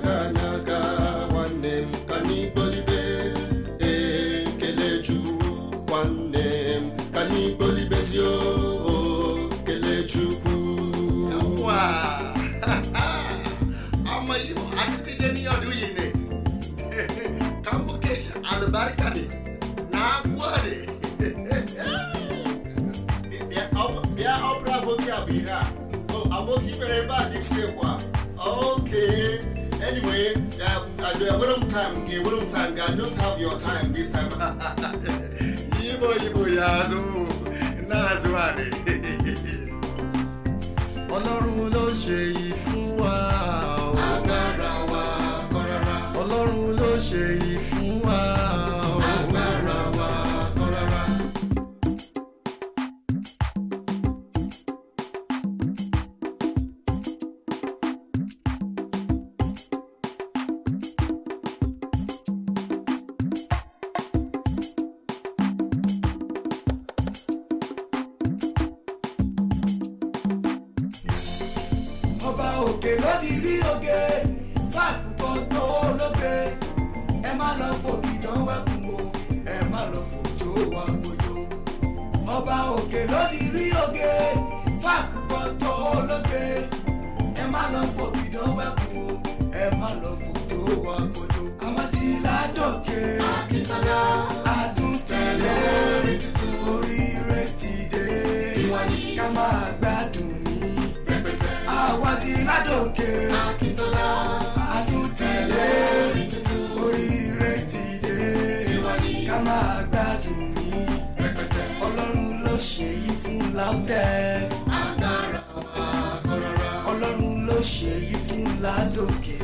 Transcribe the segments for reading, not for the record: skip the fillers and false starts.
naga nwanne m ka anyị gbolibe Kelechukwu nwanne m ka anyị gbolibezio Kelechukwu ama Igbo akụkọ n'ihe ọdụ yine ka mbukeshi albarka ne na agwọrị bịa ọbụrụ aboki abụ ihe a aboki mere ebe a dịsi kwa okay anyway what time I don't have your time this time Igbo ya azụ na-azụ anị Ọlọ́run ló ṣe yìí fún wa agbára wa kọ́rọ́rá Ọlọ́run ló ṣe yìí fún wa agbára wa kọ́rọ́rá. Ọba òkè lódì rí oge fàkùkọ tó lóge ẹ má lọ fòkìdán wẹkùn o ẹ má lọ fòjò wà gbòjò. Ọba òkè lódì rí oge fàkùkọ tó lóge ẹ má lọ fòkìdán wẹkùn o ẹ má lọ fòjò wà gbòjò. Àwọn tí ládòkè Akíntọ́lá àtúntẹ̀lé oríire ti dé ká máa gbádùn ní rẹpẹtẹ àwa tí ládòkè Akíntọ́lá àtúntẹ̀lé oríire ti dé ká máa gbádùn ní rẹpẹtẹ Ọlọ́run ló ṣe yí fún láńtẹ̀ agbára wa kọ́rọ́rá Ọlọ́run ló ṣe yí fún ládòkè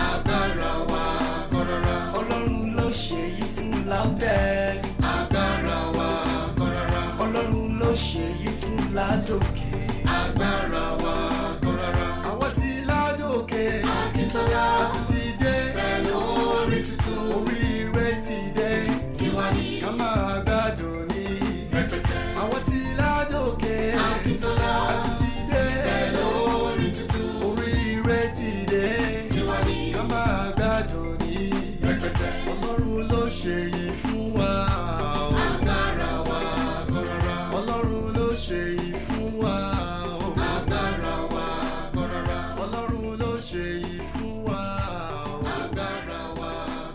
agbára wa kọ́rọ́rá Ọlọ́run ló ṣe yí fún láńtẹ̀ agbára wa kọ́rọ́rá Ọlọ́run ló ṣe yí fún ládòkè. agbára wa kọ́rọ́rá. Àwọn tí ládòkè Akíntọ́lá àti ti dé pẹ̀lú orin tuntun oríire ti dé tiwa ní ká máa gbádùn ní rẹpẹtẹ. àwọn tí ládòkè Akíntọ́lá àti ti dé pẹ̀lú orin tuntun oríire ti dé tiwa ní ká máa gbádùn ní rẹpẹtẹ. Ọlọ́run ló ṣe yìí fún wa agbára wa kọ́rọ́rá Ọlọ́run ló ṣe yìí fún wa agbára wa kọ́rọ́rá Ọlọ́run ló ṣe yìí fún wa agbára wa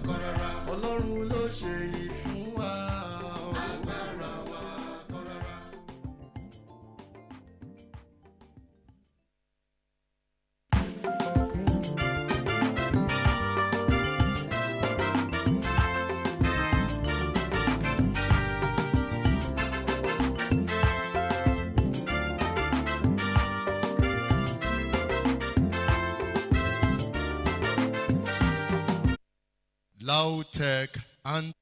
kọ́rọ́rá Ọlọ́run ló ṣe yìí fún wa. agbára wa kọ́rọ́rá. Lautech and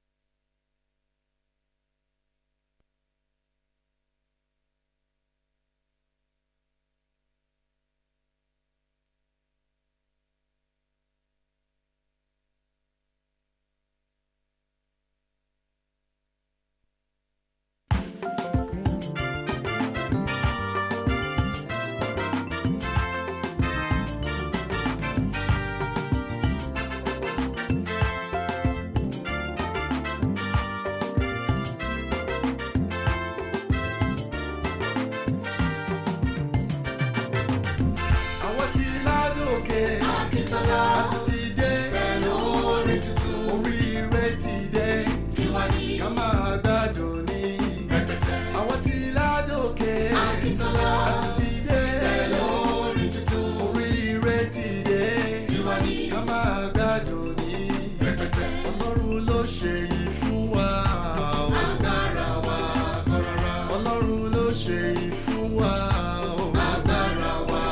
àwọn tí ládòkè Akíntọ́lá àti ti dé pẹ̀lú orin tuntun oríire ti dé tiwa ní ká máa gbádùn ní rẹpẹtẹ. àwọn tí ládòkè Akíntọ́lá àti ti dé pẹ̀lú orin tuntun oríire ti dé tiwa ní ká máa gbádùn ní rẹpẹtẹ. Ọlọ́run ló ṣe yìí fún wa agbára wa kọ́rọ́rá Ọlọ́run ló ṣe yìí fún wa agbára wa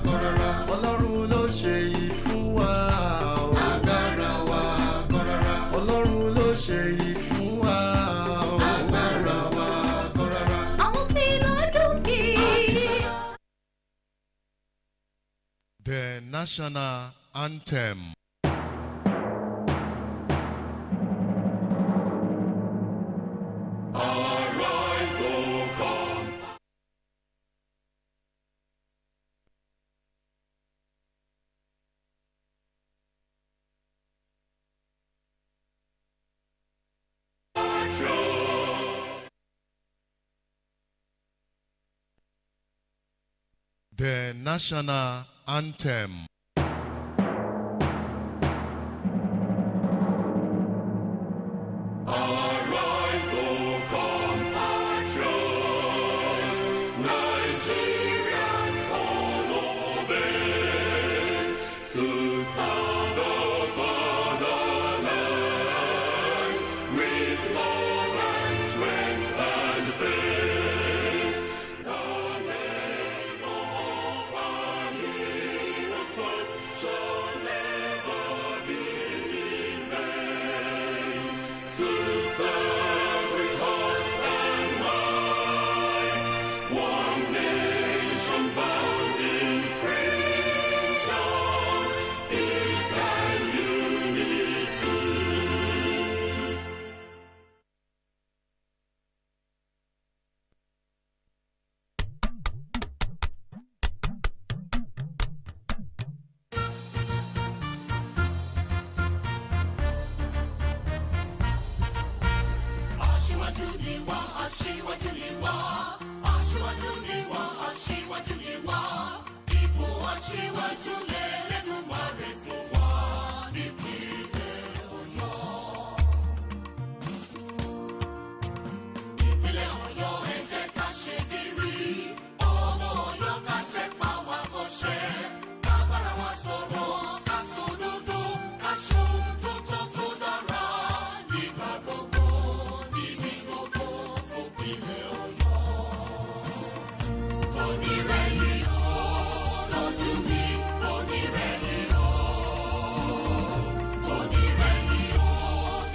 kọ́rọ́rá Ọlọ́run ló ṣe yìí fún wa agbára wa kọ́rọ́rá Ọlọ́run ló ṣe yìí fún wa agbára wa kọ́rọ́rá. Àwọn tí ládòkè. The national anthem. the national anthem. Arise, O compatriots, Nigeria's call obey, to serve the fatherland with love and strength and faith. The name of our heroes first shall never be in vain. To serve with heart and might, one nation bound in freedom, peace and unity. Aṣíwájú ni wá, aṣíwájú ni wá, aṣíwájú ni wá, aṣíwájú ni wá. Ipò aṣíwájú l'Ẹlẹ́dùmarè fún wa nípínlẹ̀ Ọ̀yọ́. Ìpínlẹ̀ Ọ̀yọ́ ẹ jẹ́ ká ṣe gírí, ọmọ Ọ̀yọ́ ká tẹpá wa mọ́ṣẹ́, ká bára wa sọ̀rọ̀, ká sòdodo, ká ṣohun tó tọ́ tó dára nígbà gbogbo, níbi gbogbo fòpinlẹ̀ Ọ̀yọ́. Kò ní rẹ̀yìn o, lójú mi, kò ní rẹ̀yìn o. Kò ní rẹ̀yìn o,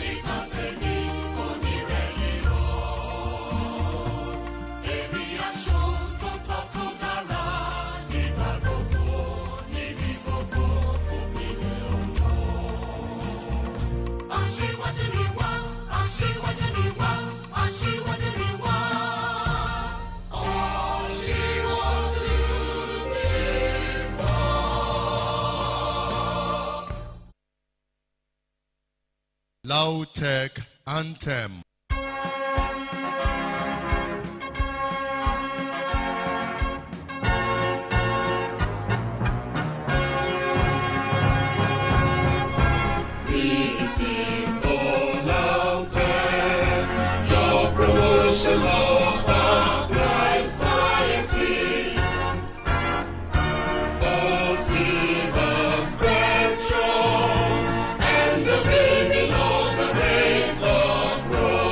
nígbà tèmi, kò ní rẹ̀yìn o. Èmi á ṣohun tó tọ́ tó dára nígbà gbogbo, níbi gbogbo fòpinlẹ̀ Ọ̀yọ́. Aṣíwájú ni wá, aṣíwájú ni wá, aṣíwájú ni wá. Aṣíwájú ni wá. Lautech anthem. We sing the Lautech, your promotion of applied sciences. All seekers spread strong, and the beaming of the rays of growth.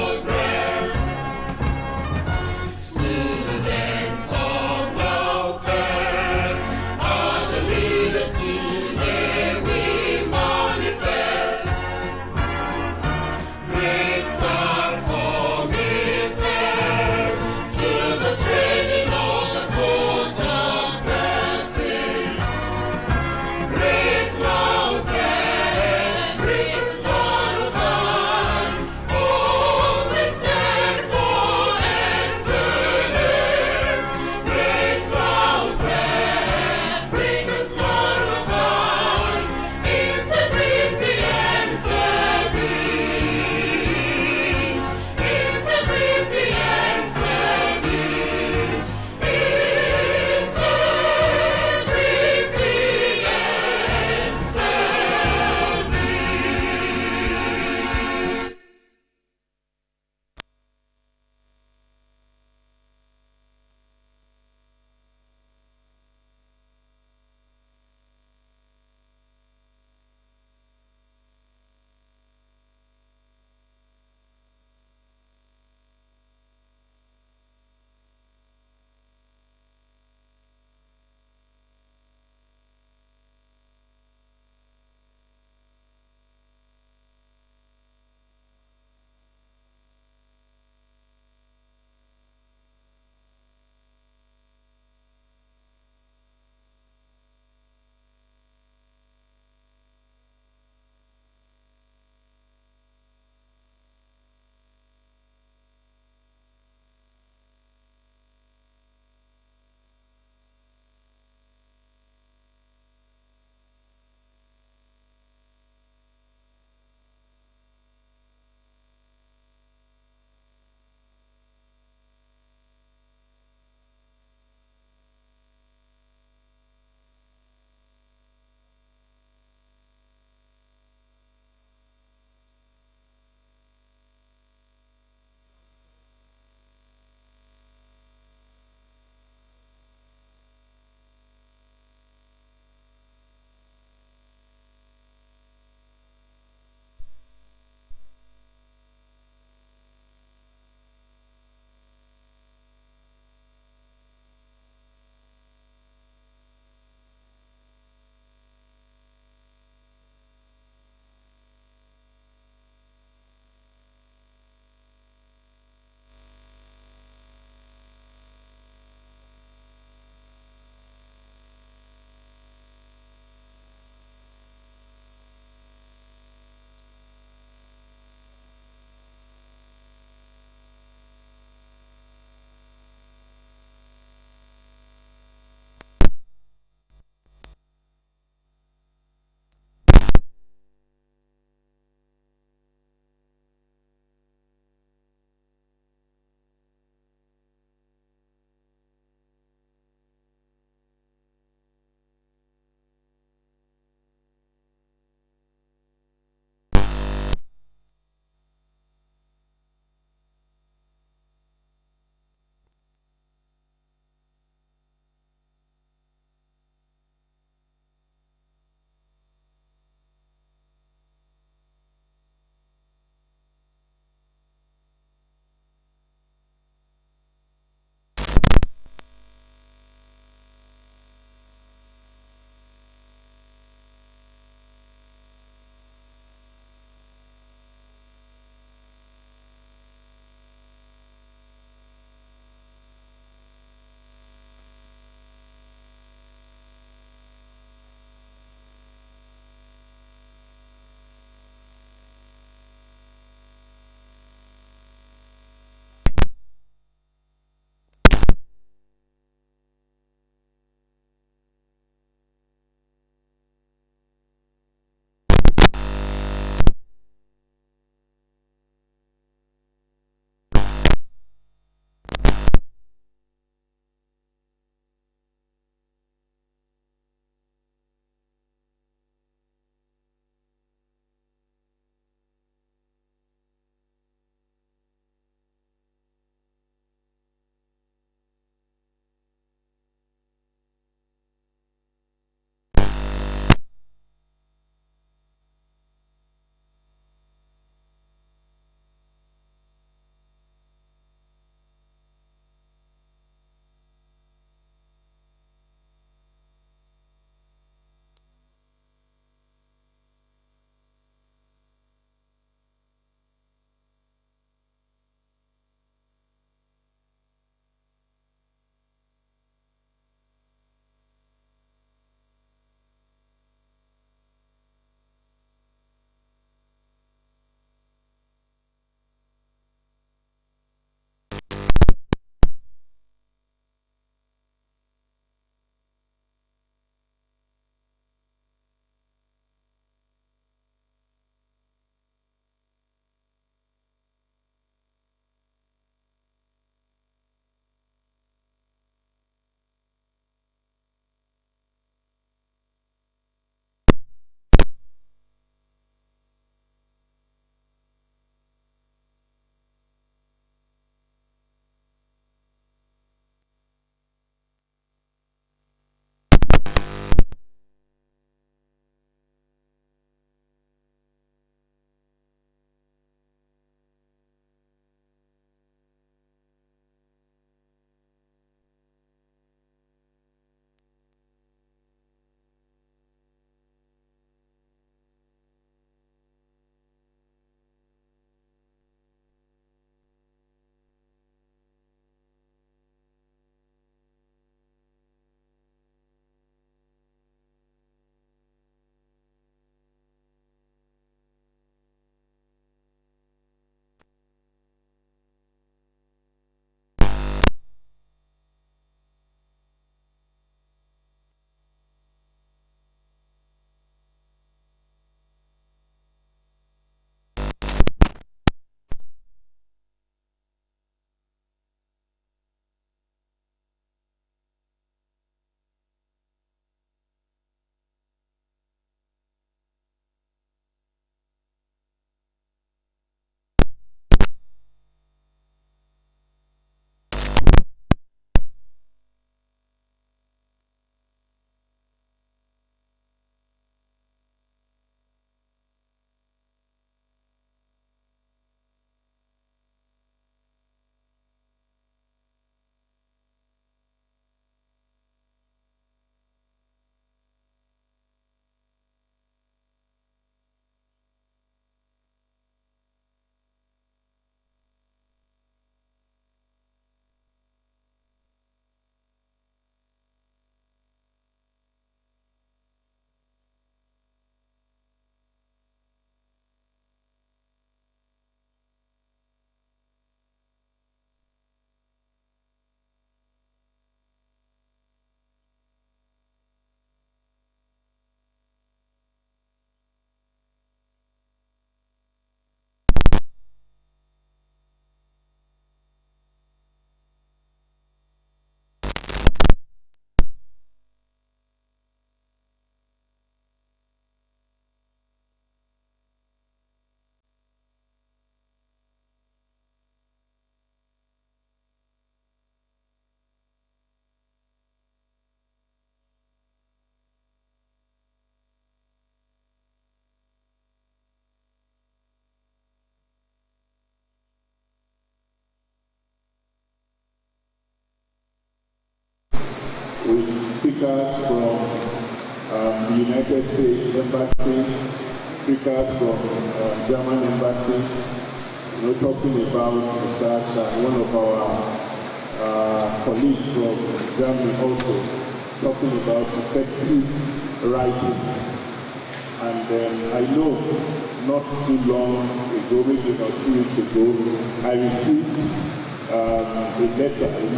with speakers from the United States Embassy, speakers from German Embassy, talking about research, and one of our colleagues from Germany also talking about effective writing. And I know not too long ago, maybe about 2 weeks ago, I received a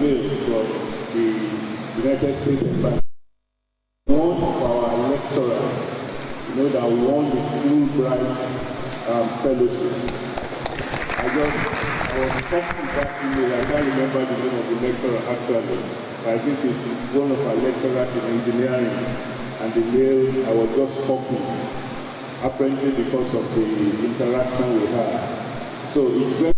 mail from the United States Embassy. One of our lecturers, that won the Fulbright fellowship. I was talking that email. I can't remember the name of the lecturer actually. I think it's one of our lecturers in engineering. And the mail, I was just talking, apparently because of the interaction we had. So it's very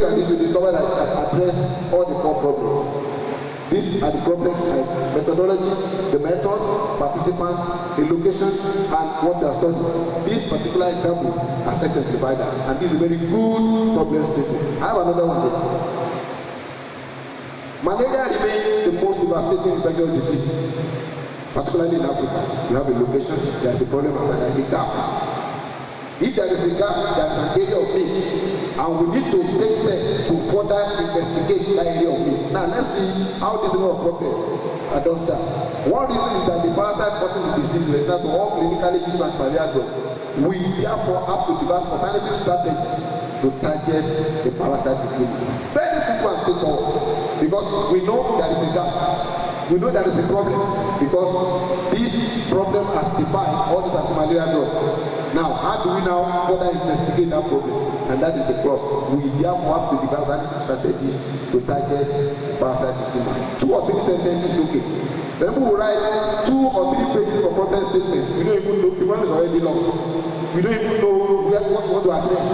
at this, you discover that it has addressed all the core problems. These are the problems like methodology, the method, participant, the location, and what they are studying. This particular example has exemplified that, and this is a very good problem statement. I have another one there. Malaria remains the most devastating infectious disease, particularly in Africa. You have a location, there is a problem, and there is a gap. If there is a gap, there is an area of need, and we need to take steps to further investigate that area of need. Now, let's see how this law of problem does that. One reason is that the parasite causing the disease is resistant to all clinically used antimalarial drugs. We therefore have to develop alternative strategies to target the parasite disease. Very simple and straightforward, because we know there is a gap. We know there is a problem because this problem has defined all these antimalarial drugs. Now, how do we now further investigate that problem? And that is the cross. We therefore have to develop alternative strategies to target parasite tumors. 2 or 3 sentences, okay. Then we will write 2 or 3 pages of problem statement. We don't even know, the problem is already lost. We don't even know what to address.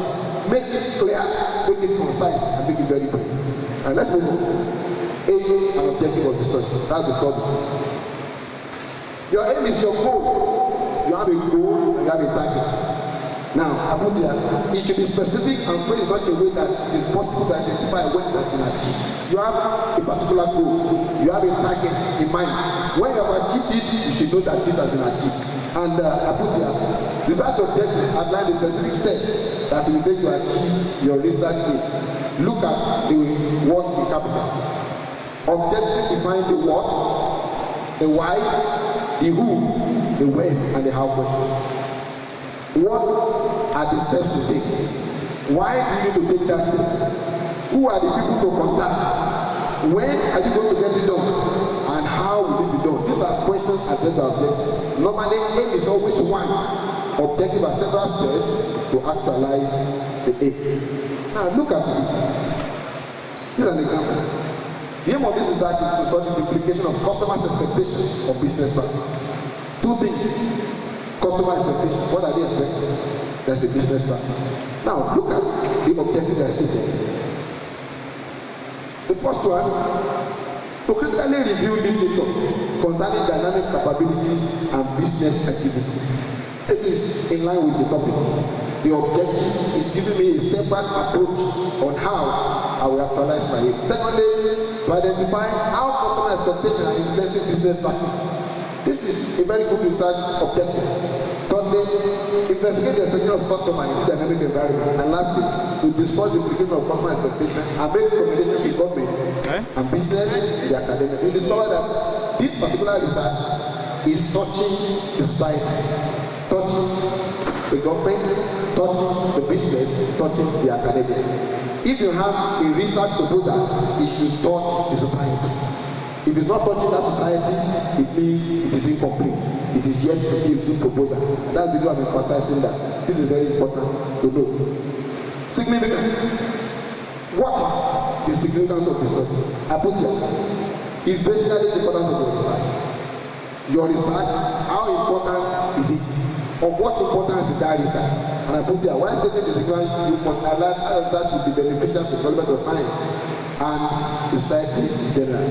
Make it clear, make it concise, and make it very brief. And let's move on. Aim and objective of the study. That's the study. Your aim is your goal. You have a goal and you have a target. Now, I put here, it should be specific and phrased in such a way that it is possible to identify when it has been achieved. You have a particular goal. You have a target in mind. When you have achieved it, you should know that this has been achieved. And I put here, research objectives outline the specific steps that will take to achieve your research aim. Look at the what in capital. Objective define the what, the why, the who, the when, and the how questions. What are the steps to take? Why do you need to take that step? Who are the people to contact? When are you going to get it done? And how will it be done? These are questions addressed by objectives. Normally, aim is always one. Objective are several steps to actualize the aim. Now, look at this. Here's an example. The aim of this research is to study the implication of customers' expectations of business practice. 2 things. Customer expectation. What are they expecting? That's a business practice. Now, look at the objective that is stated. The first one, to critically review literature concerning dynamic capabilities and business activity. This is in line with the topic. The objective is giving me a separate approach on how I will actualize my aim. Secondly, to identify how customer expectations are influencing business practice. This is a very good research objective. Thirdly, investigate the expectation of customer in this dynamic environment. And lastly, to discuss the implication of customer expectation and make recommendations with government and business in the academic. You discover that this particular research is touching the society, touching the government, touching the business, touching the academic. If you have a research proposal, it should touch the society. If it's not touching that society, it means it is incomplete. It is yet to be a good proposal. And that's the reason I'm emphasizing that. This is very important to note. Significance. What is the significance of this study? I put here. It's basically the importance of your research. Your research, how important is it? Of what importance is that research? And I put here, while stating the significance, you must allow how research will be beneficial to the development of science and society in general.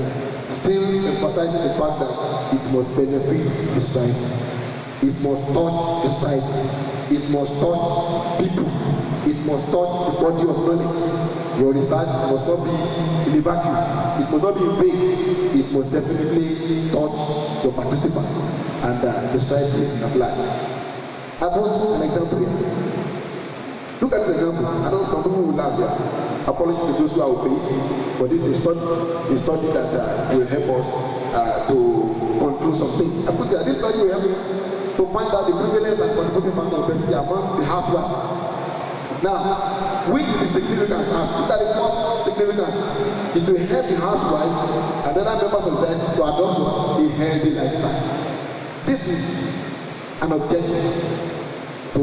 Still emphasizing the fact that it must benefit the society. It must touch the society. It must touch people. It must touch the body of knowledge. Your research must not be in a vacuum. It must not be vague. It must definitely touch your participant and the society at large. I put an example here. Look at this example. I know some people will laugh here. Apology to those who are obese, but this is a study that will help us to control something. I put there, this study will help to find out the prevalence and contributing factor of obesity among the housewives. Now, which is the significance? Look at the first significance. It will help the housewife and other members of society to adopt a healthy lifestyle. This is an objective to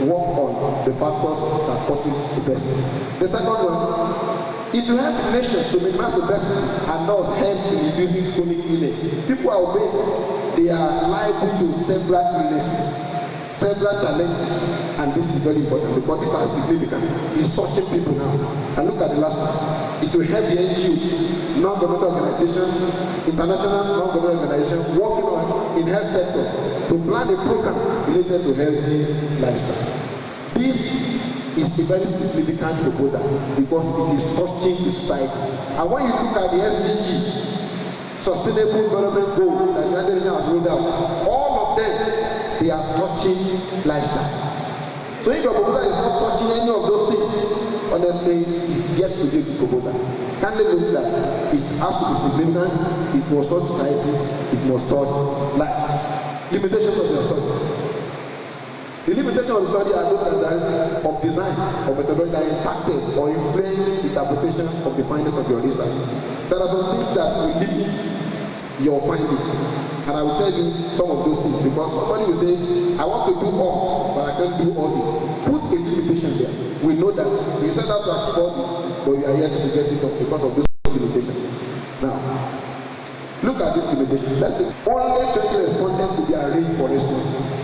work on the factors that causes obesity. The second one, it will help the nation to minimize obesity and thus help in reducing chronic illness. People are obese, they are liable to several illnesses. several challenges, and this is very important because these are significant. It's touching people now. And look at the last one. It will help the NGO, non-governmental organization, international non-governmental organization working on in health sector to plan a program related to healthy lifestyle. This is a very significant proposal because it is touching the society. And when you look at the SDG, Sustainable Development Goals that the United Nations has rolled out, all of them, they are touching lifestyle. So if your proposal is not touching any of those things, honestly, it's yet to be a proposal. Can't let note that it has to be significant, it must touch society, it must touch life. Limitations of your study. The limitation of the study are those that of design or methodology that impacted or influenced the interpretation of the findings of your research. There are some things that will limit your findings, and I will tell you some of those things because somebody will say, I want to do all, but I can't do all this. Put a limitation there. We know that you set out to achieve all this, but you are yet to get it up because of those limitations. Now, look at this limitation. Let's say only 20 respondents will be arranged for responses.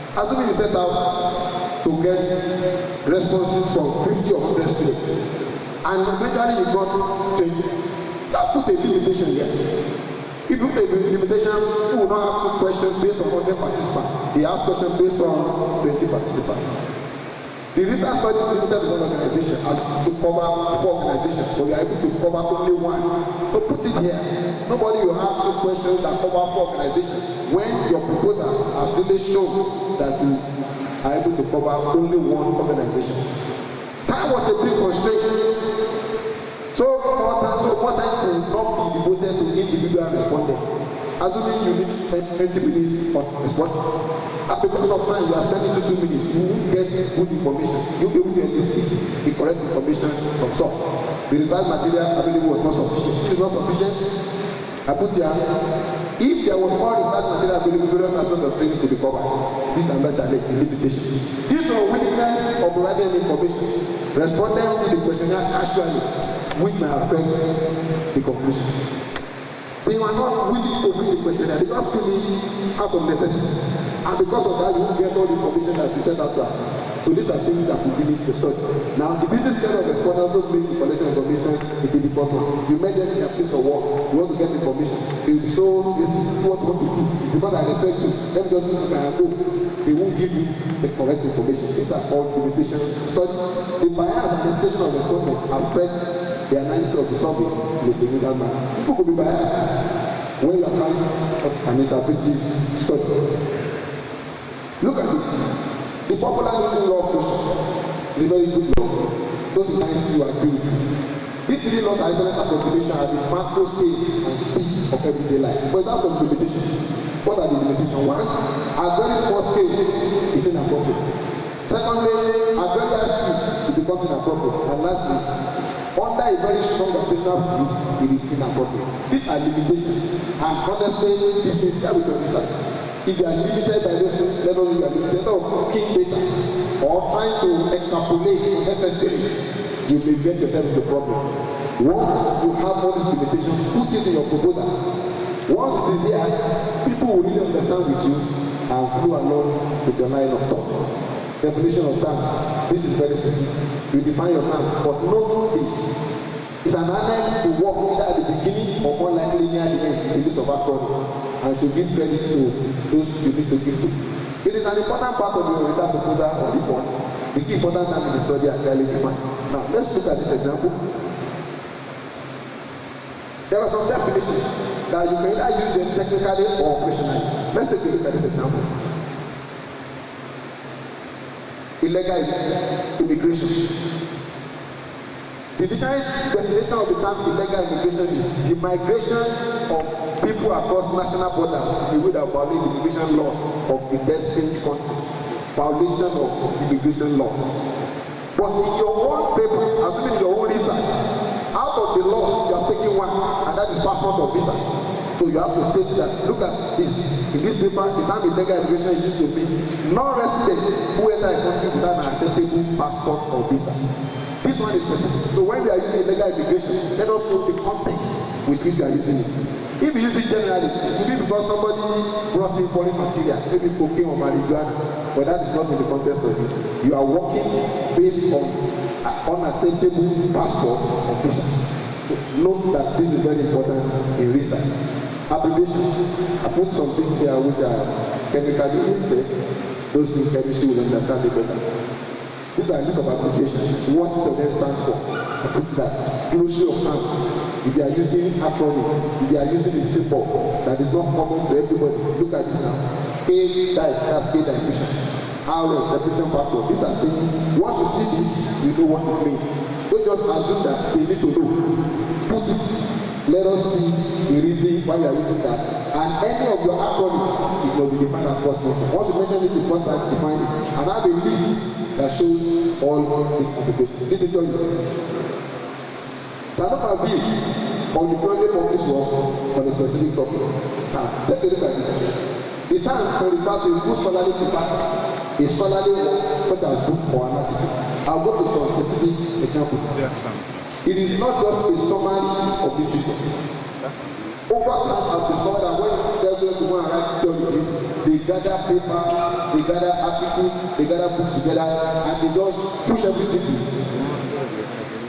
Assuming you set out to get responses from 50 or 100 students, and eventually you got 20, just put a limitation here. If you put a limitation, you will not ask questions based on 100 participants. They ask questions based on 20 participants. The research study limited to one organization as to cover 4 organizations, but we are able to cover only 1. So put it here. Nobody will ask you questions that cover 4 organizations when your proposal has really shown that you are able to cover only 1 organization. Time was a big constraint. So more time could not be devoted to individual respondents. Assuming you need 20 minutes of response, and because of time you are spending 2 minutes, you won't get good information. You'll be able to elicit the correct information from source. The research material available was not sufficient. It is not sufficient. I put here, if there was more research material available, various aspects of training could be covered. This is another challenge, the limitation. Due to unwillingness of providing information, responding to the questionnaire casually, which may affect the conclusion. They were not willing to read the questionnaire, they just fill it out of necessity. And because of that, you won't get all the information that you sent out to us. So these are things that we need to study. Now, the business kind of respondents also make the collection information a difficult one. You met them in a place of work, you want to get information. They will be so, this is what you want to do. It's because I respect you. Let me just look at my go. They won't give you the correct information. These are all limitations. So the bias and hesitation of respondents affect the analysis of the survey in a significant manner. People could be biased when you are trying an interpretive study. Look at this. The popular Newton law question is a very good law. Those in science you agree with. These 3 laws are excellent approximation at the macro scale and speed of everyday life. But that's some limitations. What are the limitations? 1, at very small scale is inappropriate. Secondly, at very high speed it becomes inappropriate. And lastly, under a very strong operational field, it is inappropriate. These are limitations. And honestly, this is how we can research. If you are limited by those things, let us know you are limited of cooking data or trying to extrapolate unnecessarily, you may get yourself into problem. Once you have all these limitations, put it in your proposal. Once it is there, people will really understand with you and flow along with your line of thought. Definition of terms. This is very simple. You define your terms, but note this. It's an annex to work either at the beginning or more likely near the end in this of our project, and should give credit to those you need to give to. It is an important part of your research proposal or report. The key important terms in the study are clearly defined. Now, let's look at this example. There are some definitions that you can either use them technically or operationally. Let's take a look at this example. Illegal immigration. The different definition of the term illegal immigration is the migration of people across national borders in a way that violate the immigration laws of the destined country. Violation of immigration laws. But in your own paper, assuming in your own research, out of the laws you are taking one, and that is passport or visa. So you have to state that. Look at this. In this paper, the term illegal immigration used to be non-resident who enter a country without an acceptable passport or visa. This one is specific. So when we are using illegal immigration, let us know the context with which we are using it. If you use it generally, it will be because somebody brought in foreign material, maybe cocaine or marijuana, but that is not in the context of it. You are working based on unacceptable passport or visa. So note that this is very important in research. Abbreviations. I put some things here which are chemically related. Those in chemistry will understand it better. These are a list of applications. What the name stands for. I put that. Glossary of terms. If they are using acronym, if they are using a symbol that is not common to everybody, look at this now. K that's K diffusion. R separation factor. These are things. Once you see this, you know what it means. Don't just assume that they need to know. Put it. Let us see the reason why you are using that. And any of your acronym, it will be defined as first person. Once you mention it, you first time define it. And have a list that shows all these applications. Did it tell you? So I don't have view on the project published work on a specific topic. Now, take a look at this. The time to refer to a full scholarly paper, a scholarly work, such as book or an article. I'll go to some specific examples. It is not just a summary of literature. Over time, I've discovered that when they're going to go and write theology, they gather papers, they gather articles, they gather books together, and they just push everything.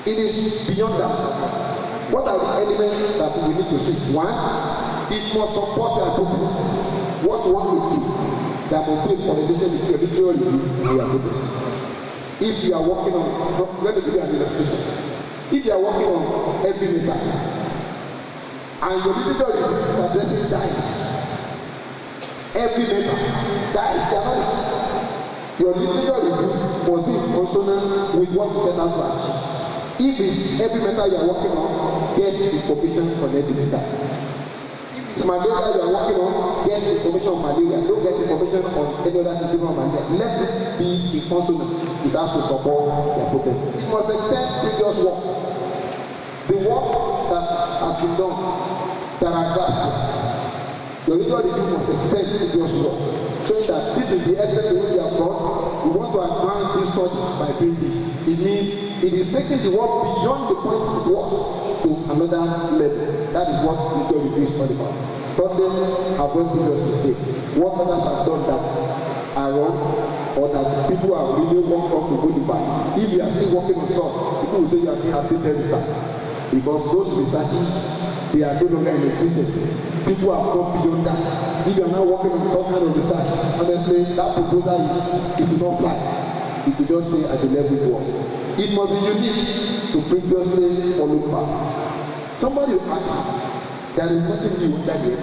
It is beyond that. What are the elements that we need to see? One, it must support their purpose. What you want to do, there must be a correlation between your literary review and your purpose. If you are working on, let me give you an illustration. If you are working on heavy metals, and your literary review is addressing dyes, heavy metal, dyes, they are not. Your literary review must be in consonance with what you set out to achieve. If it's heavy metal you are working on, get information on heavy metal. It's malaria you are working on, get information on malaria. Don't get information on any other thing on malaria. Let it be in consonance. It has to support the hypothesis. It must extend previous work. The work that has been done, there are gaps. The legal review must extend previous work, showing that this is the extent to which we have gone. We want to advance this study by doing this. It means it is taking the work beyond the point it was to another level. That is what legal review is all about. Thirdly, avoid previous mistakes. What others have done that are wrong, or that people have really worked up to go the back. If you are still working on some, people will say you are being updated research, because those researches, they are no longer in existence. People have gone beyond that. If you are now working on some kind of research, honestly, that proposal it will not fly. It will just stay at the level it was. It must be unique to previously followed back. Somebody will ask you, there is nothing new under there.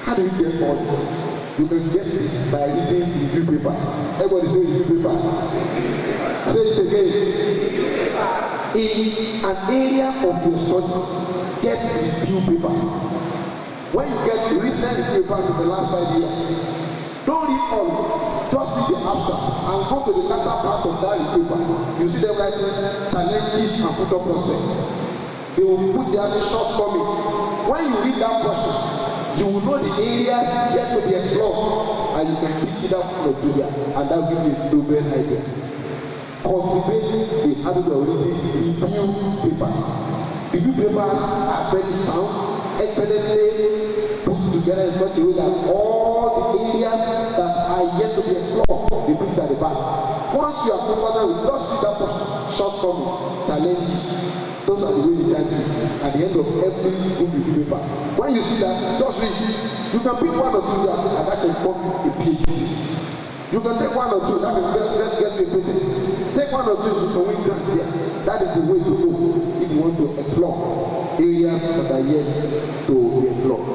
How do you get all this? You can get this by reading review papers. Everybody say review papers. Say it again. In an area of your study, get review papers. When you get recent review papers in the last 5 years, don't read all. Just read the abstract and go to the latter part of that review paper. You see them writing challenges and future prospects. They will put their shortcomings. When you read that portion, you will know the areas yet to be explored, and you can pick it up from Nigeria, and that will give you a global idea. Cultivate the habit of reading review papers. Review papers are very sound, excellently put together in such a way that all the areas that are yet to be explored, they put it at the back. Once you are comfortable with just read that portion, shortcomings, challenges, those are the way they try to at the end of every good review paper. When you see that, just read. You can pick one or two there, and that can become a PhD. You can take one or two, that can get you a patent. Take one or two, you can win grants there. That is the way to go if you want to explore areas that are yet to be explored.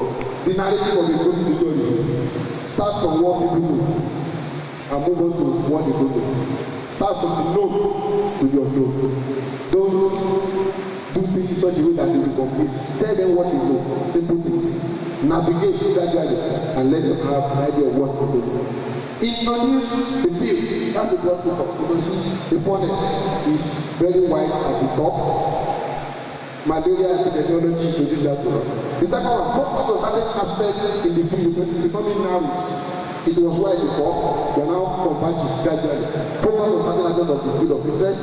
The narrative of a good review. Start from what people know and move on to what they don't know. Start from the know to the unknown. Don't do things in such a way that they will confuse. Tell them what they know. Simple things. Navigate gradually and let them have an idea of what they know. Introduce the field. That's a broad focus. You can see the funnel is very wide at the top. Malaria epidemiology introduced that to us. The second one, focus on certain aspects in the field because it's becoming narrow. It was wide before, they are now converging gradually. Focus on certain aspects of the field of interest,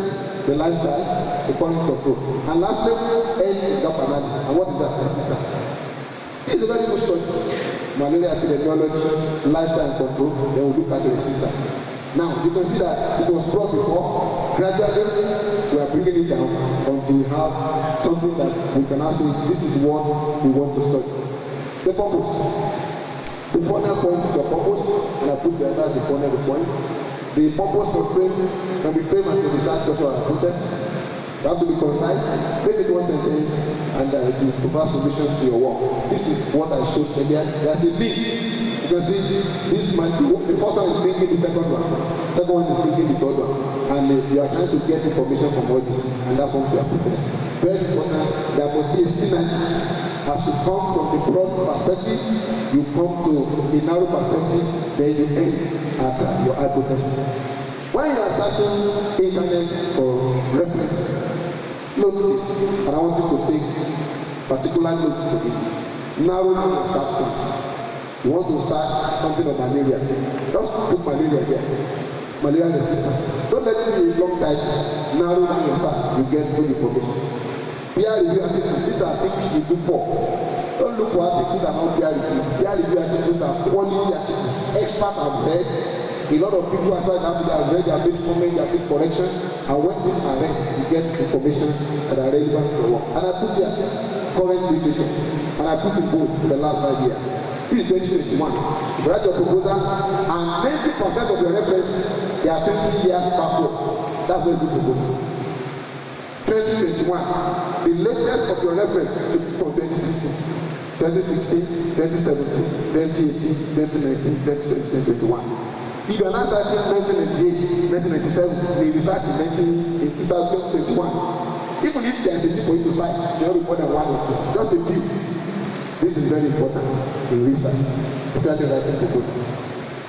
the lifestyle, economic control. And lastly, end gap analysis. And what is that? Resistance. This is a very good study. Malaria epidemiology, lifestyle and control, then we look at the resistance. Now, you can see that it was brought before. Gradually, we are bringing it down until we have something that we can now say, this is what we want to study. The purpose. The final point is your purpose, and I put that as the final point. The purpose can be framed as a research question or a protest. You have to be concise, make it one sentence, and to provide solution to your work. This is what I showed earlier. There's a link. You can see this man, the first one is bringing the second one, second one is bringing the third one, and you are trying to get information from all this, and that forms your protest. Very important. There must be a synergy. As you come from the broad perspective, you come to a narrow perspective, then you end at your advocacy. When you are searching internet for reference, note this, and I want you to take particular note for this. Narrow down your start point. You want to start something on malaria, just put malaria there. Malaria resistance. Don't let it be a long title. Narrow down your start, you get good information. Peer review articles, these are things you look for. Don't look for articles that are not peer review. Peer review articles are quality articles. Experts have read. A lot of people as well have read, they have made comments, they have made correction. And when these are read, you get information that are relevant to your work. And I put here current literature. And I put in bold for the last 5 years. This is 2021. You write your proposal, and 90% of your references, they are 20 years backward. That's very good proposal. 2021, the latest of your reference should be from 2016, 2017, 2018, 2019, 2020, 2021. If you are not starting 1998, 1997, the research in 2021, even if there is a need for you to cite, you should not be more than one or two, just a few. This is very important in research, especially writing proposals.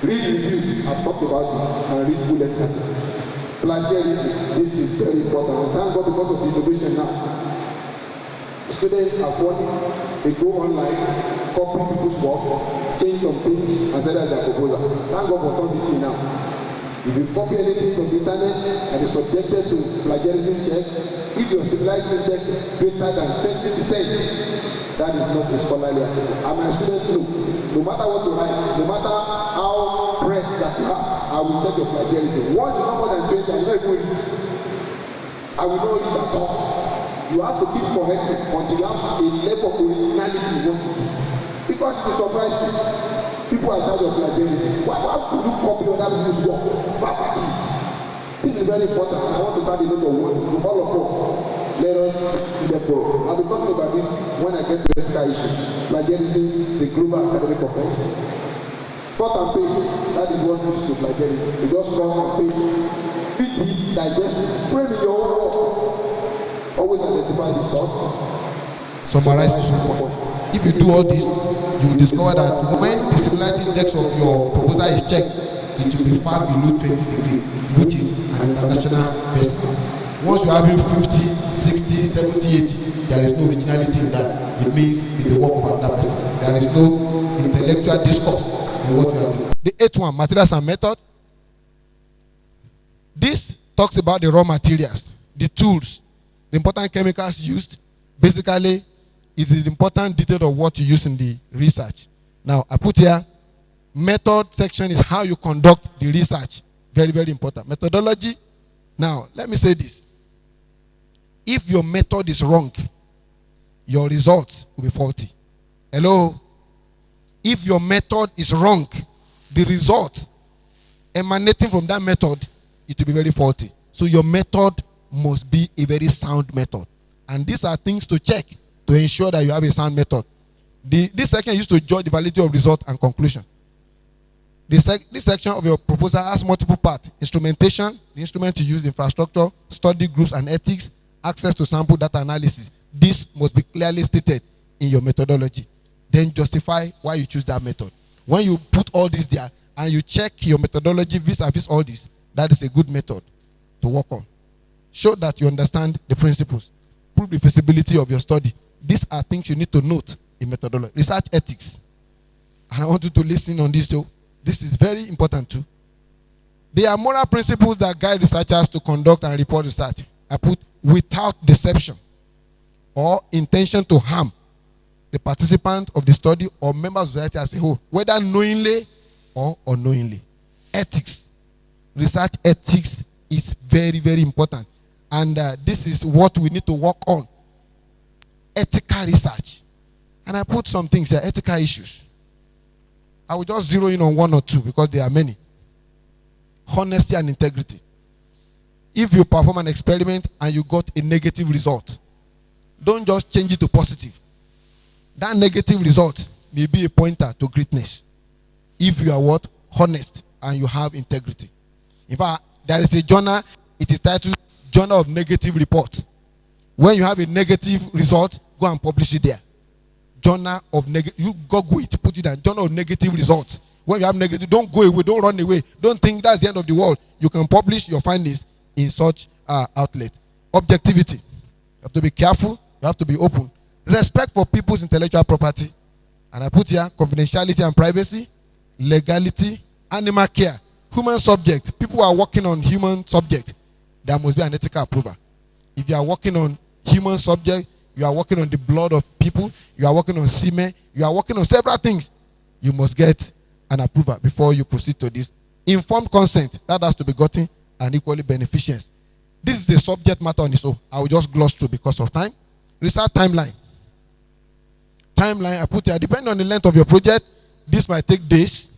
Read reviews, I've talked about this, and read bullet articles. Plagiarism, this is very important. And thank God because of the innovation now. Students are funny, they go online, copy people's work, change some things, and send us their proposal. Thank God for authority now. If you copy anything from the internet and is subjected to plagiarism check, if your similarity index is greater than 20%, that is not a scholarly article. And my students know, no matter what you write, no matter how pressed that you have, I will check your plagiarism. Once it's not more than 20, I will not even read. I will not read at all. You have to keep correcting until you have a level of originality you want to do. Because it will surprise you. People are tired of plagiarism. Why would you copy other people's work? Verbatim. This is very important. I want to start a note of one to all of us. Let us be the pro. I'll be talking about this when I get to the ethical issue. Plagiarism is a global academic offense. Cut and paste, that is what leads to plagiarism. You just cut and paste. Read it, digest it, frame in your own words. Always identify the source. Summarize this point. If you do all this, you will discover that when the similarity index of your proposal is checked, it will be far below 20 degrees, which is an international best practice. Once you are having 50, 60, 70, 80, there is no originality in that. It means it's the work of another person. There is no intellectual discourse in what you are doing. The eighth one, materials and method. This talks about the raw materials, the tools, the important chemicals used. Basically, it is the important detail of what you use in the research. Now, I put here, method section is how you conduct the research. Very, very important. Methodology. Now, let me say this. If your method is wrong, your results will be faulty. Hello? If your method is wrong, the result emanating from that method, it will be very faulty. So your method must be a very sound method. And these are things to check to ensure that you have a sound method. This section is used to judge the validity of result and conclusion. This section of your proposal has multiple parts. Instrumentation, the instrument you use, infrastructure, study groups and ethics, access to sample data analysis. This must be clearly stated in your methodology. Then justify why you choose that method. When you put all this there and you check your methodology vis-a-vis all this, that is a good method to work on. Show that you understand the principles. Prove the feasibility of your study. These are things you need to note in methodology. Research ethics. And I want you to listen on this too. This is very important too. There are moral principles that guide researchers to conduct and report research. I put without deception or intention to harm the participant of the study or members of society as a whole, whether knowingly or unknowingly. Ethics. research ethics is very, very important. And this is what we need to work on. Ethical research. And I put some things there, ethical issues. I will just zero in on one or two because there are many. Honesty and integrity. If you perform an experiment and you got a negative result, don't just change it to positive. That negative result may be a pointer to greatness. If you are what? Honest and you have integrity. In fact, there is a journal, it is titled Journal of Negative Report. When you have a negative result, go and publish it there. Journal of negative, you Google it, put it down. Journal of negative results. When you have negative, don't go away, don't run away. Don't think that's the end of the world. You can publish your findings in such outlet. Objectivity. You have to be careful. You have to be open. Respect for people's intellectual property. And I put here confidentiality and privacy, legality, animal care, human subject. People who are working on human subject, there must be an ethical approval. If you are working on human subject, you are working on the blood of people, you are working on semen, you are working on several things, you must get an approval before you proceed to this. Informed consent, that has to be gotten and equally beneficent. This is a subject matter on its own. I will just gloss through because of time. Research timeline. Timeline, I put here, depending on the length of your project, this might take days,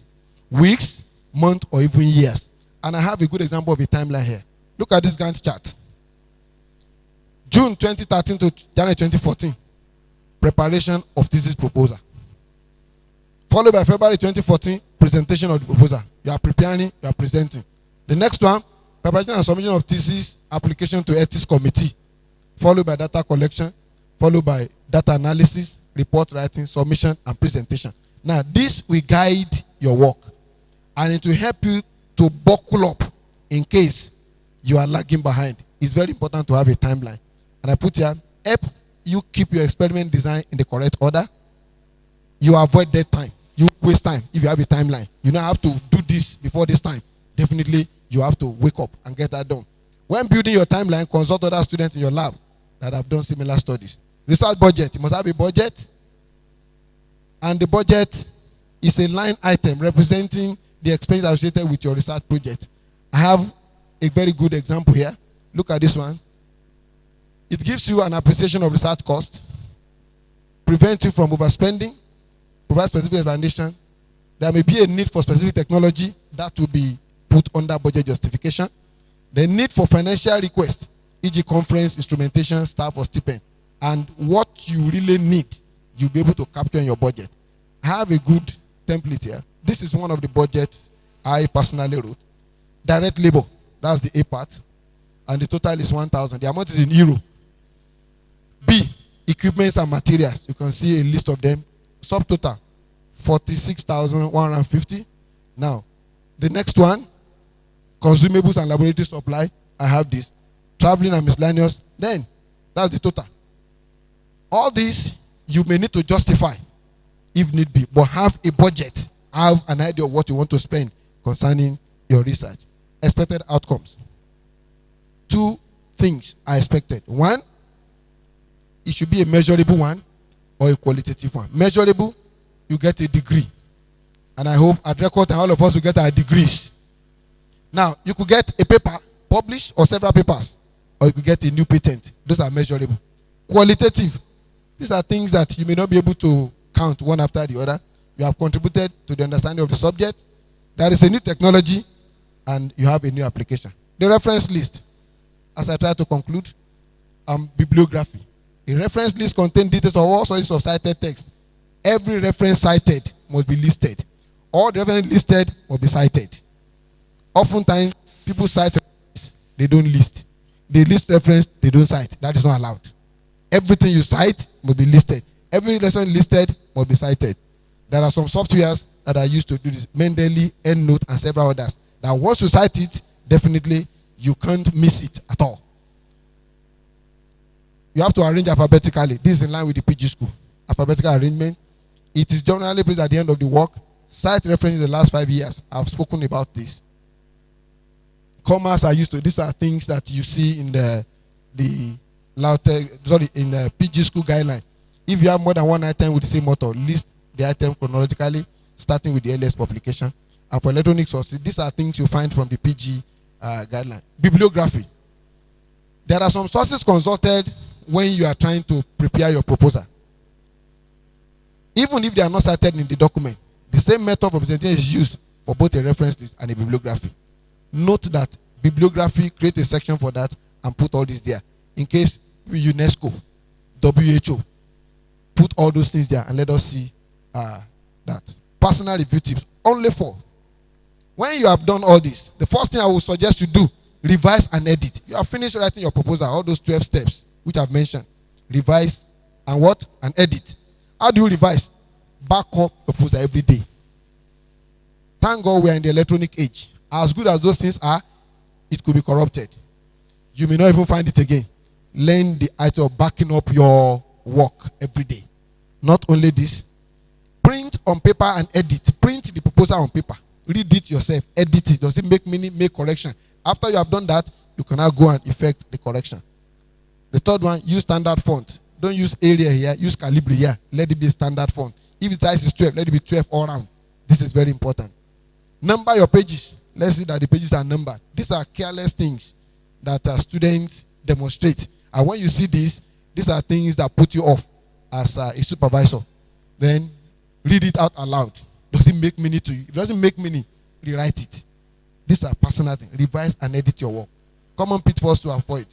weeks, months, or even years. And I have a good example of a timeline here. Look at this Gantt chart. June 2013 to January 2014, preparation of thesis proposal. Followed by February 2014, presentation of the proposal. You are preparing, you are presenting. The next one, preparation and submission of thesis, application to ethics committee. Followed by data collection, followed by data analysis, report writing, submission, and presentation. Now, this will guide your work. And it will help you to buckle up in case you are lagging behind. It's very important to have a timeline. And I put here, help you keep your experiment design in the correct order. You avoid dead time. You waste time if you have a timeline. You don't have to do this before this time. Definitely, you have to wake up and get that done. When building your timeline, consult other students in your lab that have done similar studies. Research budget. You must have a budget. And the budget is a line item representing the expense associated with your research project. I have a very good example here. Look at this one. It gives you an appreciation of research cost, prevents you from overspending, provides specific explanation. There may be a need for specific technology that will be put under budget justification. The need for financial request, e.g. conference, instrumentation, staff, or stipend. And what you really need, you'll be able to capture in your budget. I have a good template here. This is one of the budgets I personally wrote. Direct labor, that's the A part. And the total is 1,000. The amount is in euro. B, equipments and materials. You can see a list of them. Subtotal, 46,150. Now, the next one, consumables and laboratory supply. I have this. Traveling and miscellaneous. Then, that's the total. All these, you may need to justify, if need be, but have a budget. Have an idea of what you want to spend concerning your research. Expected outcomes. Two things are expected. One, it should be a measurable one or a qualitative one. Measurable, you get a degree. And I hope at record time all of us will get our degrees. Now, you could get a paper published or several papers, or you could get a new patent. Those are measurable. Qualitative, these are things that you may not be able to count one after the other. You have contributed to the understanding of the subject. There is a new technology, and you have a new application. The reference list, as I try to conclude, bibliography. A reference list contains details of all sources of cited text. Every reference cited must be listed. All the references listed must be cited. Oftentimes, people cite reference, they don't list. They list reference, they don't cite. That is not allowed. Everything you cite must be listed. Every reference listed must be cited. There are some softwares that are used to do this. Mendeley, EndNote, and several others. Now, once you cite it, definitely you can't miss it at all. You have to arrange alphabetically. This is in line with the PG school. Alphabetical arrangement. It is generally placed at the end of the work. Cite references in the last 5 years. I've spoken about this. Commas are used to. These are things that you see in the PG school guideline. If you have more than one item with the same author, list the item chronologically, starting with the earliest publication. and for electronic sources, these are things you find from the PG guideline. Bibliography. There are some sources consulted when you are trying to prepare your proposal. Even if they are not cited in the document, the same method of presentation is used for both a reference list and a bibliography. Note that bibliography, create a section for that and put all this there. In case UNESCO, WHO, put all those things there and let us see that. Personal review tips, only 4. When you have done all this, the first thing I will suggest you do, revise and edit. You have finished writing your proposal, all those 12 steps which I've mentioned. Revise and what? And edit. How do you revise? Back up the proposal every day. Thank God we are in the electronic age. As good as those things are, it could be corrupted. You may not even find it again. Learn the art of backing up your work every day. Not only this, print on paper and edit. Print the proposal on paper. Read it yourself. Edit it. Does it make meaning? Make correction. After you have done that, you can now go and effect the correction. The third one, use standard font. Don't use area here. Use Calibri here. Let it be standard font. If the size is 12, let it be 12 all around. This is very important. Number your pages. Let's see that the pages are numbered. These are careless things that students demonstrate. And when you see this, these are things that put you off as a supervisor. Then read it out aloud. Does it make meaning to you? If it doesn't make meaning, rewrite it. These are personal things. Revise and edit your work. Common pitfalls to avoid.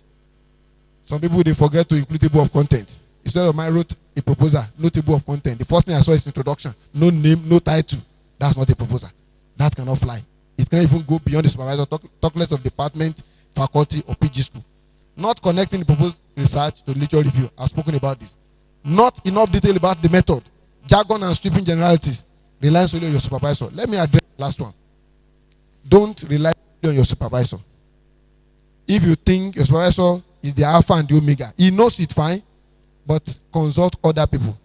Some people, they forget to include table of content. Instead of I wrote a proposal, no table of content. The first thing I saw is introduction. No name, no title. That's not a proposal. That cannot fly. It can even go beyond the supervisor, talk less of department, faculty, or PG school. Not connecting the proposed research to literature review. I've spoken about this. Not enough detail about the method. Jargon and sweeping generalities. Rely solely on your supervisor. Let me address the last one. Don't rely on your supervisor. If you think your supervisor is the alpha and the omega, he knows it fine, but consult other people.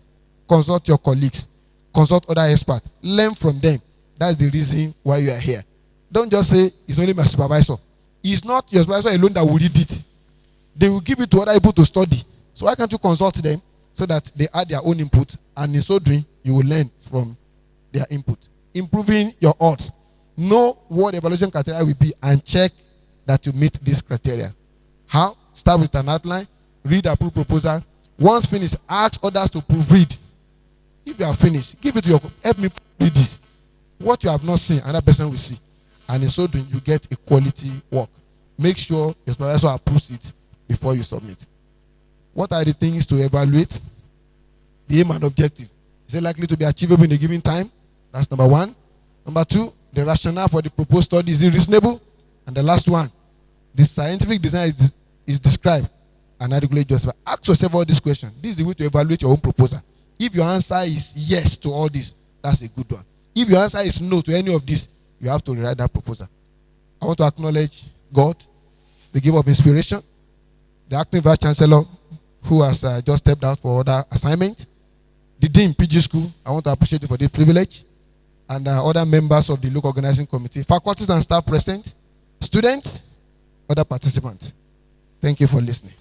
Consult your colleagues. Consult other experts. Learn from them. That's the reason why you are here. Don't just say, it's only my supervisor. It's not your supervisor alone that will read it. They will give it to other people to study. So why can't you consult them so that they add their own input, and in so doing, you will learn from their input. Improving your odds. Know what the evaluation criteria will be and check that you meet this criteria. How? Start with an outline. Read the approved proposal. Once finished, ask others to proofread. If you are finished, give it to your, help me read this. What you have not seen, another person will see. And in so doing, you get a quality work. Make sure your supervisor approves it before you submit. What are the things to evaluate? The aim and objective. Is it likely to be achievable in a given time? That's number 1. Number 2, the rationale for the proposed study, is it reasonable? And the last one, the scientific design is described and adequately justified. Ask yourself all these questions. This is the way to evaluate your own proposal. If your answer is yes to all this, that's a good one. If your answer is no to any of this, you have to rewrite that proposal. I want to acknowledge God, the giver of inspiration, the acting vice chancellor who has just stepped out for other assignment, the dean PG school. I want to appreciate you for this privilege, and other members of the local organizing committee, faculties and staff present, students, other participants. Thank you for listening.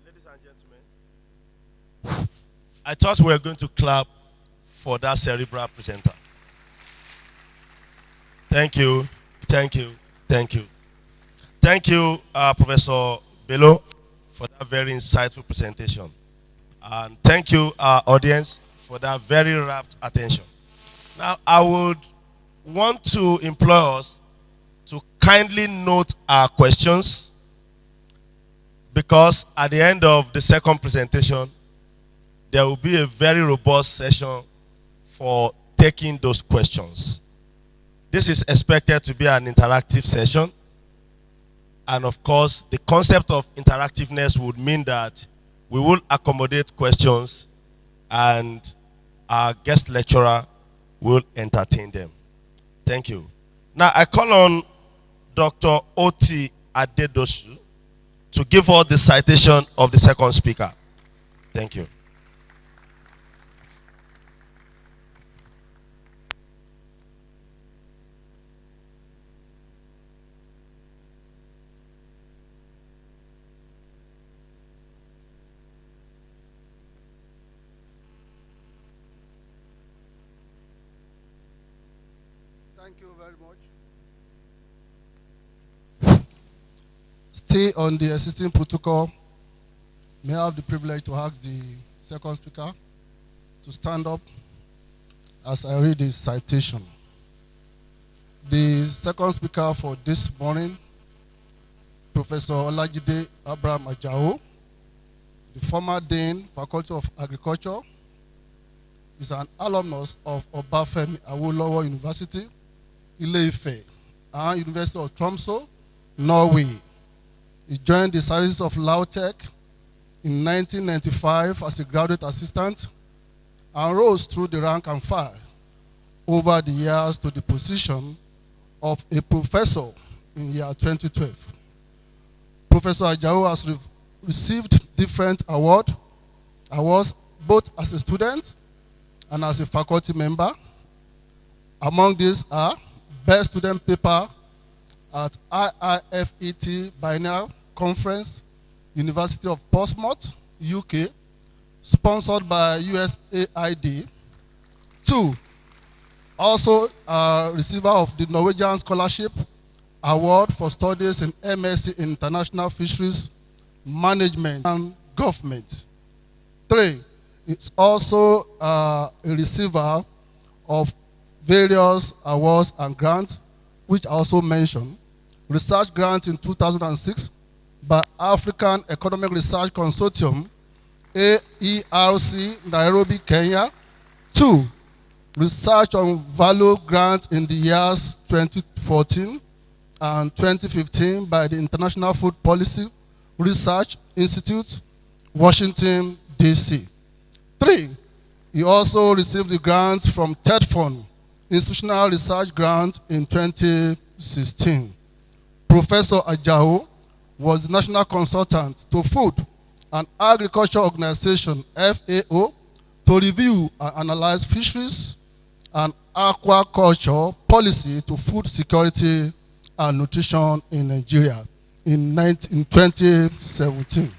Ladies and gentlemen, I thought we were going to clap for that cerebral presenter. Thank you, thank you, thank you. Thank you, Professor Bello, for that very insightful presentation. And thank you, our audience, for that very rapt attention. Now, I would want to implore us to kindly note our questions, because at the end of the second presentation, there will be a very robust session for taking those questions. This is expected to be an interactive session. And of course, the concept of interactiveness would mean that we will accommodate questions and our guest lecturer will entertain them. Thank you. Now, I call on Dr. Oti Adedosu to give us the citation of the second speaker. Thank you. Thank you very much. Stay on the existing protocol. May I have the privilege to ask the second speaker to stand up as I read his citation. The second speaker for this morning, Professor Olajide Abraham Ajao, the former Dean, Faculty of Agriculture, is an alumnus of Obafemi Awolowo University, Ile-Ife, and University of Tromsø, Norway. He joined the services of Lautech in 1995 as a graduate assistant and rose through the rank and file over the years to the position of a professor in year 2012. Professor Ajao has received different awards both as a student and as a faculty member. Among these are Best Student Paper at IIFET Biennial Conference, University of Portsmouth, UK, sponsored by USAID. 2, also a receiver of the Norwegian Scholarship Award for studies in MSc in International Fisheries Management and Government. 3, it's also a receiver of various awards and grants, which I also mentioned. Research grant in 2006 by African Economic Research Consortium, AERC, Nairobi, Kenya. 2, research on value grant in the years 2014 and 2015 by the International Food Policy Research Institute, Washington, D.C. 3, he also received the grants from TED Fund, Institutional Research Grant in 2016. Professor Ajao was the national consultant to Food and Agriculture Organization, FAO, to review and analyze fisheries and aquaculture policy to food security and nutrition in Nigeria in 2017.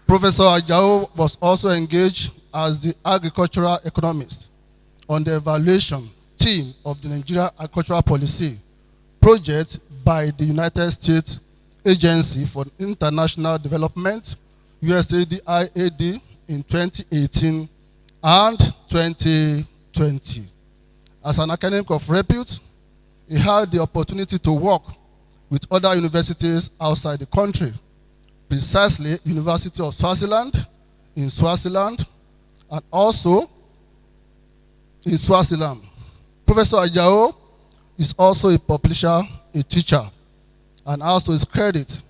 Professor Ajao was also engaged as the agricultural economist on the evaluation team of the Nigeria Agricultural Policy project by the United States Agency for International Development, USAID, in 2018 and 2020. As an academic of repute, he had the opportunity to work with other universities outside the country, precisely University of Swaziland in Swaziland and also in Swaziland. Professor Ajao is also a publisher, a teacher, and also his credit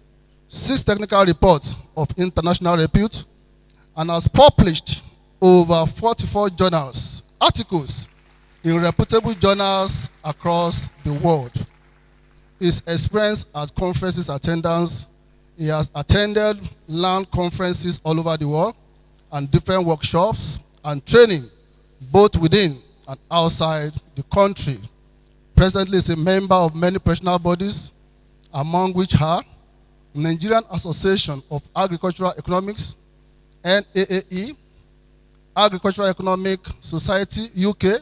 6 technical reports of international repute and has published over 44 journals, articles in reputable journals across the world. His experience at conferences attendance, he has attended land conferences all over the world and different workshops and training both within and outside the country. Presently is a member of many professional bodies, among which are Nigerian Association of Agricultural Economics, NAAE, Agricultural Economic Society, UK,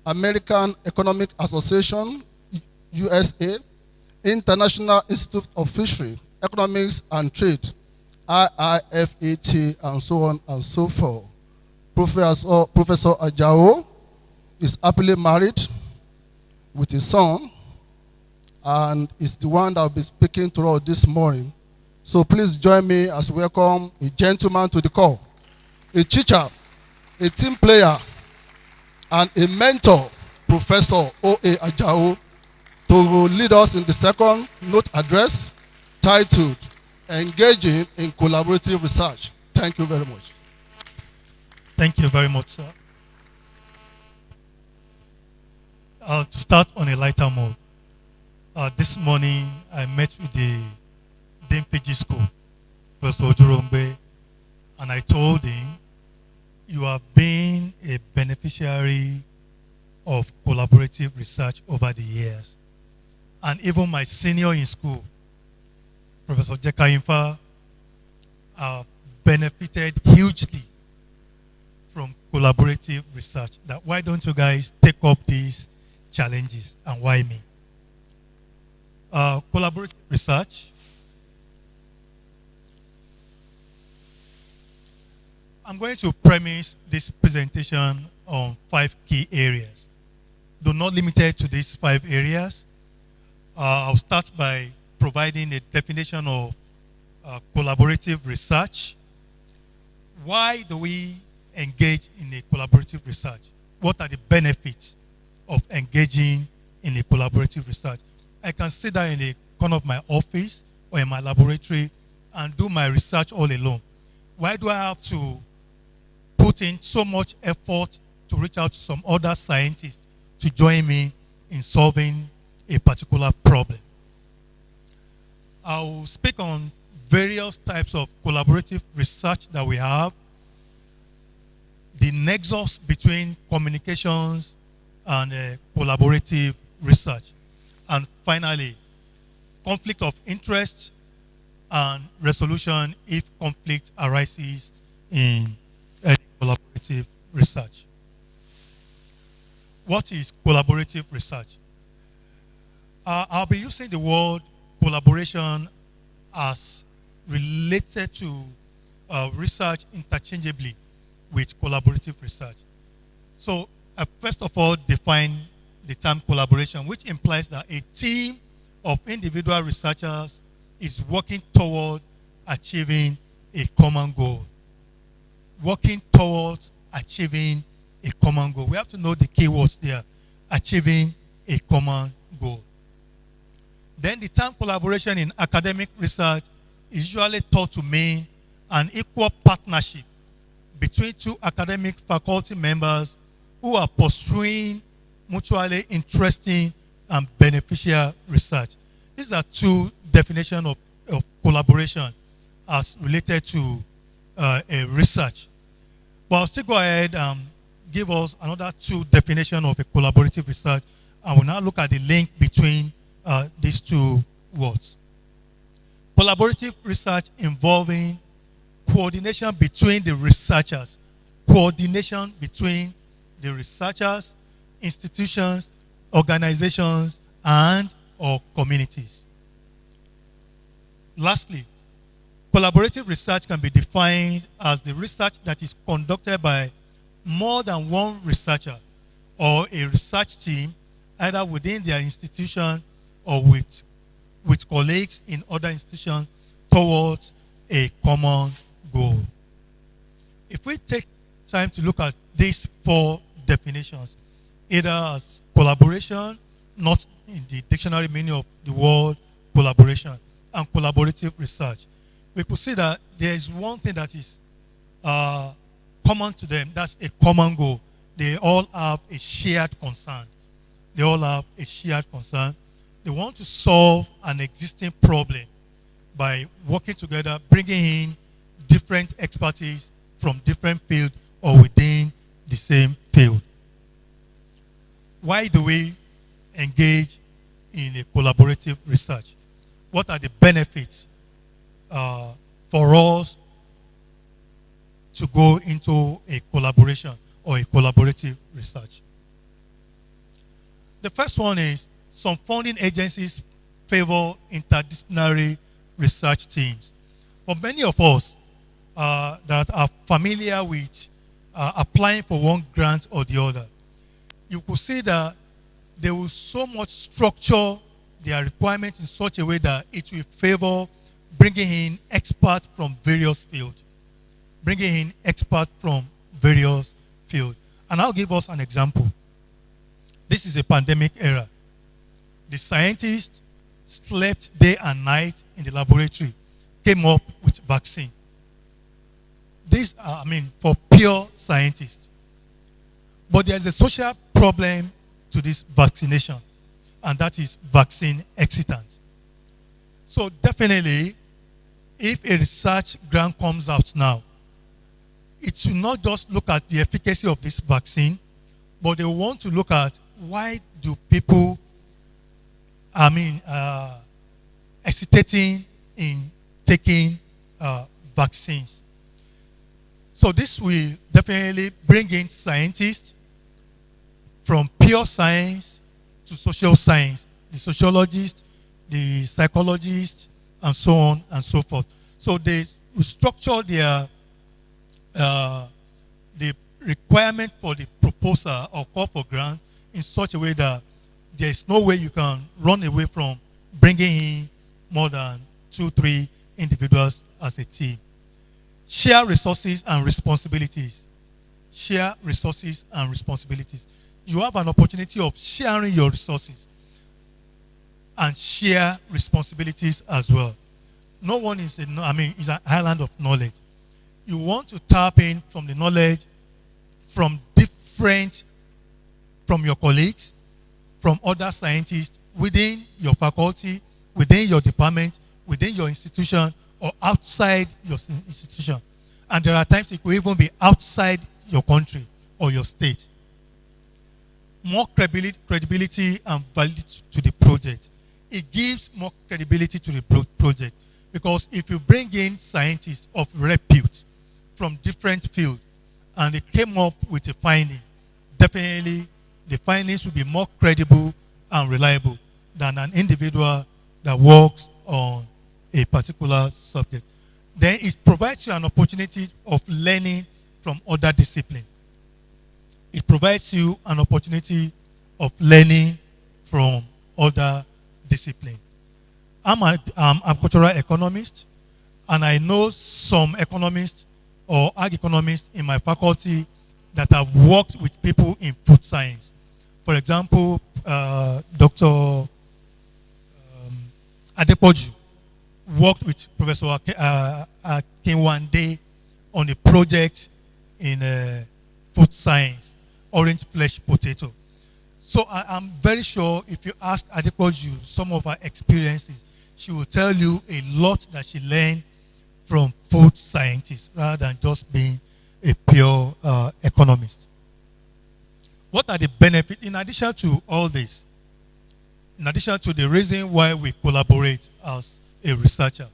American Economic Association, USA, International Institute of Fishery, Economics and Trade, IIFET, and so on and so forth. Professor Ajao is happily married with a son and is the one that will be speaking to us this morning. So please join me as we welcome a gentleman to the call, a teacher, a team player, and a mentor, Professor O.A. Ajao, to lead us in the second note address titled Engaging in Collaborative Research. Thank you very much. Thank you very much, sir. To start on a lighter mode, this morning I met with the Dean PG School, Professor Ojurombe, and I told him, you have been a beneficiary of collaborative research over the years. And even my senior in school, Professor Jeka Infa, benefited hugely from collaborative research. That why don't you guys take up these challenges, and why me? Collaborative research. I'm going to premise this presentation on 5 key areas. Though not limited to these 5 areas, I'll start by providing a definition of collaborative research. Why do we engage in a collaborative research? What are the benefits of engaging in a collaborative research? I can sit down in the corner of my office or in my laboratory and do my research all alone. Why do I have to put in so much effort to reach out to some other scientists to join me in solving a particular problem? I'll speak on various types of collaborative research that we have, the nexus between communications and collaborative research, and finally, conflict of interest and resolution if conflict arises in collaborative research. What is collaborative research? I'll be using the word collaboration as related to research interchangeably with collaborative research. So I first of all define the term collaboration, which implies that a team of individual researchers is working toward achieving a common goal. Working towards achieving a common goal. We have to know the keywords there. Achieving a common goal. Then the term collaboration in academic research is usually thought to mean an equal partnership between 2 academic faculty members who are pursuing mutually interesting and beneficial research. These are 2 definitions of collaboration as related to a research. But I'll still go ahead and give us another 2 definitions of a collaborative research, and we'll now look at the link between these 2 words. Collaborative research involving coordination between the researchers, coordination between the researchers, institutions, organizations, and or communities. Lastly, collaborative research can be defined as the research that is conducted by more than one researcher or a research team, either within their institution or with colleagues in other institutions towards a common goal. If we take time to look at these 4 definitions, either as collaboration, not in the dictionary meaning of the word collaboration, and collaborative research, we could see that there is one thing that is common to them. That's a common goal. They all have a shared concern. They all have a shared concern. They want to solve an existing problem by working together, bringing in different expertise from different fields or within the same field. Why do we engage in a collaborative research? What are the benefits for us to go into a collaboration or a collaborative research? The first one is some funding agencies favor interdisciplinary research teams. For many of us that are familiar with applying for one grant or the other, you could see that they will so much structure their requirements in such a way that it will favor bringing in experts from various fields. Bringing in experts from various fields. And I'll give us an example. This is a pandemic era. The scientists slept day and night in the laboratory, came up with vaccine. These are, for pure scientists. But there's a social problem to this vaccination, and that is vaccine hesitance. So definitely, if a research grant comes out now, it should not just look at the efficacy of this vaccine, but they want to look at why do people, hesitating in taking vaccines. So this will definitely bring in scientists from pure science to social science, the sociologists, the psychologists, and so on and so forth. So they will structure their the requirement for the proposal or call for grant in such a way that there is no way you can run away from bringing in more than 2-3 individuals as a team. Share resources and responsibilities. Share resources and responsibilities. You have an opportunity of sharing your resources and share responsibilities as well. No one is is an island of knowledge. You want to tap in from the knowledge from your colleagues, from other scientists within your faculty, within your department, within your institution, or outside your institution. And there are times it could even be outside your country or your state. More credibility and validity to the project. It gives more credibility to the project, because if you bring in scientists of repute from different fields and they came up with a finding, definitely the findings will be more credible and reliable than an individual that works on a particular subject. Then it provides you an opportunity of learning from other disciplines. It provides you an opportunity of learning from other disciplines. I'm an agricultural economist, and I know some economists or ag economists in my faculty that have worked with people in food science. For example, Dr. Adepoju worked with Professor Akinwande on a project in food science, orange flesh potato. So I'm very sure if you ask Adepoju some of her experiences, she will tell you a lot that she learned from food scientists rather than just being a pure economist. What are the benefits in addition to all this? In addition to the reason why we collaborate as a researcher,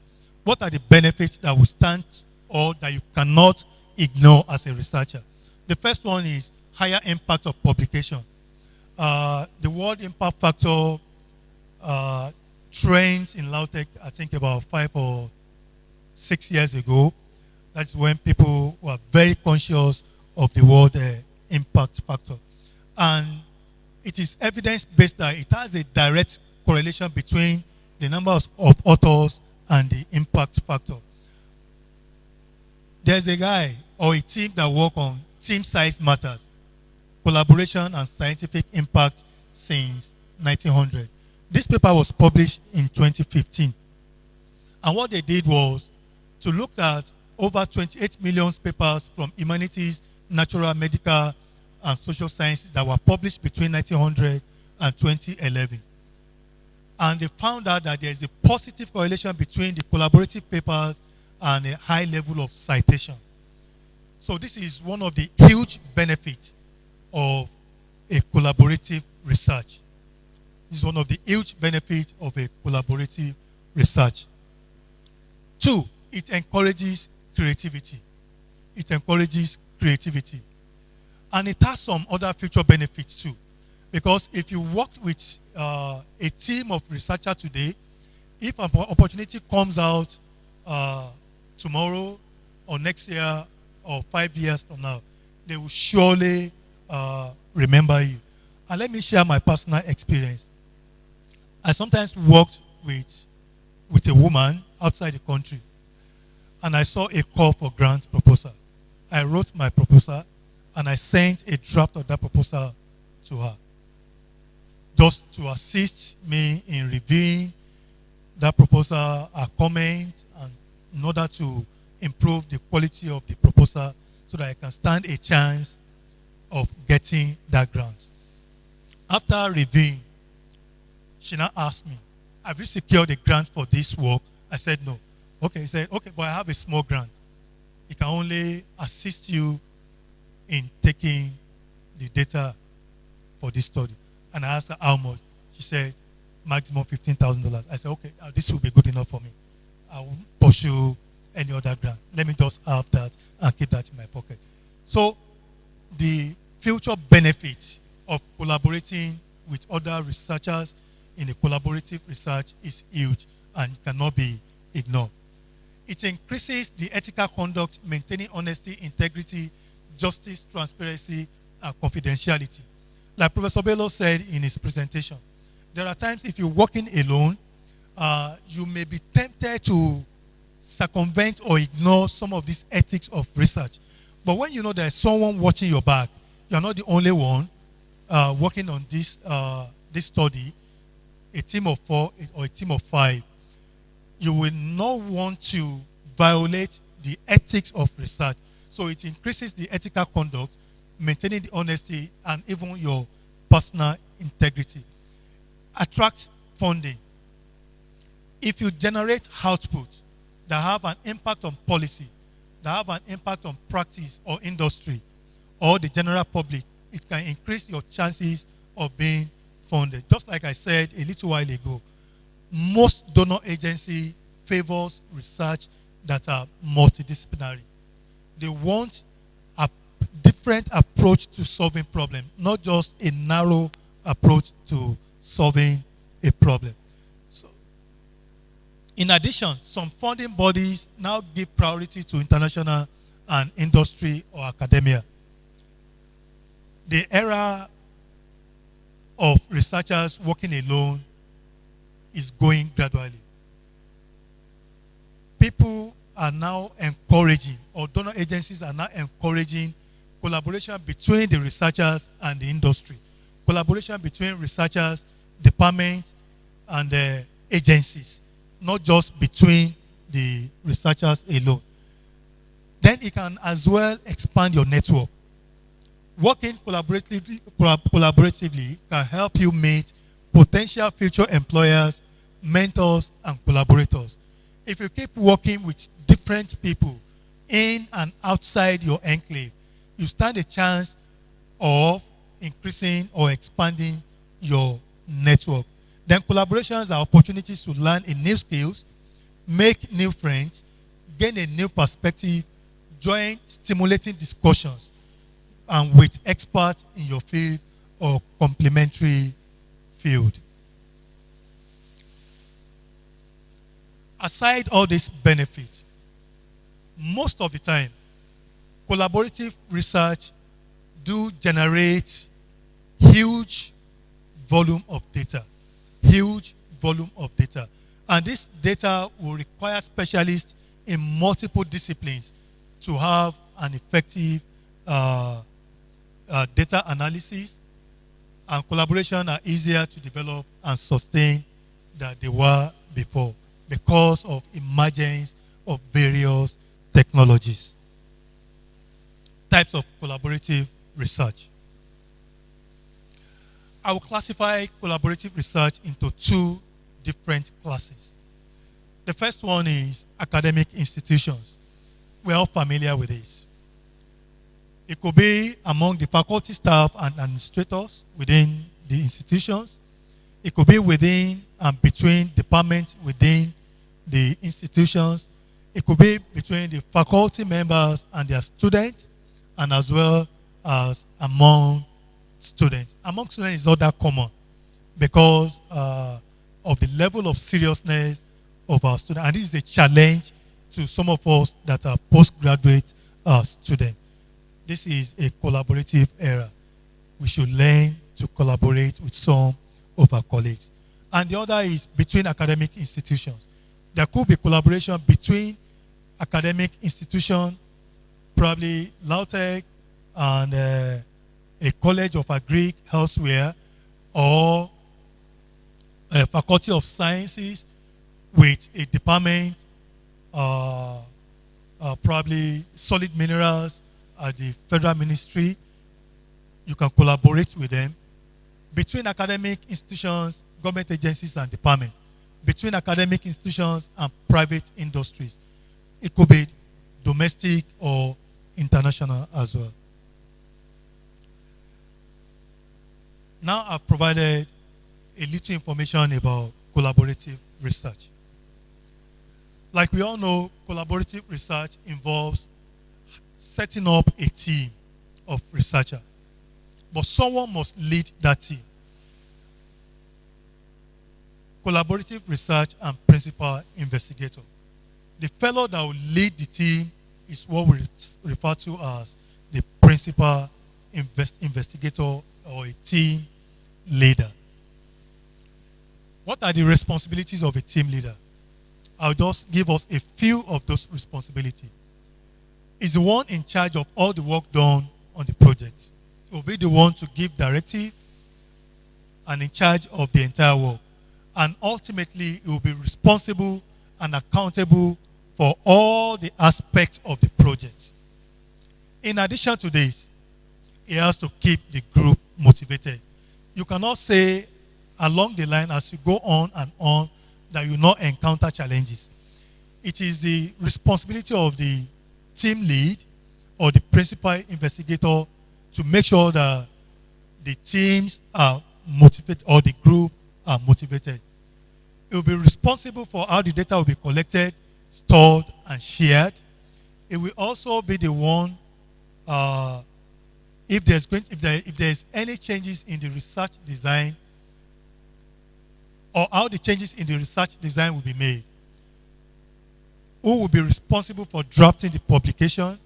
what are the benefits that will stand or that you cannot ignore as a researcher? The first one is higher impact of publication. The World Impact Factor trends in Lautech, I think about 5 or 6 years ago. That's when people were very conscious of the World Impact Factor. And it is evidence-based that it has a direct correlation between the number of authors and the impact factor. There's a guy or a team that work on team size matters, collaboration and scientific impact since 1900. This paper was published in 2015. And what they did was to look at over 28 million papers from humanities, natural, medical, and social sciences that were published between 1900 and 2011. And they found out that there is a positive correlation between the collaborative papers and a high level of citation. So this is one of the huge benefits of a collaborative research. This is one of the huge benefits of a collaborative research. 2, it encourages creativity. It encourages creativity. And it has some other future benefits too. Because if you work with a team of researchers today, if an opportunity comes out tomorrow or next year or 5 years from now, they will surely remember you. And let me share my personal experience. I sometimes worked with a woman outside the country, and I saw a call for grant proposal. I wrote my proposal, and I sent a draft of that proposal to her, just to assist me in reviewing that proposal, her comment, and in order to improve the quality of the proposal so that I can stand a chance of getting that grant. After reviewing, she now asked me, have you secured a grant for this work? I said no. Okay, he said, okay, but I have a small grant. It can only assist you in taking the data for this study. And I asked her how much. She said, maximum $15,000. I said, okay, this will be good enough for me. I will pursue any other grant. Let me just have that and keep that in my pocket. So the future benefit of collaborating with other researchers in a collaborative research is huge and cannot be ignored. It increases the ethical conduct, maintaining honesty, integrity, justice, transparency, and confidentiality. Like Professor Bello said in his presentation, there are times if you're working alone, you may be tempted to circumvent or ignore some of these ethics of research. But when you know there's someone watching your back, you're not the only one working on this study, a team of 4 or a team of 5, you will not want to violate the ethics of research. So it increases the ethical conduct, maintaining the honesty, and even your personal integrity. Attract funding. If you generate output that have an impact on policy, that have an impact on practice or industry or the general public, it can increase your chances of being funded. Just like I said a little while ago, most donor agency favors research that are multidisciplinary. They want a different approach to solving problems, not just a narrow approach to solving a problem. So, in addition, some funding bodies now give priority to international and industry or academia. The era of researchers working alone is going gradually. People are now encouraging, or donor agencies are now encouraging collaboration between the researchers and the industry. Collaboration between researchers, departments, and agencies, not just between the researchers alone. Then it can as well expand your network. Working collaboratively can help you meet potential future employers, mentors, and collaborators. If you keep working with different people in and outside your enclave, you stand a chance of increasing or expanding your network. Then collaborations are opportunities to learn new skills, make new friends, gain a new perspective, join stimulating discussions, and with experts in your field or complementary field. Aside all these benefits, most of the time, collaborative research do generate huge volume of data. Huge volume of data. And this data will require specialists in multiple disciplines to have an effective data analysis, and collaboration are easier to develop and sustain than they were before because of emergence of various technologies. Types of collaborative research. I will classify collaborative research into 2 different classes. The first one is academic institutions. We're all familiar with this. It could be among the faculty staff and administrators within the institutions. It could be within and between departments within the institutions. It could be between the faculty members and their students, and as well as among students. Among students is not that common because of the level of seriousness of our students. And this is a challenge to some of us that are postgraduate students. This is a collaborative era. We should learn to collaborate with some of our colleagues. And the other is between academic institutions. There could be collaboration between academic institutions, probably LAUTECH and a college of agric elsewhere, or a faculty of sciences with a department, probably solid minerals at the federal ministry. You can collaborate with them. Between academic institutions, government agencies, and departments. Between academic institutions and private industries. It could be domestic or international as well. Now I've provided a little information about collaborative research. Like we all know, collaborative research involves setting up a team of researchers. But someone must lead that team. Collaborative research and principal investigator. The fellow that will lead the team is what we refer to as the principal investigator or a team leader. What are the responsibilities of a team leader? I'll just give us a few of those responsibilities. Is the one in charge of all the work done on the project. He will be the one to give directive and in charge of the entire work. And ultimately, he will be responsible and accountable for all the aspects of the project. In addition to this, he has to keep the group motivated. You cannot say along the line as you go on and on that you will not encounter challenges. It is the responsibility of the team lead or the principal investigator to make sure that the teams are motivated or the group are motivated. It will be responsible for how the data will be collected, stored, and shared. It will also be the one if there's any changes in the research design or how the changes in the research design will be made. Who will be responsible for drafting the publication,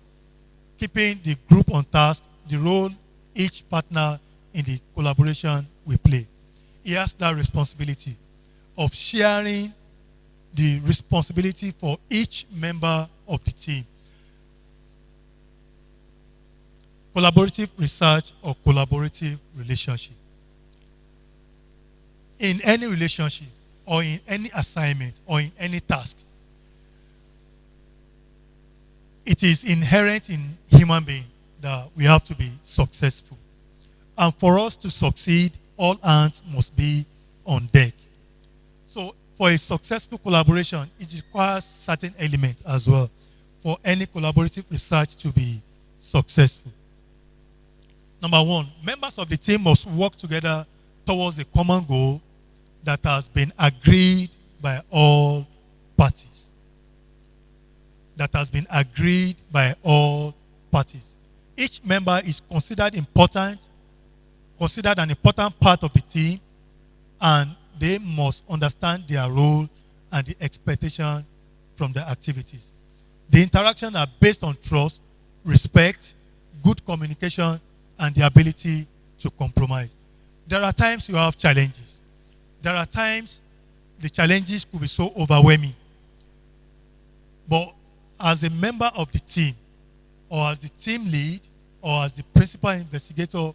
keeping the group on task, the role each partner in the collaboration will play. He has that responsibility of sharing the responsibility for each member of the team. Collaborative research or collaborative relationship. In any relationship or in any assignment or in any task, it is inherent in human being that we have to be successful. And for us to succeed, all hands must be on deck. So for a successful collaboration, it requires certain elements as well for any collaborative research to be successful. Number one, members of the team must work together towards a common goal that has been agreed by all parties. That has been agreed by all parties. Each member is considered an important part of the team, and they must understand their role and the expectation from their activities. The interactions are based on trust, respect, good communication, and the ability to compromise. There are times you have challenges. There are times the challenges could be so overwhelming. But as a member of the team, or as the team lead, or as the principal investigator,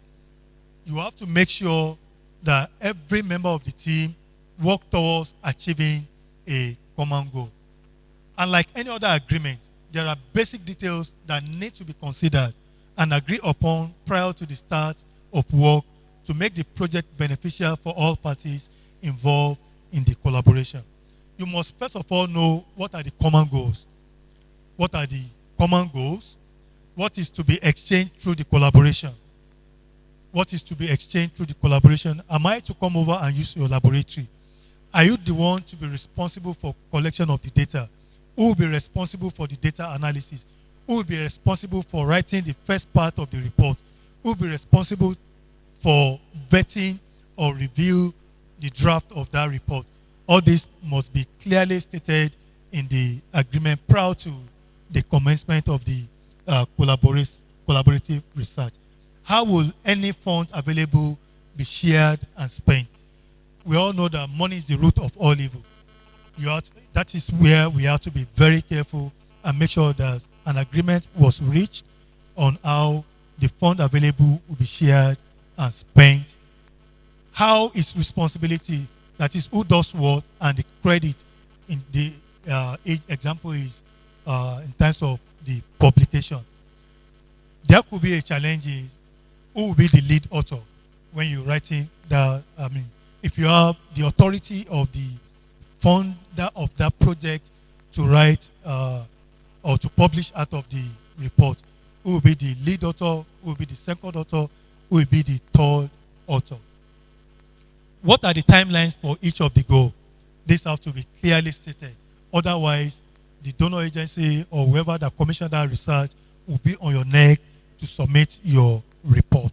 you have to make sure that every member of the team work towards achieving a common goal. And like any other agreement, there are basic details that need to be considered and agreed upon prior to the start of work to make the project beneficial for all parties involved in the collaboration. You must first of all know what are the common goals. What are the common goals? What is to be exchanged through the collaboration? What is to be exchanged through the collaboration? Am I to come over and use your laboratory? Are you the one to be responsible for collection of the data? Who will be responsible for the data analysis? Who will be responsible for writing the first part of the report? Who will be responsible for vetting or review the draft of that report? All this must be clearly stated in the agreement prior to the commencement of the collaborative research. How will any fund available be shared and spent? We all know that money is the root of all evil. That is where we have to be very careful and make sure that an agreement was reached on how the fund available will be shared and spent. How is responsibility, that is who does what, and the credit in the example is in terms of the publication. There could be a challenge is who will be the lead author when you're writing the, if you have the authority of the founder of that project to write or to publish out of the report, who will be the lead author, who will be the second author, who will be the third author. What are the timelines for each of the goals? These have to be clearly stated. Otherwise, the donor agency or whoever that commissioned that research will be on your neck to submit your report.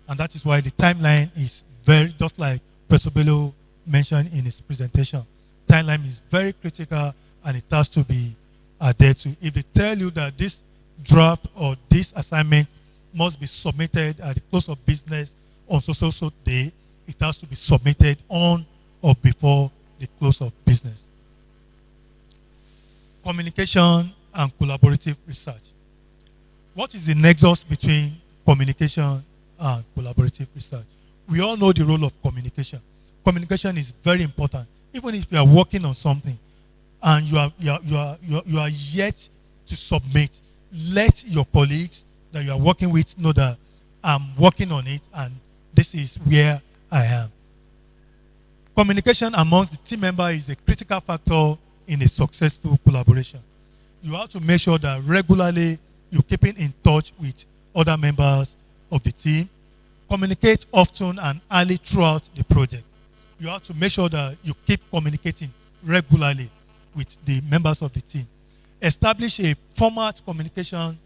And that is why the timeline is very, just like Professor Bello mentioned in his presentation, timeline is very critical and it has to be adhered to. If they tell you that this draft or this assignment must be submitted at the close of business on so day, it has to be submitted on or before the close of business. Communication and collaborative research. What is the nexus between communication and collaborative research? We all know the role of communication. Communication is very important. Even if you are working on something and you are yet to submit, let your colleagues that you are working with know that I'm working on it and this is where I am. Communication amongst the team member is a critical factor in a successful collaboration. You have to make sure that regularly you're keeping in touch with other members of the team. Communicate often and early throughout the project. You have to make sure that you keep communicating regularly with the members of the team. Establish a format communication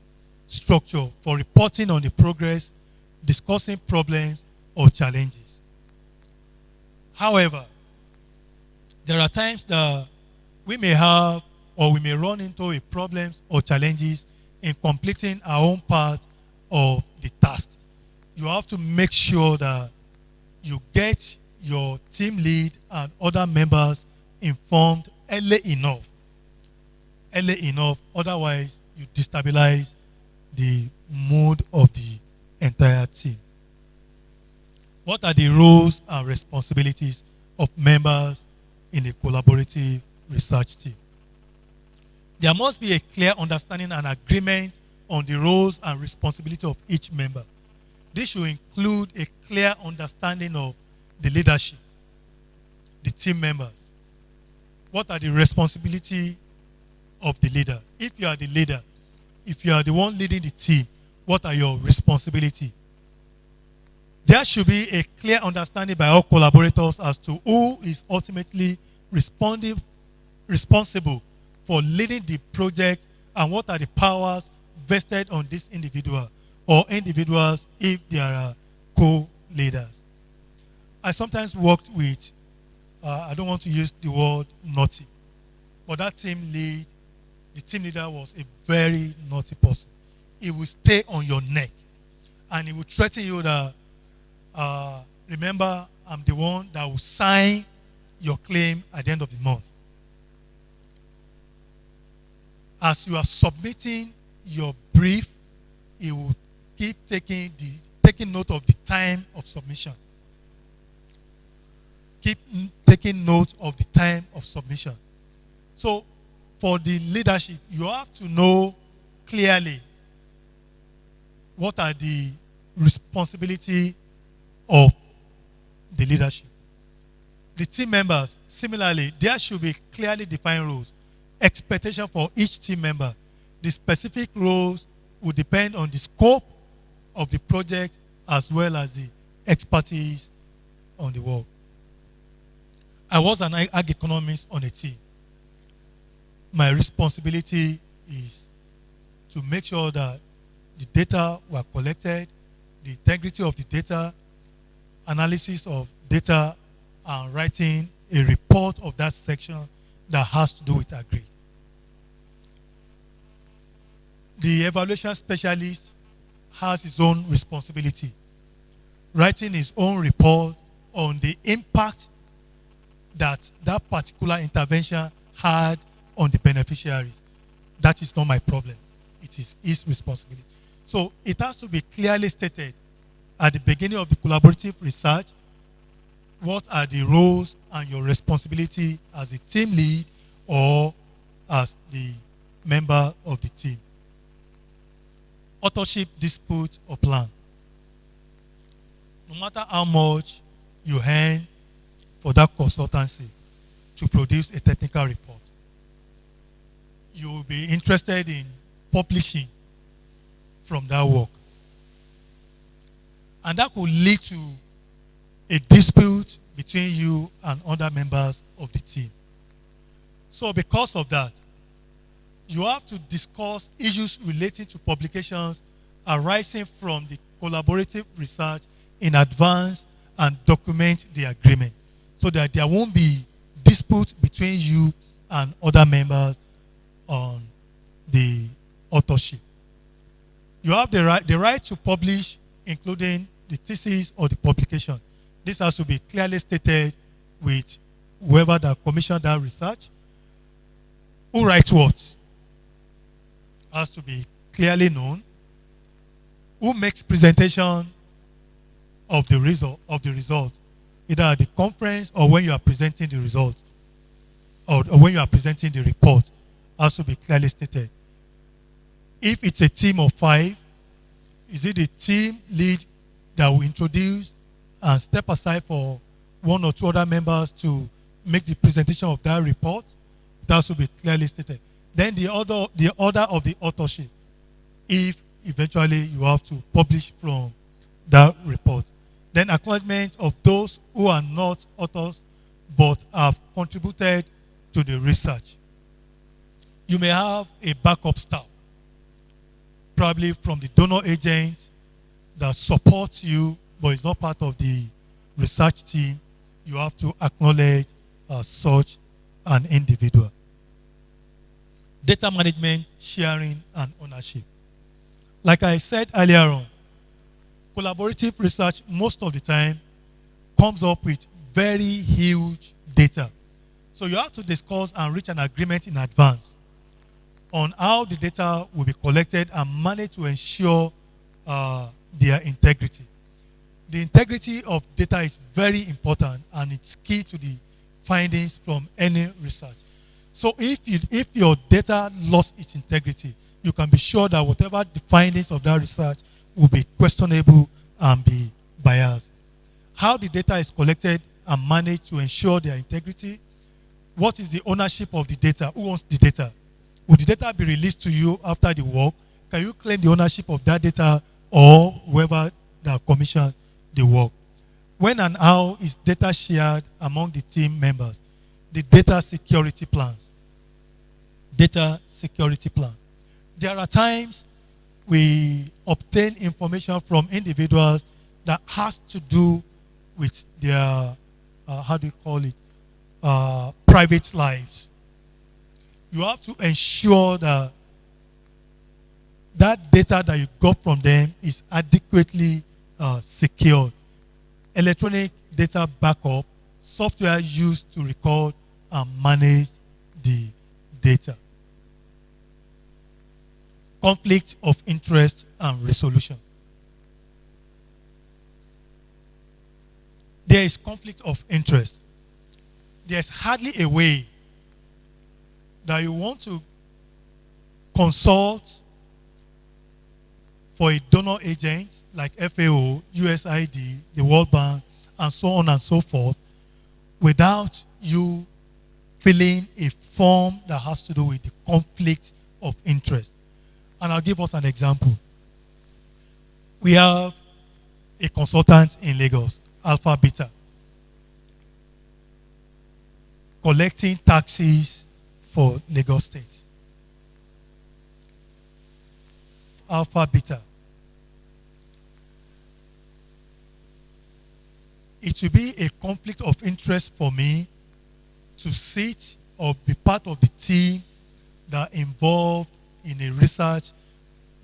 structure for reporting on the progress, discussing problems or challenges. However, there are times that we may have or we may run into a problems or challenges in completing our own part of the task. You have to make sure that you get your team lead and other members informed early enough. Otherwise, you destabilize the mood of the entire team. What are the roles and responsibilities of members in a collaborative research team? There must be a clear understanding and agreement on the roles and responsibilities of each member. This should include a clear understanding of the leadership, the team members. What are the responsibilities of the leader? If you are the leader, if you are the one leading the team, what are your responsibilities? There should be a clear understanding by all collaborators as to who is ultimately responsible for leading the project and what are the powers vested on this individual or individuals if there are co-leaders. I sometimes worked with, I don't want to use the word naughty, but that team lead, the team leader was a very naughty person. He will stay on your neck and he will threaten you that, remember, I'm the one that will sign your claim at the end of the month. As you are submitting your brief, he will keep taking note of the time of submission. Keep taking note of the time of submission. So, for the leadership, you have to know clearly what are the responsibility of the leadership. The team members, similarly, there should be clearly defined roles, expectation for each team member. The specific roles will depend on the scope of the project as well as the expertise on the work. I was an ag economist on a team. My responsibility is to make sure that the data were collected, the integrity of the data, analysis of data, and writing a report of that section that has to do with agri. The evaluation specialist has his own responsibility, writing his own report on the impact that that particular intervention had on the beneficiaries. That is not my problem. It is his responsibility. So it has to be clearly stated at the beginning of the collaborative research what are the roles and your responsibility as a team lead or as the member of the team. Authorship, dispute, or plan. No matter how much you earn for that consultancy to produce a technical report, you will be interested in publishing from that work. And that could lead to a dispute between you and other members of the team. So because of that, You have to discuss issues relating to publications arising from the collaborative research in advance and document the agreement so that there won't be dispute between you and other members on the authorship. You have the right to publish, including the thesis or the publication. This has to be clearly stated with whoever that commissioned that research. Who writes what has to be clearly known. Who makes presentation of the result, either at the conference or when you are presenting the result, or when you are presenting the report, has to be clearly stated. If it's a team of 5, is it the team lead that will introduce and step aside for 1 or 2 other members to make the presentation of that report? It has to be clearly stated. Then the order of the authorship, if eventually you have to publish from that report. Then acknowledgement of those who are not authors but have contributed to the research. You may have a backup staff, probably from the donor agent that supports you but is not part of the research team. You have to acknowledge such an individual. Data management, sharing, and ownership. Like I said earlier on, collaborative research most of the time comes up with very huge data. So you have to discuss and reach an agreement in advance on how the data will be collected and managed to ensure their integrity. The integrity of data is very important and it's key to the findings from any research. So if your data lost its integrity, you can be sure that whatever the findings of that research will be questionable and be biased. How the data is collected and managed to ensure their integrity. What is the ownership of the data? Who owns the data? Will the data be released to you after the work? Can you claim the ownership of that data or whoever that commissioned the work? When and how is data shared among the team members? The data security plans. Data security plan. There are times we obtain information from individuals that has to do with their, private lives. You have to ensure that that data that you got from them is adequately secured. Electronic data backup, software used to record and manage the data. Conflict of interest and resolution. There is conflict of interest. There's hardly a way that you want to consult for a donor agent like FAO, USAID, the World Bank, and so on and so forth, without you filling a form that has to do with the conflict of interest. And I'll give us an example. We have a consultant in Lagos, Alpha Beta, collecting taxes for Lagos State. Alpha Beta. It will be a conflict of interest for me to sit or be part of the team that involved in a research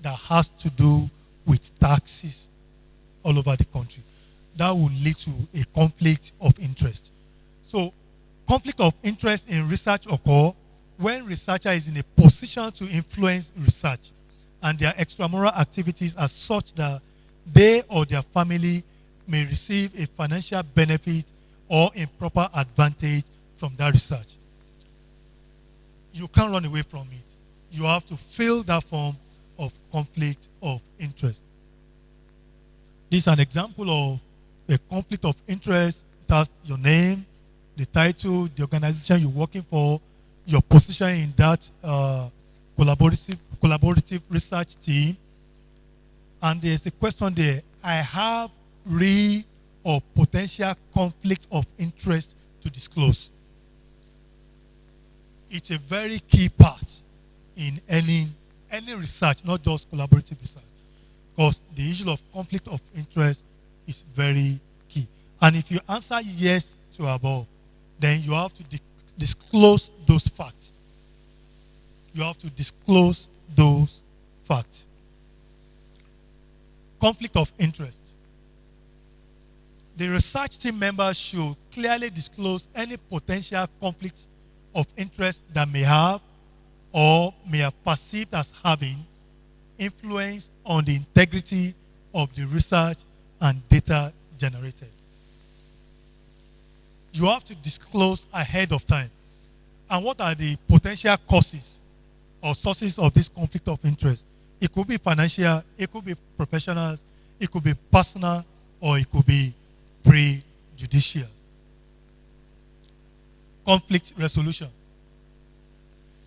that has to do with taxes all over the country. That will lead to a conflict of interest. So, conflict of interest in research occur when researcher is in a position to influence research and their extramural activities are such that they or their family may receive a financial benefit or improper advantage from that research. You can't run away from it. You have to fill that form of conflict of interest. This is an example of a conflict of interest. It has your name, the title, the organization you're working for, your position in that collaborative research team. And there's a question there. I have real or potential conflict of interest to disclose. It's a very key part in any research, not just collaborative research, because the issue of conflict of interest is very key. And if you answer yes to above, then you have to disclose those facts. You have to disclose those facts. Conflict of interest. The research team members should clearly disclose any potential conflict of interest that may have or may have perceived as having influence on the integrity of the research and data generated. You have to disclose ahead of time. And what are the potential causes or sources of this conflict of interest? It could be financial, it could be professional, it could be personal, or it could be prejudicial. Conflict resolution.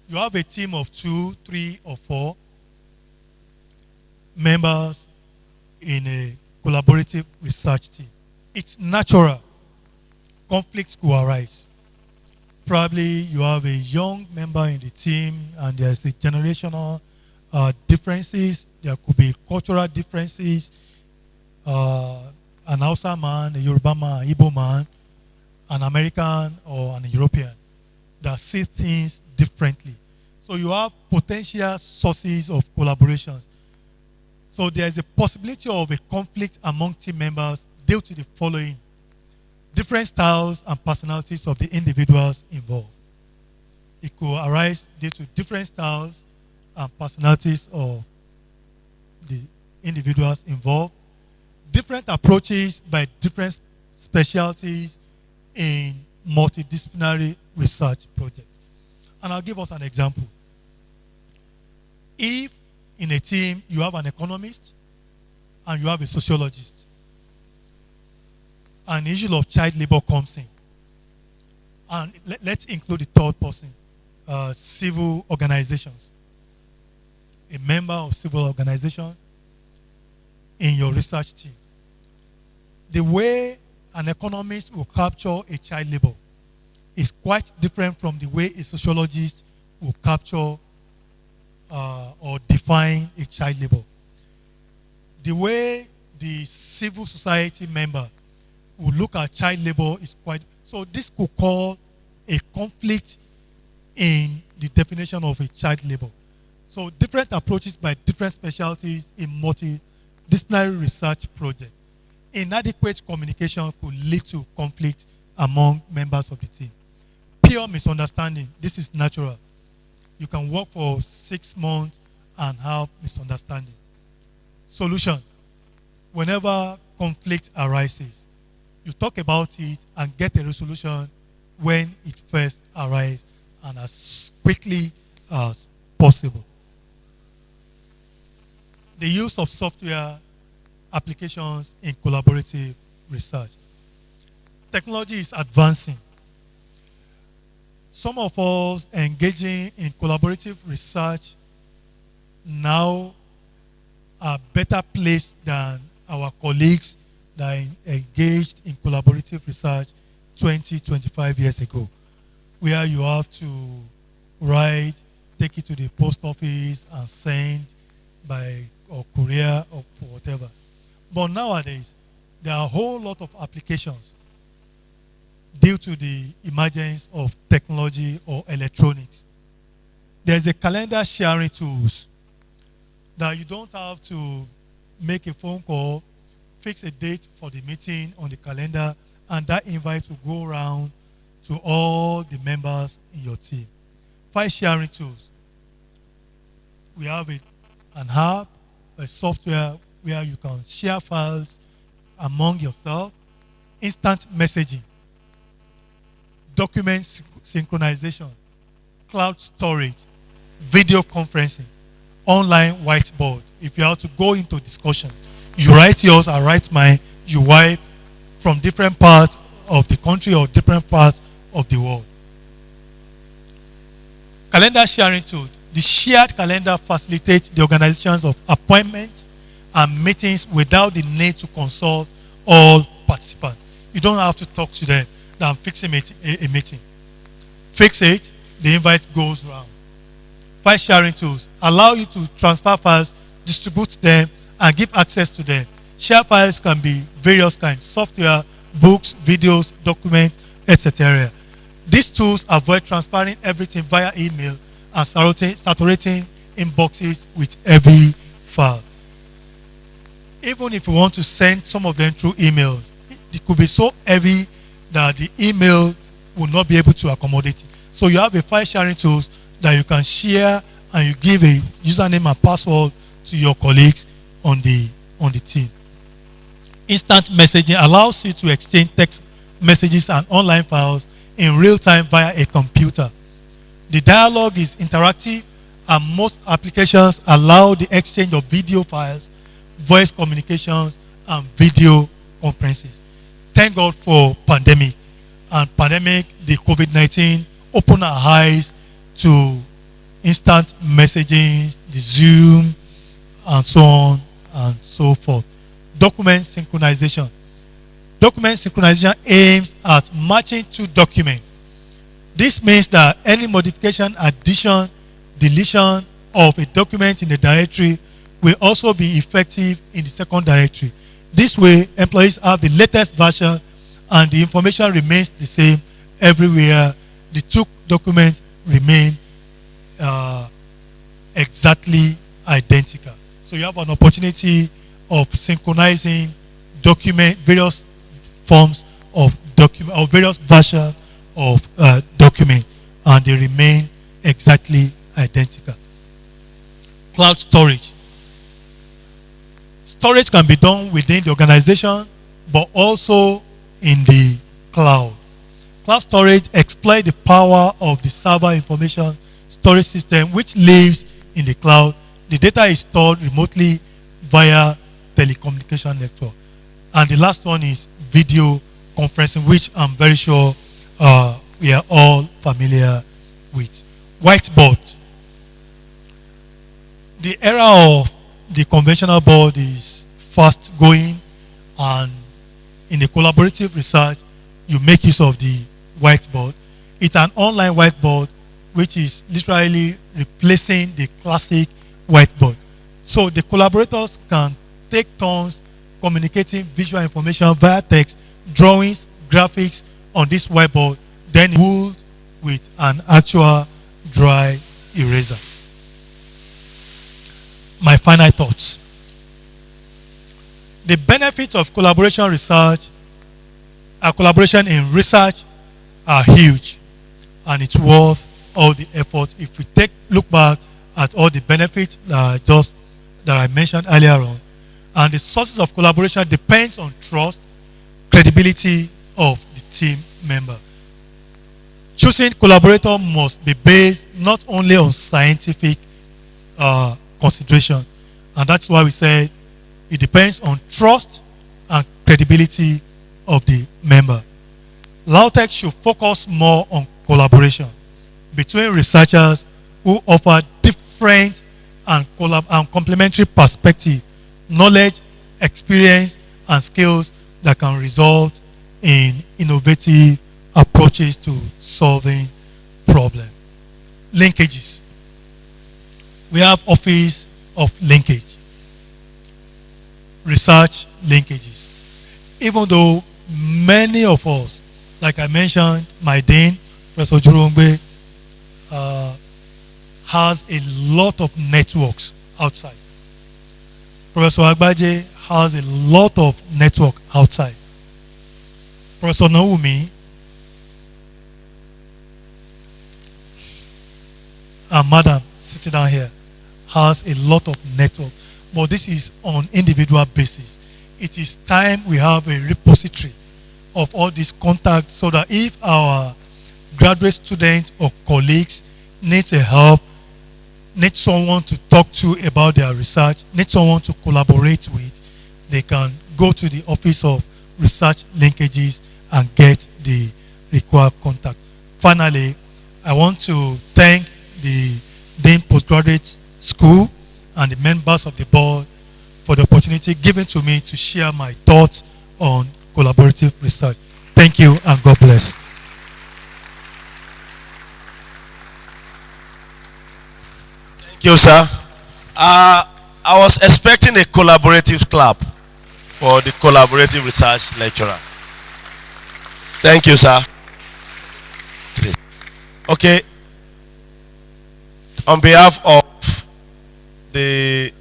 You have a team of 2, 3, or 4 members in a collaborative research team. It's natural. Conflicts could arise. Probably you have a young member in the team and there's a generational differences. There could be cultural differences. An Hausa man, a Yoruba man, an Igbo man, an American or an European that see things differently. So you have potential sources of collaborations. So there is a possibility of a conflict among team members due to the following: different styles and personalities of the individuals involved. It could arise due to different styles and personalities of the individuals involved, different approaches by different specialties in multidisciplinary research projects. And I'll give us an example. If in a team you have an economist and you have a sociologist, an issue of child labor comes in, and let's include the third person, civil organizations, a member of civil organization in your research team. The way an economist will capture a child labor is quite different from the way a sociologist will capture or define a child labor. The way the civil society member will look at child labor is quite, so this could cause a conflict in the definition of a child labor. So different approaches by different specialties in multidisciplinary research projects. Inadequate communication could lead to conflict among members of the team. Pure misunderstanding, this is natural. You can work for 6 months and have misunderstanding. Solution: whenever conflict arises, you talk about it and get a resolution when it first arises and as quickly as possible. The use of software applications in collaborative research. Technology is advancing. Some of us engaging in collaborative research now are better placed than our colleagues that engaged in collaborative research 20, 25 years ago, where you have to write, take it to the post office and send by or courier or whatever. But nowadays, there are a whole lot of applications due to the emergence of technology or electronics. There's a calendar sharing tools that you don't have to make a phone call, fix a date for the meeting on the calendar, and that invite will go around to all the members in your team. File sharing tools. We have an app, a software where you can share files among yourself, instant messaging, document synchronization, cloud storage, video conferencing, online whiteboard. If you have to go into discussion, you write yours, I write mine, you wipe from different parts of the country or different parts of the world. Calendar sharing tool. The shared calendar facilitates the organizations of appointments and meetings without the need to consult all participants. You don't have to talk to them than fix a meeting. Fix it, the invite goes round. file sharing tools allow you to transfer files, distribute them, and give access to them. Share files can be various kinds: software, books, videos, documents, etc. These tools avoid transferring everything via email and saturating inboxes with every file. Even if you want to send some of them through emails, it could be so heavy that the email will not be able to accommodate it. So you have a file sharing tools that you can share, and you give a username and password to your colleagues on the team. Instant messaging allows you to exchange text messages and online files in real time via a computer. The dialogue is interactive, and most applications allow the exchange of video files, voice communications, and video conferences. Thank God for pandemic. And pandemic, the COVID-19 opened our eyes to instant messaging, the Zoom, and so on and so forth. Document synchronization. Document synchronization aims at matching two documents. This means that any modification, addition, deletion of a document in the directory will also be effective in the second directory. This way, employees have the latest version and the information remains the same everywhere. The two documents remain exactly identical. So you have an opportunity of synchronizing various forms of document, or various versions of document, and they remain exactly identical. Cloud storage. Storage can be done within the organization, but also in the cloud. Cloud storage exploits the power of the server information storage system, which lives in the cloud. The data is stored remotely via telecommunication network. And the last one is video conferencing, which I'm very sure we are all familiar with. Whiteboard. The era of the conventional board is fast going, and in the collaborative research, you make use of the whiteboard. It's an online whiteboard which is literally replacing the classic whiteboard. So the collaborators can take turns communicating visual information via text, drawings, graphics on this whiteboard, then ruled with an actual dry eraser. My final thoughts. The benefits of collaboration in research are huge, and it's worth all the effort. If we look back at all the benefits that I mentioned earlier on, and the sources of collaboration depends on trust, credibility of the team member. Choosing collaborator must be based not only on scientific consideration, and that's why we said it depends on trust and credibility of the member. LAUTECH should focus more on collaboration between researchers who offer different and complementary perspective, knowledge, experience, and skills that can result in innovative approaches to solving problems. Linkages. We have Office of Linkage. Research linkages. Even though many of us, like I mentioned, my dean, Professor Jurongbe, has a lot of networks outside. Professor Agbaje has a lot of network outside. Professor Naomi and Madam sitting down here has a lot of network, but this is on individual basis. It is time we have a repository of all these contacts, so that if our graduate students or colleagues need help, need someone to talk to about their research, need someone to collaborate with, they can go to the Office of Research Linkages and get the required contact. Finally, I want to thank the Dean Postgraduate School and the members of the board for the opportunity given to me to share my thoughts on collaborative research. Thank you, and God bless. Thank you, sir. I was expecting a collaborative clap for the collaborative research lecturer. Thank you, sir. Okay. On behalf of the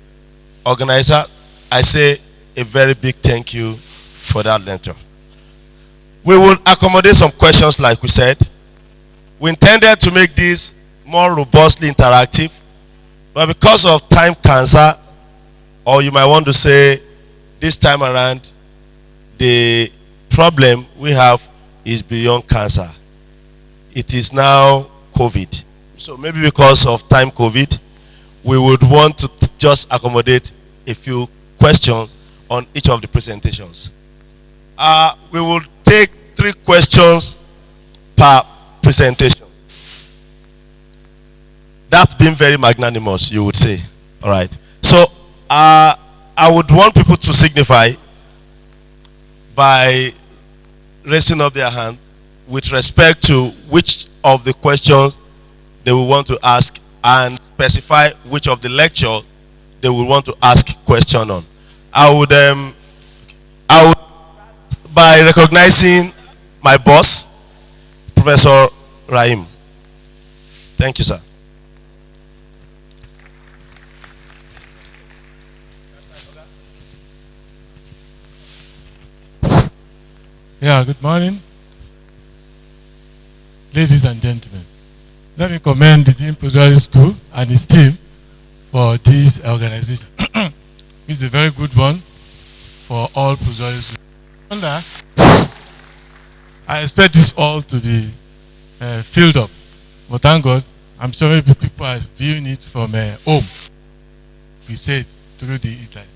organizer, I say a very big thank you for that lecture. We will accommodate some questions like we said. We intended to make this more robustly interactive, but because of time cancer, or you might want to say this time around, the problem we have is beyond cancer. It is now COVID. So maybe because of time COVID, we would want to just accommodate a few questions on each of the presentations. We will take 3 questions per presentation. That's been very magnanimous, you would say. All right. So I would want people to signify by raising up their hand with respect to which of the questions they will want to ask and specify which of the lecture they will want to ask question on. I would by recognizing my boss, Professor Rahim. Thank you, sir. Yeah, good morning, ladies and gentlemen. Let me commend the Dean Postgraduate School and his team for this organization. It's a very good one for all postgraduate students. I expect this all to be filled up, but thank God, I'm sure maybe people are viewing it from home. We said through the internet.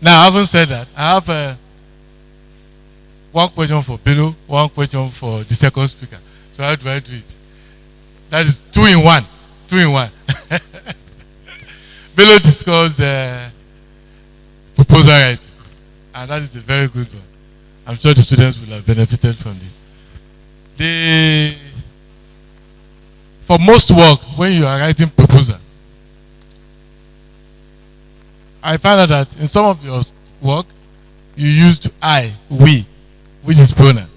Now, having said that, I have one question for Bello, one question for the second speaker. So how do I do it? That is 2 in 1. 2 in 1. Bello discussed proposal right, and that is a very good one. I'm sure the students will have benefited from it. For most work, when you are writing proposal, I found out that in some of your work, you used I, we, which is pronoun.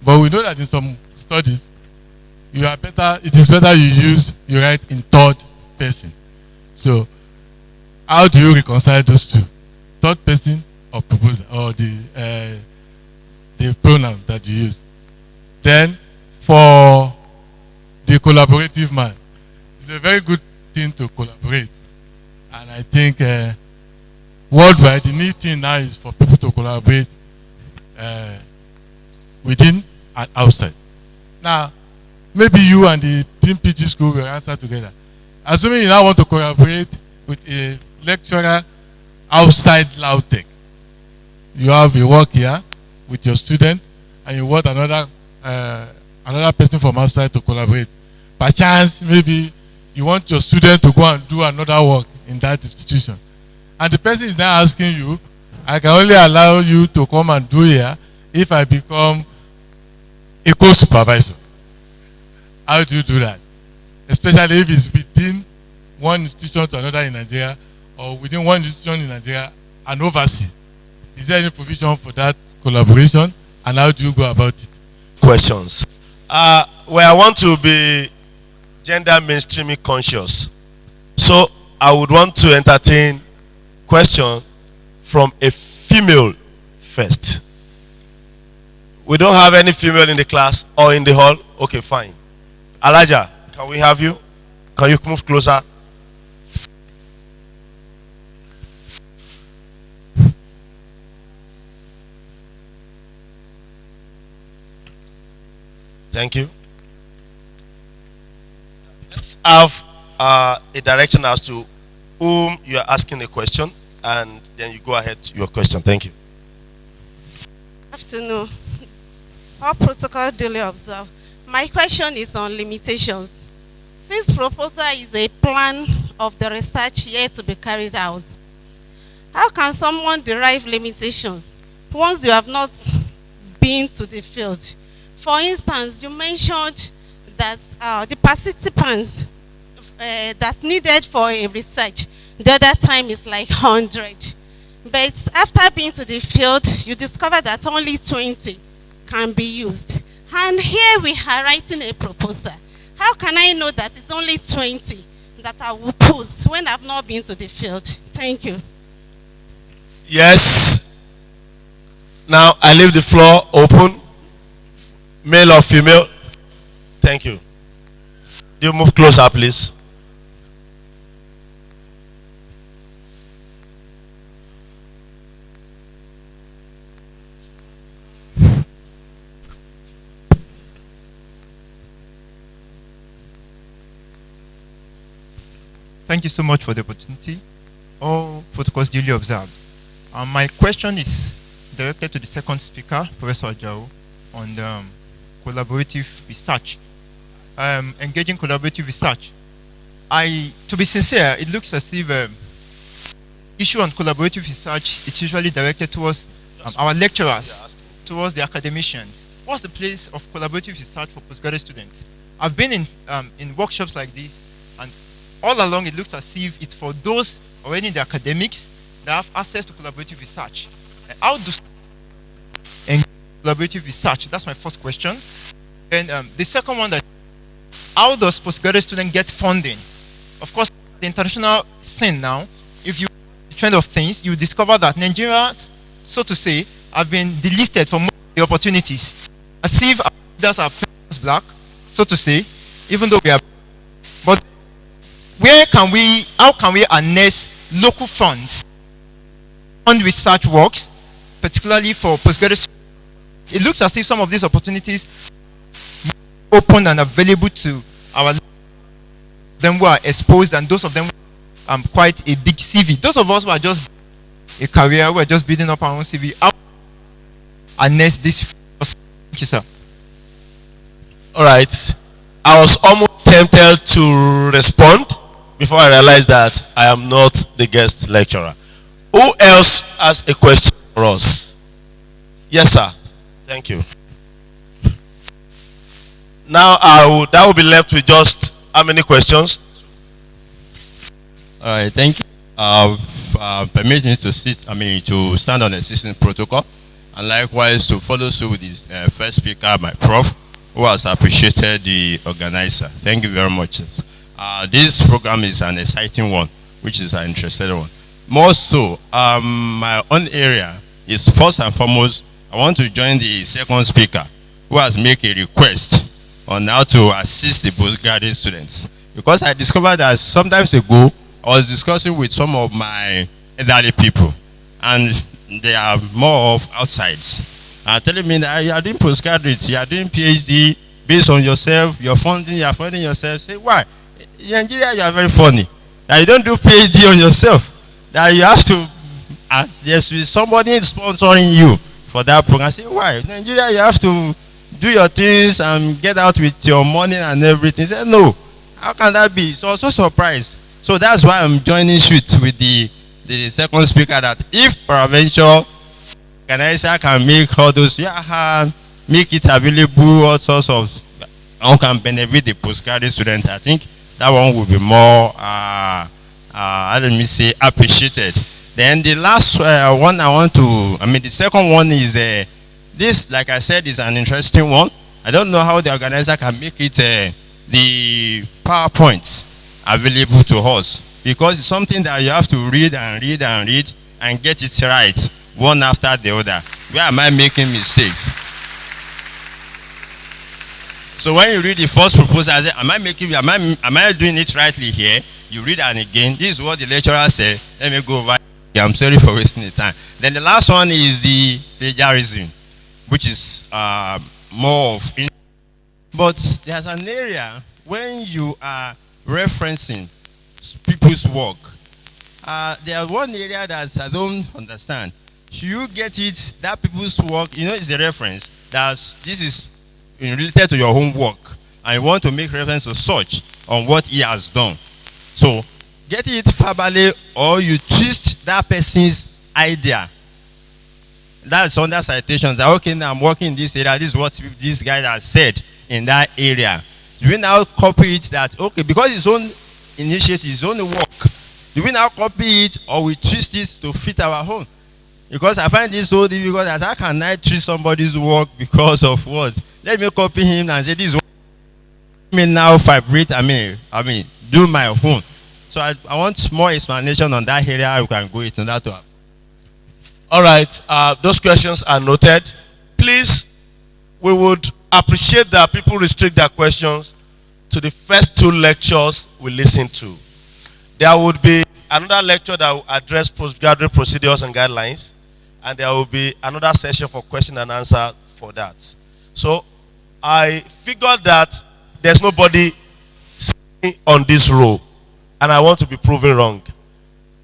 But we know that in some studies, it is better you write in third person. So, how do you reconcile those two? Third person or proposal, or the pronoun that you use? Then, for the collaborative man, it's a very good thing to collaborate. And I think worldwide, the neat thing now is for people to collaborate within and outside. Now, maybe you and the Team PG school will answer together. Assuming you now want to collaborate with a lecturer outside LAUTECH. You have a work here with your student, and you want another person from outside to collaborate. By chance, maybe you want your student to go and do another work in that institution. And the person is now asking you, I can only allow you to come and do here if I become a co-supervisor. How do you do that? Especially if it's within one institution to another in Nigeria, or within one institution in Nigeria and overseas. Is there any provision for that collaboration, and how do you go about it? Questions. Well, I want to be gender mainstreaming conscious. So I would want to entertain question from a female first. We don't have any female in the class or in the hall? Okay, fine. Elijah, can we have you? Can you move closer? Thank you. Let's have a direction as to whom you are asking a question, and then you go ahead to your question. Thank you. Good afternoon. All protocol duly observed. My question is on limitations. Since proposal is a plan of the research yet to be carried out, how can someone derive limitations once you have not been to the field? For instance, you mentioned that the participants that's needed for a research. The other time is like 100. But after being to the field, you discover that only 20 can be used. And here we are writing a proposal. How can I know that it's only 20 that I will post when I've not been to the field? Thank you. Yes. Now I leave the floor open. Male or female? Thank you. You move closer, please. Thank you so much for the opportunity. All protocols duly observed. My question is directed to the second speaker, Professor Ajao, on the collaborative research. Engaging collaborative research. To be sincere, it looks as if issue on collaborative research is usually directed towards our lecturers, towards the academicians. What's the place of collaborative research for postgraduate students? I've been in workshops like this, and all along it looks as if it's for those already in the academics that have access to collaborative research. How do engage collaborative research? That's my first question. And the second one, how does postgraduate student get funding? Of course, the international scene now, if you trend of things, you discover that Nigerians, so to say, have been delisted from the opportunities. As if our leaders are black, so to say, even though we are. But how can we harness local funds on research works, particularly for postgraduate students? It looks as if some of these opportunities are open and available to our them who are exposed, and those of them quite a big CV. Those of us who are just a career, who are just building up our own CV, how harness this? Thank you, sir. All right. I was almost tempted to respond before I realized that I am not the guest lecturer. Who else has a question for us? Yes, sir. Thank you. Now that will be left with just how many questions? All right, thank you. Permit me to to stand on the existing protocol, and likewise to follow through with the first speaker, my prof, who has appreciated the organizer. Thank you very much. This program is an exciting one, which is an interesting one. More so, my own area is first and foremost, I want to join the second speaker, who has made a request on how to assist the postgraduate students. Because I discovered that sometimes ago, I was discussing with some of my elderly people, and they are more of outsides. Telling me that you are doing postgraduate, you are doing PhD based on yourself, you are funding yourself. Say, why? In Nigeria, you are very funny. That you don't do PhD on yourself. That you have to, there's somebody sponsoring you for that program. Say, why? In Nigeria, you have to do your things and get out with your money and everything. Say, no. How can that be? So I was so surprised. So that's why I'm joining shoot with the second speaker, that if peradventure organizer can make all those, make it available, all sorts of, how can benefit the postgraduate students, I think that one will be more, let me say, appreciated. Then the last one I want to, the second one is, this, like I said, is an interesting one. I don't know how the organizer can make it the PowerPoint available to us, because it's something that you have to read and read and read and get it right one after the other. Where am I making mistakes? So when you read the first proposal, I say, am I doing it rightly here? You read and again, this is what the lecturer said. Let me go over. I'm sorry for wasting the time. Then the last one is the plagiarism, which is more of, but there's an area when you are referencing people's work. There's one area that I don't understand. Should you get it that people's work, it's a reference that this is related to your own work, and you want to make reference to such on what he has done. So get it verbally, or you twist that person's idea. That's under citation. That okay, now I'm working in this area. This is what this guy has said in that area. You now copy it that okay, because his own initiate his own work, do we now copy it or we twist it to fit our own? Because I find this so difficult that how can I twist somebody's work because of what? Let me copy him and say this work. Let me now vibrate, do my own. So I want more explanation on that area. We can go into that one. All right, those questions are noted. Please, we would appreciate that people restrict their questions to the first 2 lectures we listen to. There would be another lecture that will address postgraduate procedures and guidelines, and there will be another session for question and answer for that. So I figured that there's nobody sitting on this row, and I want to be proven wrong.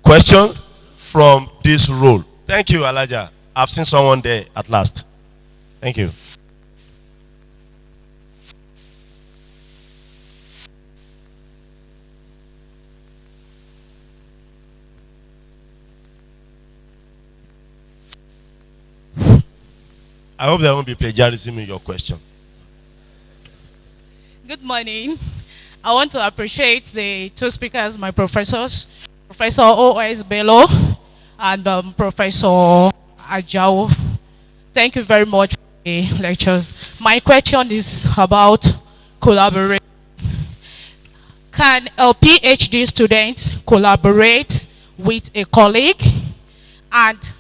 Question from this row. Thank you, Elijah. I've seen someone there at last. Thank you. I hope there won't be plagiarism in your question. Good morning. I want to appreciate the 2 speakers, my professors, Professor O.S. Bello and Professor Ajao. Thank you very much for the lectures. My question is about collaboration. Can a PhD student collaborate with a colleague, and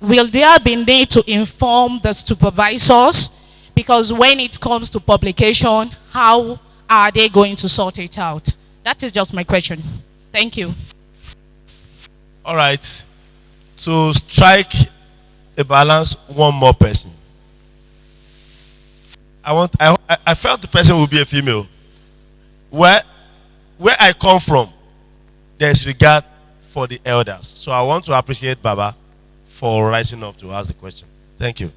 will there be need to inform the supervisors? Because when it comes to publication, how are they going to sort it out? That is just my question. Thank you. All right. To strike a balance, one more person. I felt the person would be a female. Where I come from, there's regard for the elders. So I want to appreciate Baba for rising up to ask the question. Thank you.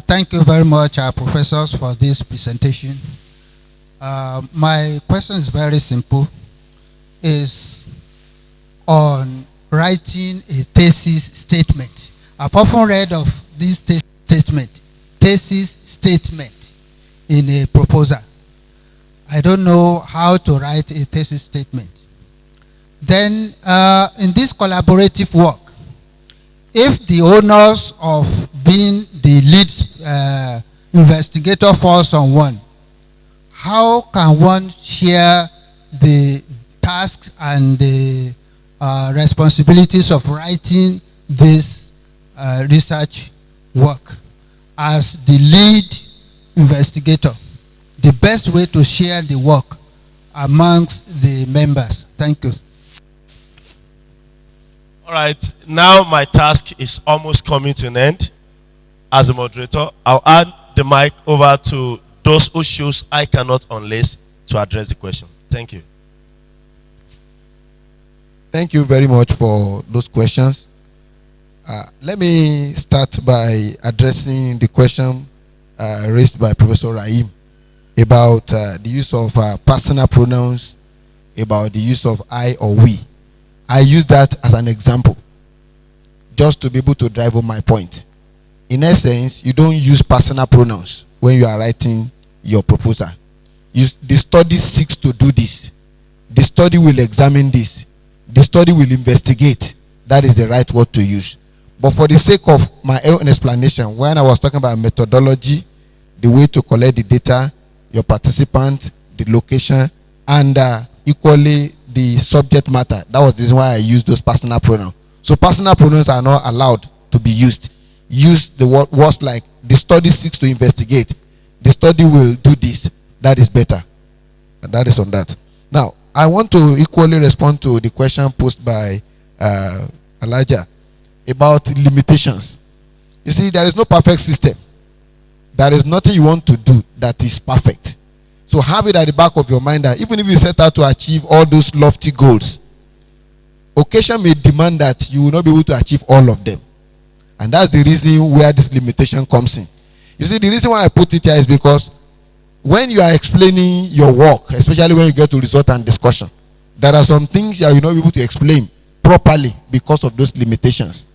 Thank you very much, professors, for this presentation. My question is very simple. Is on writing a thesis statement. I've often read of this thesis statement in a proposal. I don't know how to write a thesis statement. Then, in this collaborative work, if the owners of being the lead investigator falls on one, how can one share the tasks and the responsibilities of writing this research work as the lead investigator? The best way to share the work amongst the members. Thank you. All right, now my task is almost coming to an end. As a moderator, I'll add the mic over to those whose shoes I cannot unlace to address the question. Thank you. Thank you very much for those questions. Let me start by addressing the question raised by Professor Rahim about the use of personal pronouns, about the use of I or we. I use that as an example, just to be able to drive home my point. In essence, you don't use personal pronouns when you are writing your proposal. The study seeks to do this. The study will examine this. The study will investigate. That is the right word to use. But for the sake of my own explanation, when I was talking about methodology, the way to collect the data, your participant, the location, and equally the subject matter, that was the reason why I used those personal pronouns. So personal pronouns are not allowed to be used. Use the words like the study seeks to investigate. The study will do this. That is better. And that is on that. Now, I want to equally respond to the question posed by Elijah about limitations. You see, there is no perfect system. There is nothing you want to do that is perfect. So have it at the back of your mind that even if you set out to achieve all those lofty goals, occasion may demand that you will not be able to achieve all of them. And that's the reason where this limitation comes in. You see, the reason why I put it here is because when you are explaining your work, especially when you get to result and discussion, there are some things that you will not be able to explain properly because of those limitations.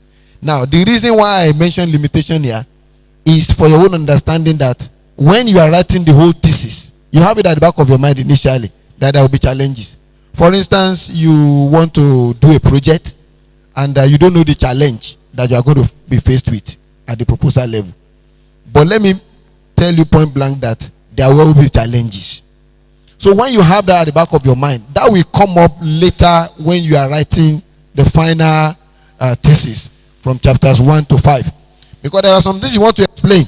Now, the reason why I mentioned limitation here is for your own understanding that when you are writing the whole thesis, you have it at the back of your mind initially that there will be challenges. For instance, you want to do a project and you don't know the challenge that you are going to be faced with at the proposal level. But let me tell you point blank that there will be challenges. So when you have that at the back of your mind, that will come up later when you are writing the final thesis from chapters 1 to 5. Because there are some things you want to explain,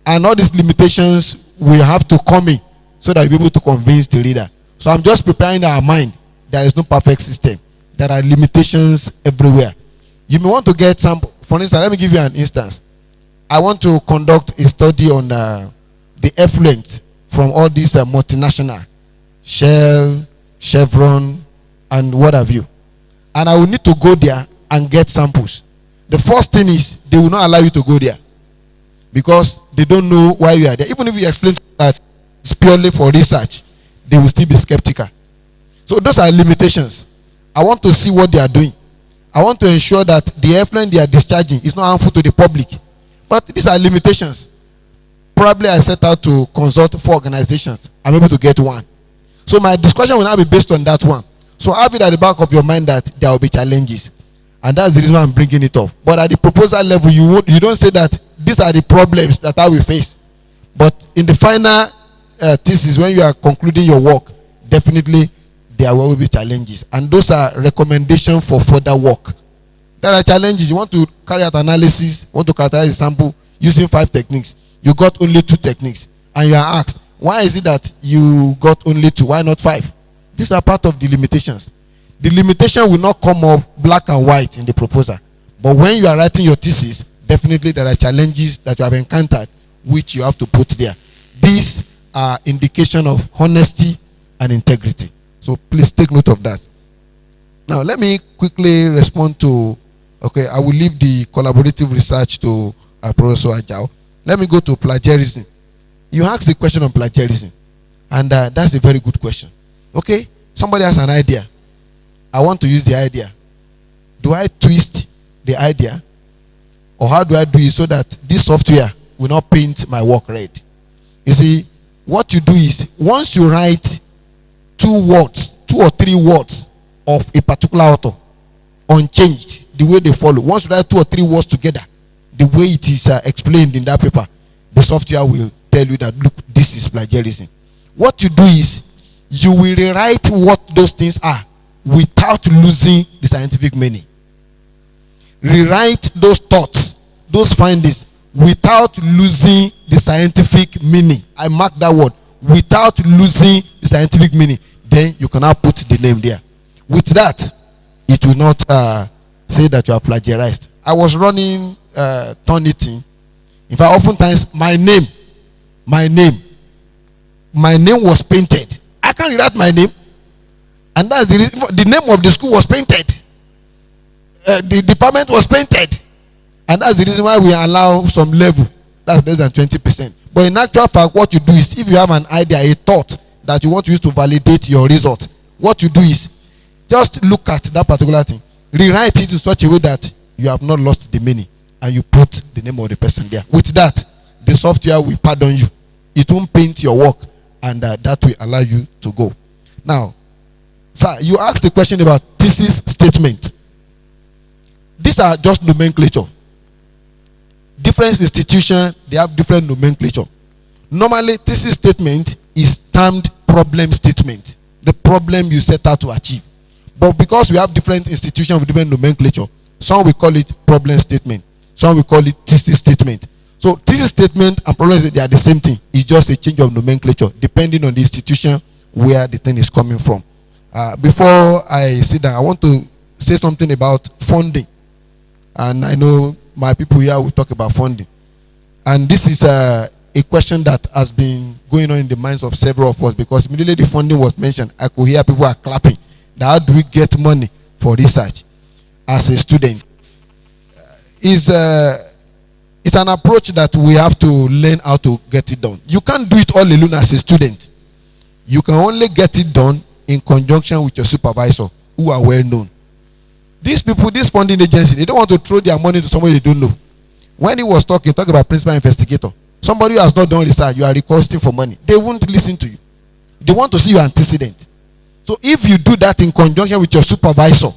and all these limitations will have to come in so that you'll be able to convince the reader. So I'm just preparing our mind. There is no perfect system. There are limitations everywhere. You may want to get some, for instance, let me give you an instance. I want to conduct a study on the effluent from all these multinational, Shell, Chevron, and what have you. And I will need to go there and get samples. The first thing is they will not allow you to go there because they don't know why you are there. Even if you explain that it's purely for research, they will still be skeptical. So those are limitations. I want to see what they are doing. I want to ensure that the effluent they are discharging is not harmful to the public. But these are limitations. Probably I set out to consult 4 organizations. I'm able to get 1. So my discussion will now be based on that one. So have it at the back of your mind that there will be challenges. And that's the reason why I'm bringing it up. But at the proposal level, you don't say that these are the problems that I will face. But in the final thesis, when you are concluding your work, definitely there will be challenges. And those are recommendations for further work. There are challenges. You want to carry out analysis, want to characterize a sample using 5 techniques. You got only 2 techniques. And you are asked, why is it that you got only 2? Why not 5? These are part of the limitations. The limitation will not come up black and white in the proposal. But when you are writing your thesis, definitely there are challenges that you have encountered which you have to put there. These are indication of honesty and integrity. So please take note of that. Now let me quickly respond to, okay, I will leave the collaborative research to Professor Ajao. Let me go to plagiarism. You asked the question on plagiarism, and that's a very good question. Okay, somebody has an idea. I want to use the idea. Do I twist the idea? Or how do I do it so that this software will not paint my work red? You see, what you do is, once you write 2 words, 2 or 3 words of a particular author, unchanged, the way they follow. Once you write 2 or 3 words together, the way it is explained in that paper, the software will tell you that, look, this is plagiarism. What you do is, you will rewrite what those things are without losing the scientific meaning. Rewrite those thoughts, those findings, without losing the scientific meaning. I mark that word, without losing the scientific meaning. Then you can now put the name there. With that, it will not say that you are plagiarized. I was running Turnitin. In fact, oftentimes my name was painted. I can't write my name. And that's the reason. The name of the school was painted. The department was painted. And that's the reason why we allow some level. That's less than 20%. But in actual fact, what you do is, if you have an idea, a thought that you want to use to validate your result, what you do is, just look at that particular thing. Rewrite it in such a way that you have not lost the meaning. And you put the name of the person there. With that, the software will pardon you. It won't paint your work. And that will allow you to go. Now, sir, you asked the question about thesis statement. These are just nomenclature. Different institutions, they have different nomenclature. Normally, thesis statement is termed problem statement. The problem you set out to achieve. But because we have different institutions with different nomenclature, some will call it problem statement. Some will call it thesis statement. So thesis statement and problem statement, they are the same thing. It's just a change of nomenclature depending on the institution where the thing is coming from. Before I sit down, I want to say something about funding. And I know my people here will talk about funding. And this is a question that has been going on in the minds of several of us, because immediately the funding was mentioned, I could hear people are clapping. Now, how do we get money for research as a student? It's an approach that we have to learn how to get it done. You can't do it all alone as a student. You can only get it done in conjunction with your supervisor, who are well known. These people, this funding agency, they don't want to throw their money to somebody they don't know. When he was talking about principal investigator, somebody who has not done research, you are requesting for money. They won't listen to you. They want to see your antecedent. So if you do that in conjunction with your supervisor,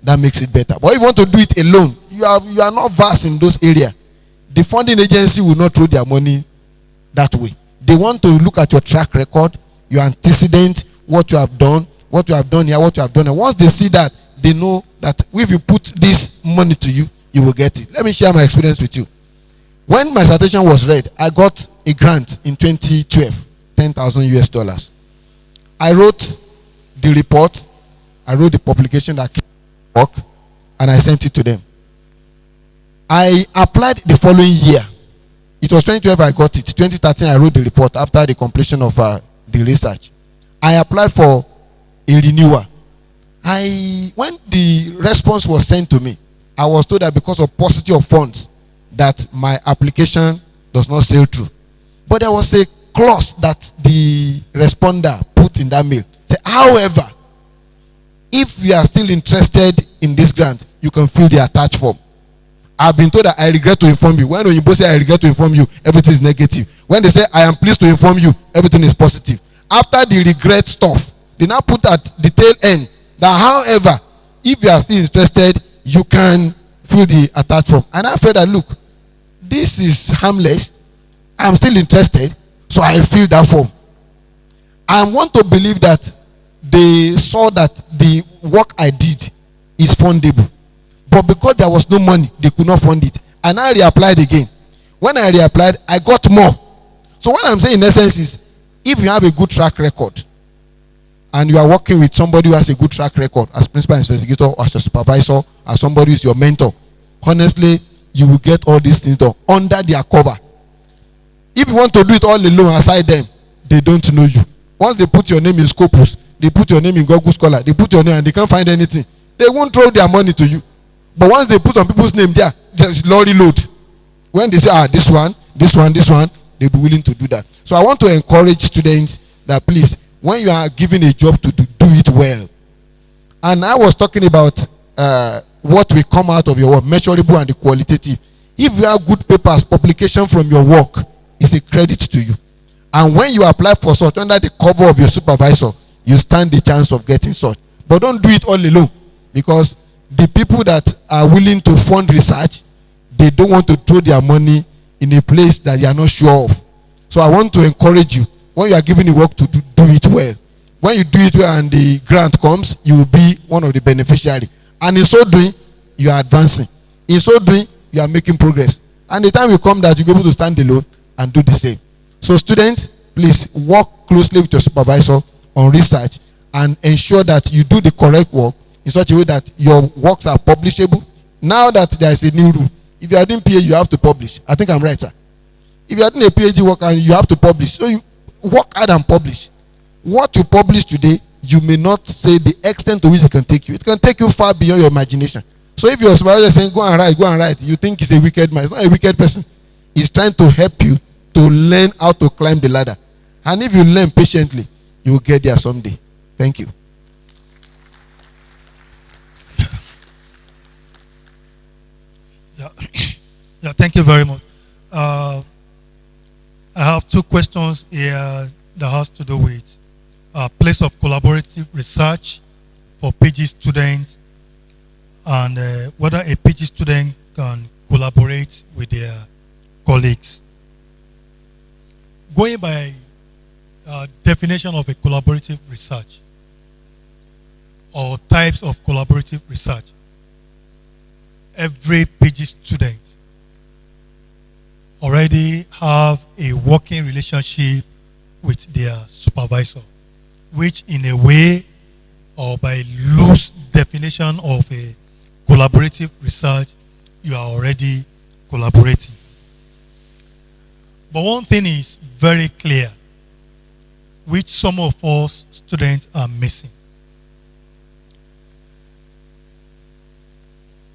that makes it better. But if you want to do it alone, you are not vast in those areas. The funding agency will not throw their money that way. They want to look at your track record, your antecedent, what you have done here, what you have done. And once they see that, they know that if you put this money to you, you will get it. Let me share my experience with you. When my citation was read, I got a grant in 2012, 10,000 US dollars. I wrote the report, I wrote the publication that came to work, and I sent it to them. I applied the following year. It was 2012 I got it. 2013 I wrote the report after the completion of the research. I applied for a renewal. When the response was sent to me, I was told that because of paucity of funds, that my application does not sail through. But there was a clause that the responder put in that mail. Say, however, if you are still interested in this grant, you can fill the attached form. I've been told that I regret to inform you. When Oyinbo say I regret to inform you, everything is negative. When they say I am pleased to inform you, everything is positive. After the regret stuff, they now put at the tail end that however, if you are still interested, you can fill the attached form. And I felt that, look, this is harmless. I'm still interested, so I fill that form. I want to believe that they saw that the work I did is fundable. But because there was no money, they could not fund it. And I reapplied again. When I reapplied, I got more. So what I'm saying in essence is, if you have a good track record, and you are working with somebody who has a good track record as principal investigator, as a supervisor, as somebody who is your mentor, honestly, you will get all these things done under their cover. If you want to do it all alone aside them, they don't know you. Once they put your name in Scopus, they put your name in Google Scholar, they put your name and they can't find anything, they won't throw their money to you. But once they put some people's name there, just lorry load. When they say, this one, they'll be willing to do that. So I want to encourage students that please, when you are given a job to do it well. And I was talking about what will come out of your work, measurable and the qualitative. If you have good papers, publication from your work is a credit to you. And when you apply for such under the cover of your supervisor, you stand the chance of getting such. But don't do it all alone, because the people that are willing to fund research, they don't want to throw their money in a place that they are not sure of. So I want to encourage you, when you are given the work to do it well. When you do it well and the grant comes, you will be one of the beneficiaries. And in so doing, you are advancing. In so doing, you are making progress. And the time will come that you'll be able to stand alone and do the same. So students, please work closely with your supervisor on research and ensure that you do the correct work in such a way that your works are publishable. Now that there is a new rule, if you are doing PhD, you have to publish. I think I'm right, sir. If you are doing a PhD work and you have to publish, so you work hard and publish. What you publish today, you may not say the extent to which it can take you. It can take you far beyond your imagination. So if your supervisor is saying, go and write, you think he's a wicked man. It's not a wicked person. He's trying to help you to learn how to climb the ladder. And if you learn patiently, you will get there someday. Thank you. Yeah, thank you very much. I have two questions here that has to do with place of collaborative research for PG students, and whether a PG student can collaborate with their colleagues. Going by definition of a collaborative research or types of collaborative research, every PG student already have a working relationship with their supervisor, which in a way or by loose definition of a collaborative research, you are already collaborating. But one thing is very clear, which some of us students are missing.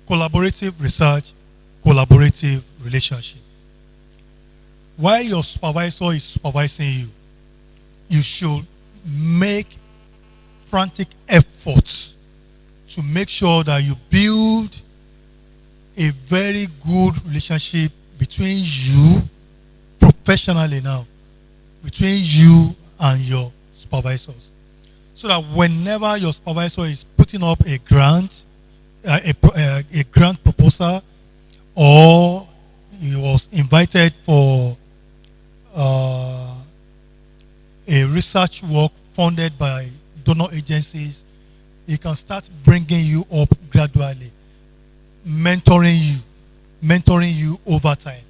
Collaborative research, collaborative relationship. While your supervisor is supervising you, you should make frantic efforts to make sure that you build a very good relationship between you, professionally now, between you and your supervisors. So that whenever your supervisor is putting up a grant, a grant proposal, or he was invited for a research work funded by donor agencies, he can start bringing you up gradually, mentoring you over time.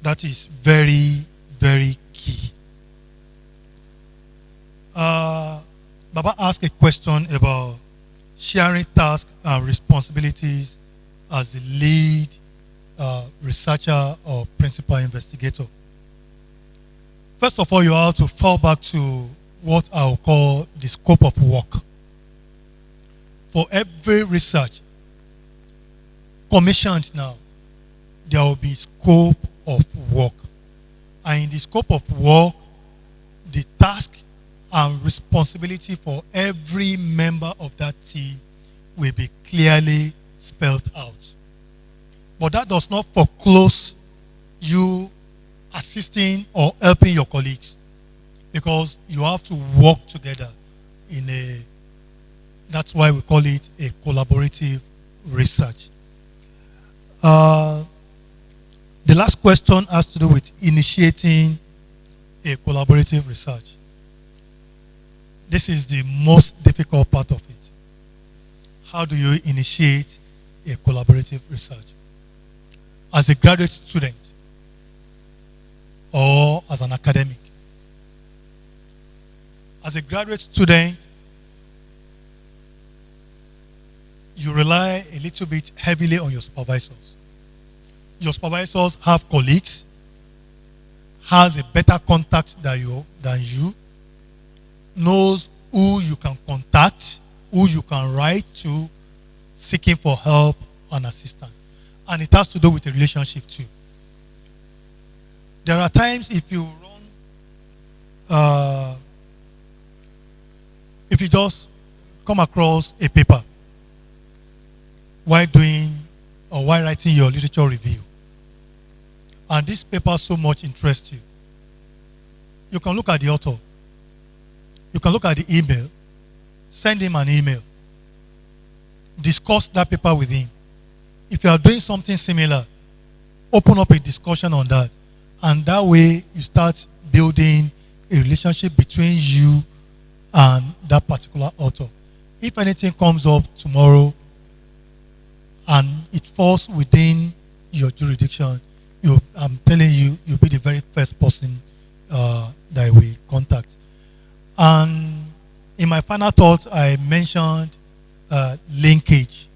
That is very, very key. Baba asked a question about sharing tasks and responsibilities as the lead researcher or principal investigator. First of all, you have to fall back to what I'll call the scope of work. For every research commissioned now, there will be scope of work. And in the scope of work, the task and responsibility for every member of that team will be clearly spelled out. But that does not foreclose you assisting or helping your colleagues, because you have to work together in that's why we call it a collaborative research. The last question has to do with initiating a collaborative research. This is the most difficult part of it. How do you initiate a collaborative research? As a graduate student or as an academic? As a graduate student, you rely a little bit heavily on your supervisors. Your supervisors have colleagues, has a better contact than you, knows who you can contact, who you can write to, seeking for help and assistance. And it has to do with a relationship too. There are times if you just come across a paper while writing your literature review, and this paper so much interests you, you can look at the author, you can look at the email, send him an email, discuss that paper with him. If you are doing something similar, open up a discussion on that, and that way you start building a relationship between you and that particular author. If anything comes up tomorrow and it falls within your jurisdiction, I'm telling you, you'll be the very first person that we contact. And in my final thoughts, I mentioned linkage.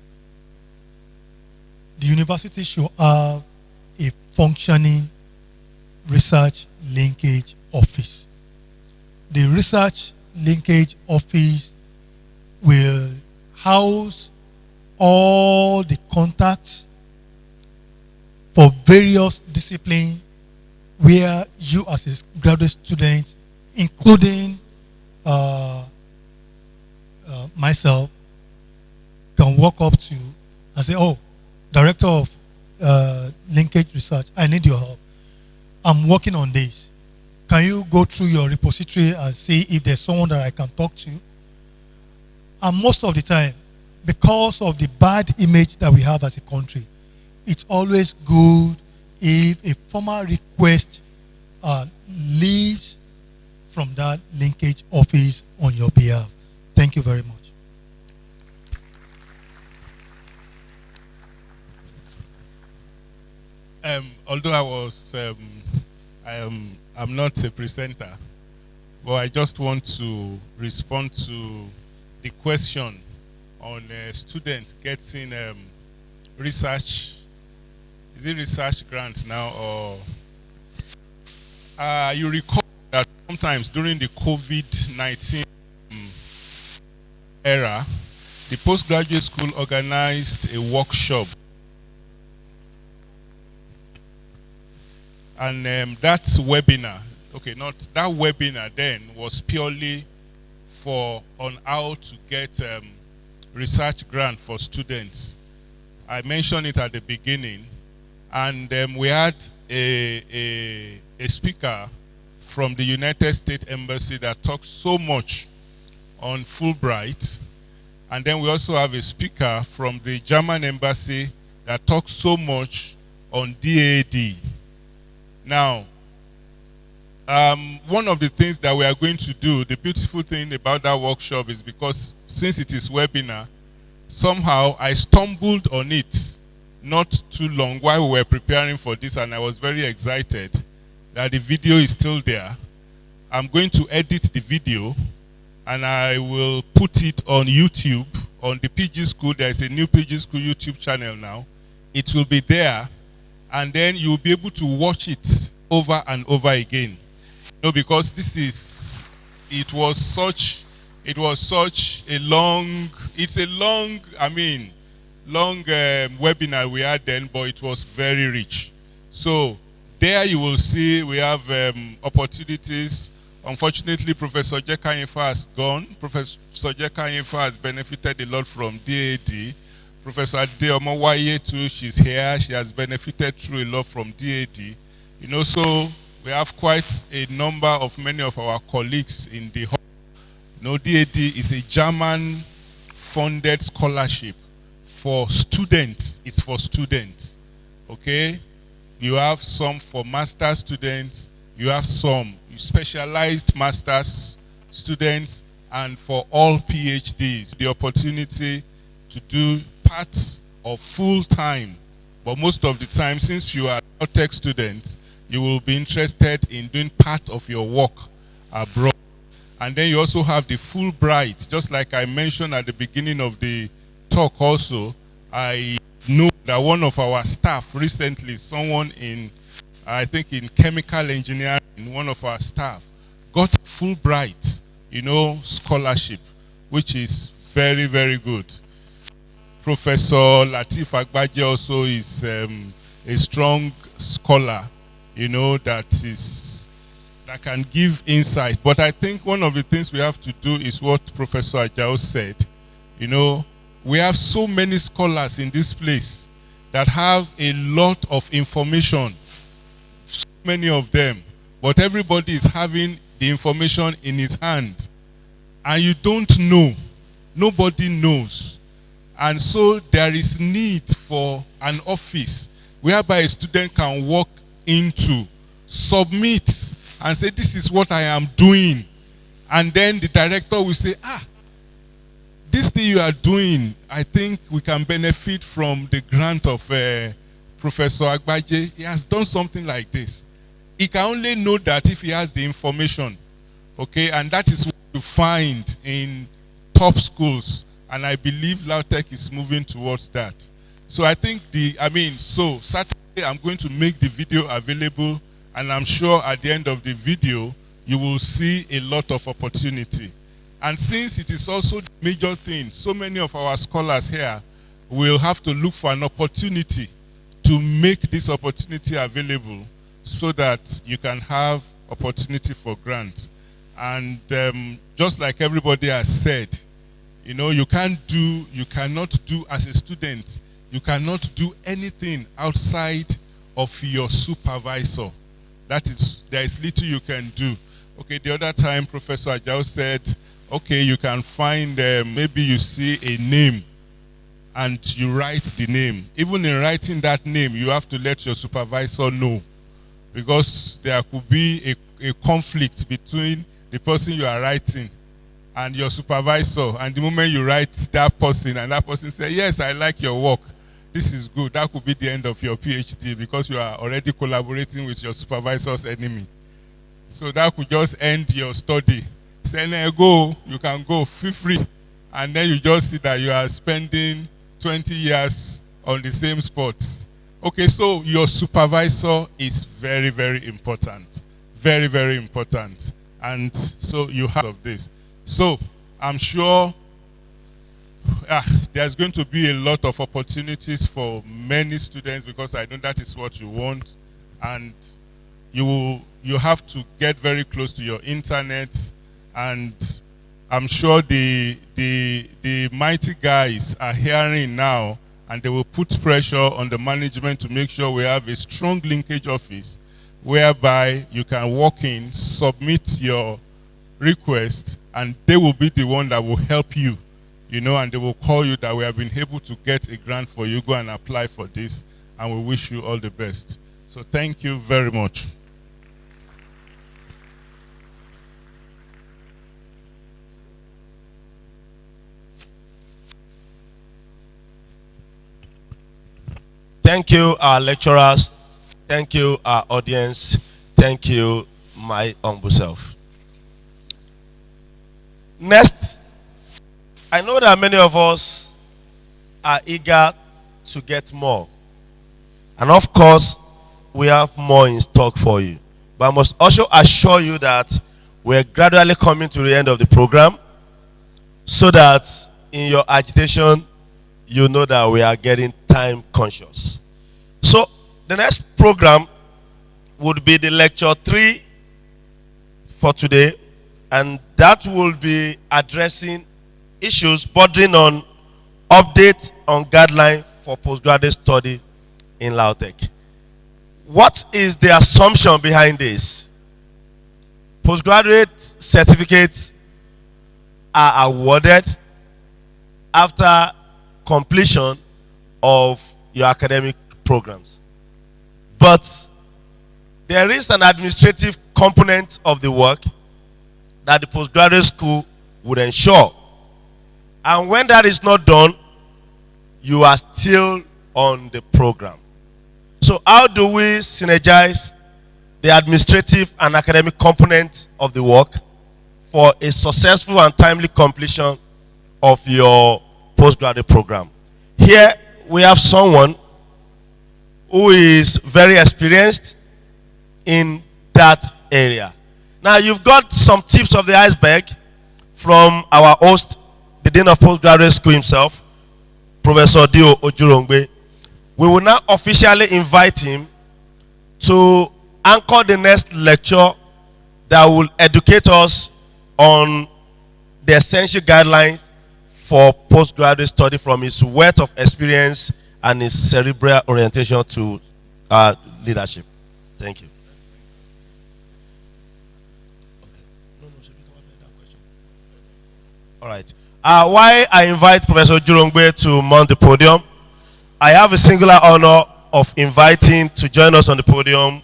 The university should have a functioning research linkage office. The research linkage office will house all the contacts for various disciplines where you as a graduate student, including myself, can walk up to and say, oh, director of linkage research, I need your help. I'm working on this. Can you go through your repository and see if there's someone that I can talk to? And most of the time, because of the bad image that we have as a country, it's always good if a formal request leaves from that linkage office on your behalf. Thank you very much. Although I'm not a presenter, but I just want to respond to the question on a student getting research. Is it research grant now, or you recall that sometimes during the COVID-19 era, the postgraduate school organized a workshop. And that webinar, that webinar then was purely on how to get research grant for students. I mentioned it at the beginning And we had a speaker from the United States Embassy that talked so much on Fulbright. And then we also have a speaker from the German Embassy that talks so much on DAD. Now, one of the things that we are going to do, the beautiful thing about that workshop is because since it is webinar, somehow I stumbled on it not too long while we were preparing for this, and I was very excited that the video is still there. I'm going to edit the video and I will put it on YouTube, on the PG School. There is a new PG School YouTube channel now. It will be there, and then you'll be able to watch it over and over again. No, because it was such a long webinar we had then, but it was very rich. So there you will see we have opportunities. Unfortunately, Professor Jeka Infa has gone. Professor Jeka Infa has benefited a lot from DAD. Professor Adeomo Waye too, she's here. She has benefited through a lot from DAD. You know, so we have quite a number of many of our colleagues in the hall. You know, DAD is a German-funded scholarship for students. It's for students, okay? You have some for master students. You have some specialized master's students, and for all PhDs, the opportunity to do part of full-time. But most of the time, since you are a tech student, you will be interested in doing part of your work abroad. And then you also have the Fulbright. Just like I mentioned at the beginning of the talk also, I know that one of our staff recently, someone in, I think in chemical engineering, one of our staff, got a Fulbright, you know, scholarship, which is very, very good. Professor Latif Agbaje also is a strong scholar, you know, that can give insight. But I think one of the things we have to do is what Professor Ajao said. You know, we have so many scholars in this place that have a lot of information, so many of them, but everybody is having the information in his hand. And you don't know. Nobody knows. And so there is need for an office whereby a student can walk into, submit, and say, this is what I am doing. And then the director will say, this thing you are doing, I think we can benefit from the grant of Professor Agbaje. He has done something like this. He can only know that if he has the information. Okay, and that is what you find in top schools. And I believe Lautech is moving towards that. So I think Saturday I'm going to make the video available, and I'm sure at the end of the video, you will see a lot of opportunity. And since it is also the major thing, so many of our scholars here will have to look for an opportunity to make this opportunity available so that you can have opportunity for grants. And just like everybody has said, you know, you cannot do as a student, you cannot do anything outside of your supervisor. That is, there is little you can do. Okay, the other time Professor Ajao said, okay, you can find, maybe you see a name and you write the name. Even in writing that name, you have to let your supervisor know, because there could be a conflict between the person you are writing and your supervisor, and the moment you write that person and that person says, yes, I like your work, this is good, that could be the end of your PhD, because you are already collaborating with your supervisor's enemy. So that could just end your study. Say, go, you can go, feel free. And then you just see that you are spending 20 years on the same spots. Okay, so your supervisor is very, very important. Very, very important. And so you have of this. So I'm sure there's going to be a lot of opportunities for many students, because I know that is what you want. And you have to get very close to your internet, and I'm sure the mighty guys are hearing now and they will put pressure on the management to make sure we have a strong linkage office whereby you can walk in, submit your request, and they will be the one that will help you, you know, and they will call you that we have been able to get a grant for you, go and apply for this, and we wish you all the best. So thank you very much. Thank you, our lecturers. Thank you, our audience. Thank you, my humble self. Next, I know that many of us are eager to get more. And of course, we have more in stock for you. But I must also assure you that we're gradually coming to the end of the program so that in your agitation, you know that we are getting time conscious. So the next program would be the lecture 3 for today, and that will be addressing issues bordering on updates on guidelines for postgraduate study in Lautech. What is the assumption behind this? Postgraduate certificates are awarded after completion of your academic programs. But there is an administrative component of the work that the postgraduate school would ensure. And when that is not done, you are still on the program. So how do we synergize the administrative and academic component of the work for a successful and timely completion of your postgraduate program? Here we have someone who is very experienced in that area. Now you've got some tips of the iceberg from our host, the Dean of Postgraduate School himself, Professor Dio Ojurongbe. We will now officially invite him to anchor the next lecture that will educate us on the essential guidelines for postgraduate study from his wealth of experience and his cerebral orientation to leadership. Thank you. All right. Why I invite Professor Jurongbe to mount the podium, I have a singular honor of inviting to join us on the podium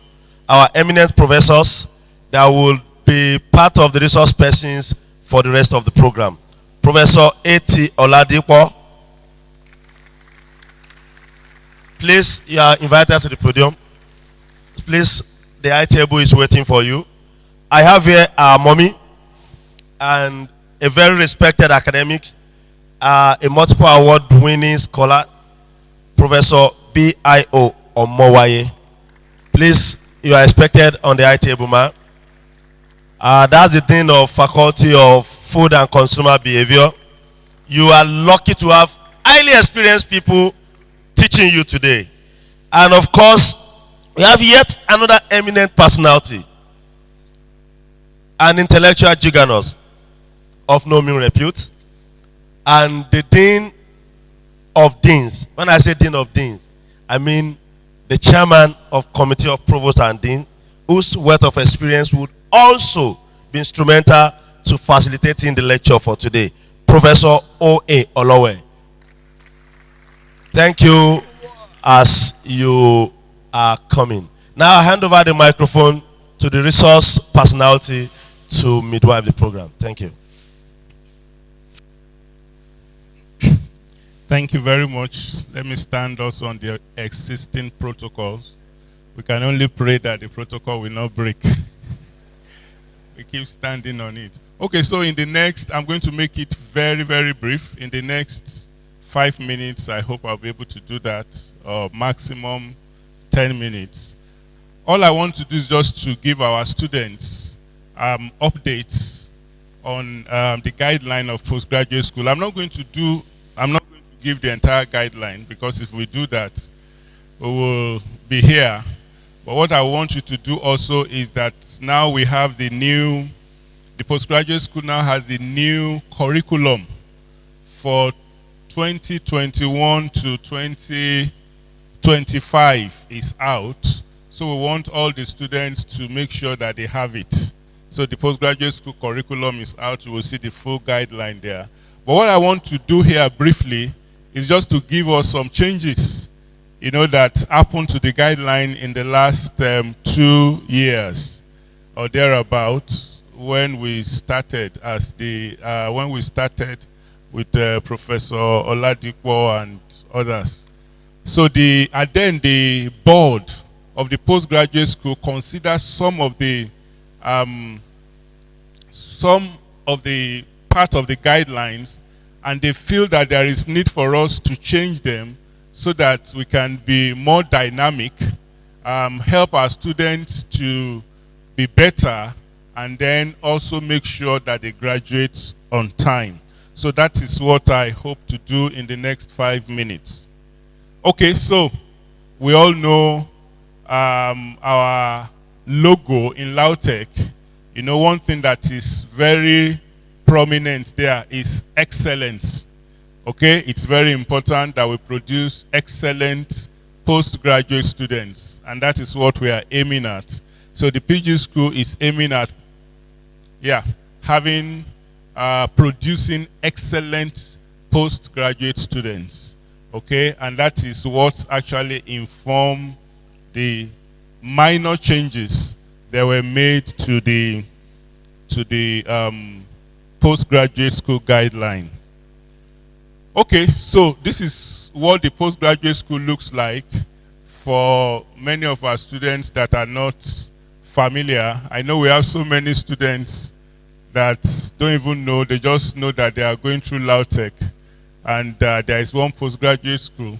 our eminent professors that will be part of the resource persons for the rest of the program. Professor A.T. Oladipo, please, you are invited to the podium. Please, the high table is waiting for you. I have here our mommy and a very respected academic, a multiple award winning scholar, Professor B.I.O. Omowaye. Please, you are expected on the high table, ma'am. That's the Dean of Faculty of Food and Consumer Behavior. You are lucky to have highly experienced people teaching you today. And of course, we have yet another eminent personality, an intellectual juggernaut of no mean repute, and the Dean of Deans. When I say Dean of Deans, I mean the chairman of Committee of Provost and Dean, whose wealth of experience would also be instrumental to facilitating the lecture for today, Professor O.A. Olowe. Thank you as you are coming. Now I hand over the microphone to the resource personality to midwife the program. Thank you. Thank you very much. Let me stand also on the existing protocols. We can only pray that the protocol will not break. We keep standing on it. Okay, so in the next, I'm going to make it very, very brief. In the next 5 minutes, I hope I'll be able to do that, or maximum 10 minutes. All I want to do is just to give our students updates on the guideline of postgraduate school. I'm not going to give the entire guideline, because if we do that, we will be here. But what I want you to do also is that now we have the postgraduate school now has the new curriculum for 2021 to 2025 is out. So we want all the students to make sure that they have it. So the postgraduate school curriculum is out. You will see the full guideline there. But what I want to do here briefly is just to give us some changes, that happened to the guideline in the last 2 years or thereabout when we started with Professor Oladipo and others. So then the board of the postgraduate school considers some of the part of the guidelines, and they feel that there is need for us to change them so that we can be more dynamic, help our students to be better, and then also make sure that they graduate on time. So that is what I hope to do in the next 5 minutes. Okay, so we all know our logo in LAUTECH. One thing that is very prominent there is excellence. Okay, it's very important that we produce excellent postgraduate students, and that is what we are aiming at. So the PG school is aiming at, producing excellent postgraduate students. Okay, and that is what actually informed the minor changes that were made to the postgraduate school guideline. Okay, so this is what the postgraduate school looks like for many of our students that are not familiar. I know we have so many students that don't even know, they just know that they are going through LAUTECH, and there is one postgraduate school.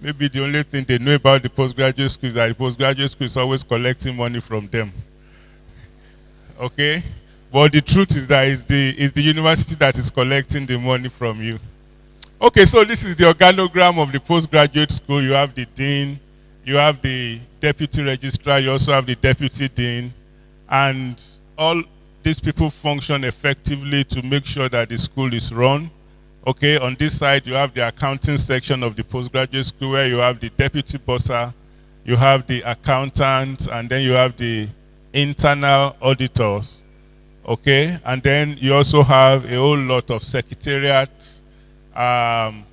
Maybe the only thing they know about the postgraduate school is that the postgraduate school is always collecting money from them. Okay? But the truth is that it's the university that is collecting the money from you. Okay, so this is the organogram of the postgraduate school. You have the dean, you have the deputy registrar, you also have the deputy dean, and all these people function effectively to make sure that the school is run. Okay, on this side, you have the accounting section of the postgraduate school where you have the deputy bursar, you have the accountant, and then you have the internal auditors. Okay, and then you also have a whole lot of secretariat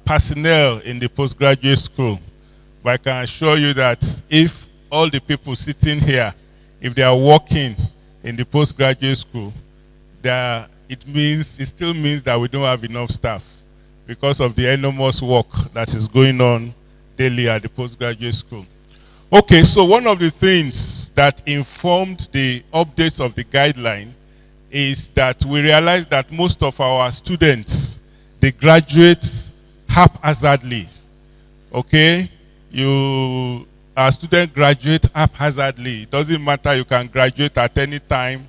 personnel in the postgraduate school. But I can assure you that if all the people sitting here, if they are working in the postgraduate school, it still means that we don't have enough staff because of the enormous work that is going on daily at the postgraduate school. Okay, so one of the things that informed the updates of the guideline is that we realized that most of our students, they graduate haphazardly. Okay? Our students graduate haphazardly. It doesn't matter, you can graduate at any time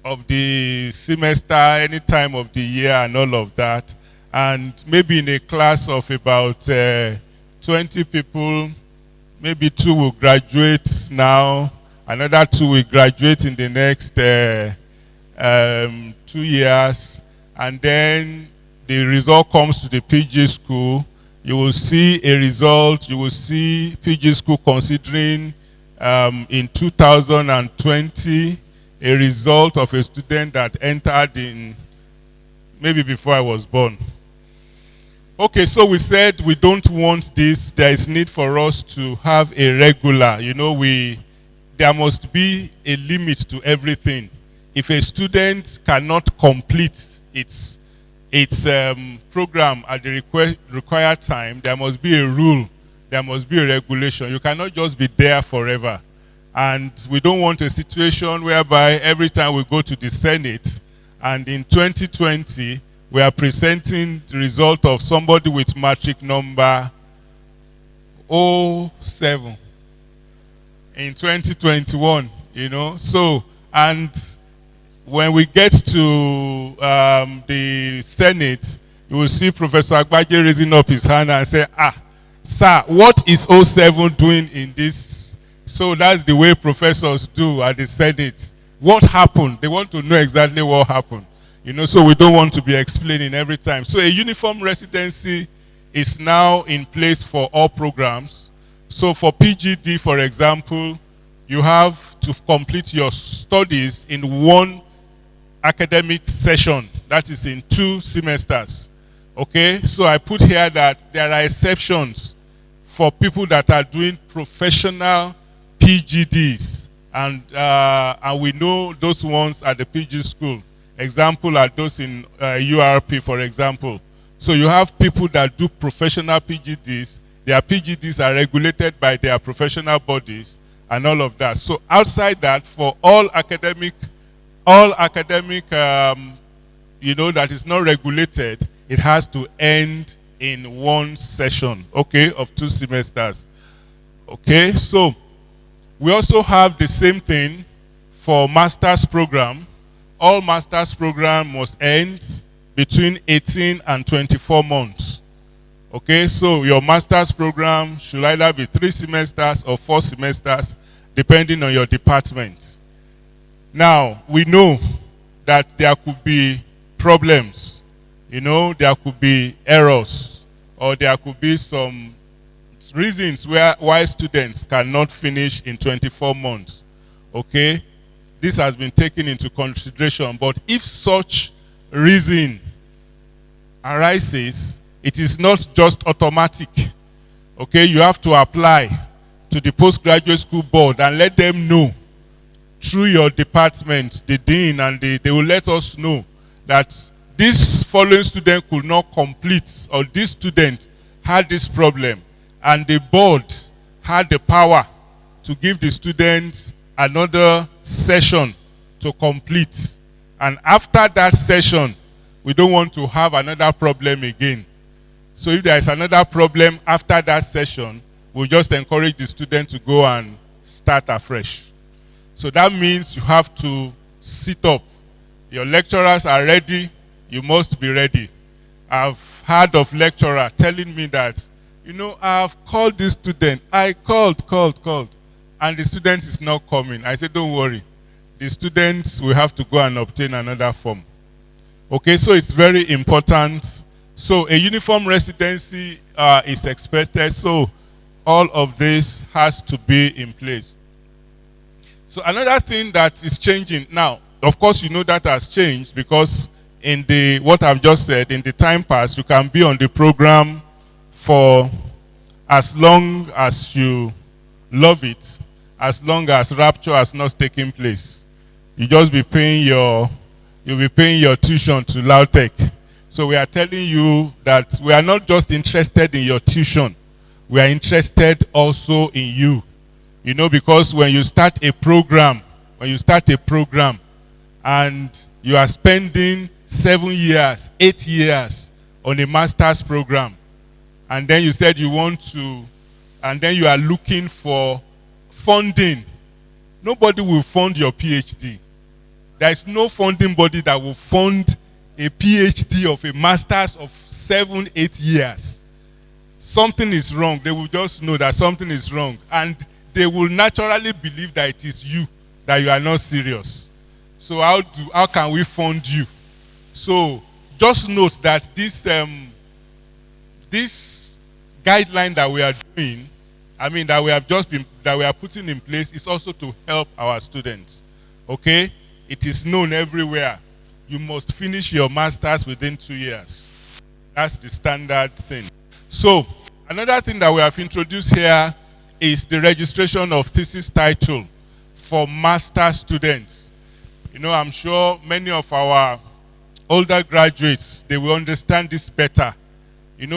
of the semester, any time of the year and all of that. And maybe in a class of about 20 people, maybe 2 will graduate now, another 2 will graduate in the next 2 years, and then the result comes to the PG school. You will see a result, you will see PG school considering in 2020 a result of a student that entered in maybe before I was born. Okay, so we said we don't want this. There is need for us to have a regular, there must be a limit to everything. If a student cannot complete its program at the required time, there must be a rule, there must be a regulation. You cannot just be there forever. And we don't want a situation whereby every time we go to the Senate, and in 2020, we are presenting the result of somebody with matric number 07 in 2021, So, and when we get to the Senate, you will see Professor Agbaje raising up his hand and say, sir, what is 07 doing in this? So that's the way professors do at the Senate. What happened? They want to know exactly what happened. So we don't want to be explaining every time. So a uniform residency is now in place for all programs. So for PGD, for example, you have to complete your studies in one academic session. That is in 2 semesters. Okay, so I put here that there are exceptions for people that are doing professional PGDs. And we know those ones at the PG school. Example are those in URP, for example. So you have people that do professional PGDs. Their PGDs are regulated by their professional bodies and all of that. So outside that, for all academic, that is not regulated, it has to end in one session, okay, of 2 semesters. Okay, so we also have the same thing for master's program. All master's program must end between 18 and 24 months. Okay, so your master's program should either be 3 semesters or 4 semesters, depending on your department. Now, we know that there could be problems. There could be errors, or there could be some reasons why students cannot finish in 24 months. Okay? This has been taken into consideration, but if such reason arises, it is not just automatic. Okay? You have to apply to the postgraduate school board and let them know through your department, the dean, and they will let us know that this following student could not complete, or this student had this problem, and the board had the power to give the students another session to complete. And after that session, we don't want to have another problem again. So if there is another problem after that session, we'll just encourage the student to go and start afresh. So that means you have to sit up. Your lecturers are ready. You must be ready. I've heard of lecturer telling me that, I've called this student. I called, and the student is not coming. I said, don't worry. The students will have to go and obtain another form. Okay, so it's very important. So a uniform residency is expected. So all of this has to be in place. So another thing that is changing now, of course, that has changed because in what I've just said, in the time past, you can be on the program for as long as you love it, as long as rapture has not taken place. You just be paying you'll be paying your tuition to Lautech. So we are telling you that we are not just interested in your tuition, we are interested also in you. Because when you start a program, and you are spending 7 years, 8 years on a master's program, and then you said you want to, and then you are looking for funding, nobody will fund your PhD. There is no funding body that will fund a PhD of a master's of 7, 8 years. Something is wrong. They will just know that something is wrong, and they will naturally believe that it is you, that you are not serious. So how can we fund you? So just note that this guideline that we are doing, that we are putting in place, is also to help our students. Okay? It is known everywhere. You must finish your master's within 2 years. That's the standard thing. So another thing that we have introduced here is the registration of thesis title for master students. I'm sure many of our older graduates, they will understand this better,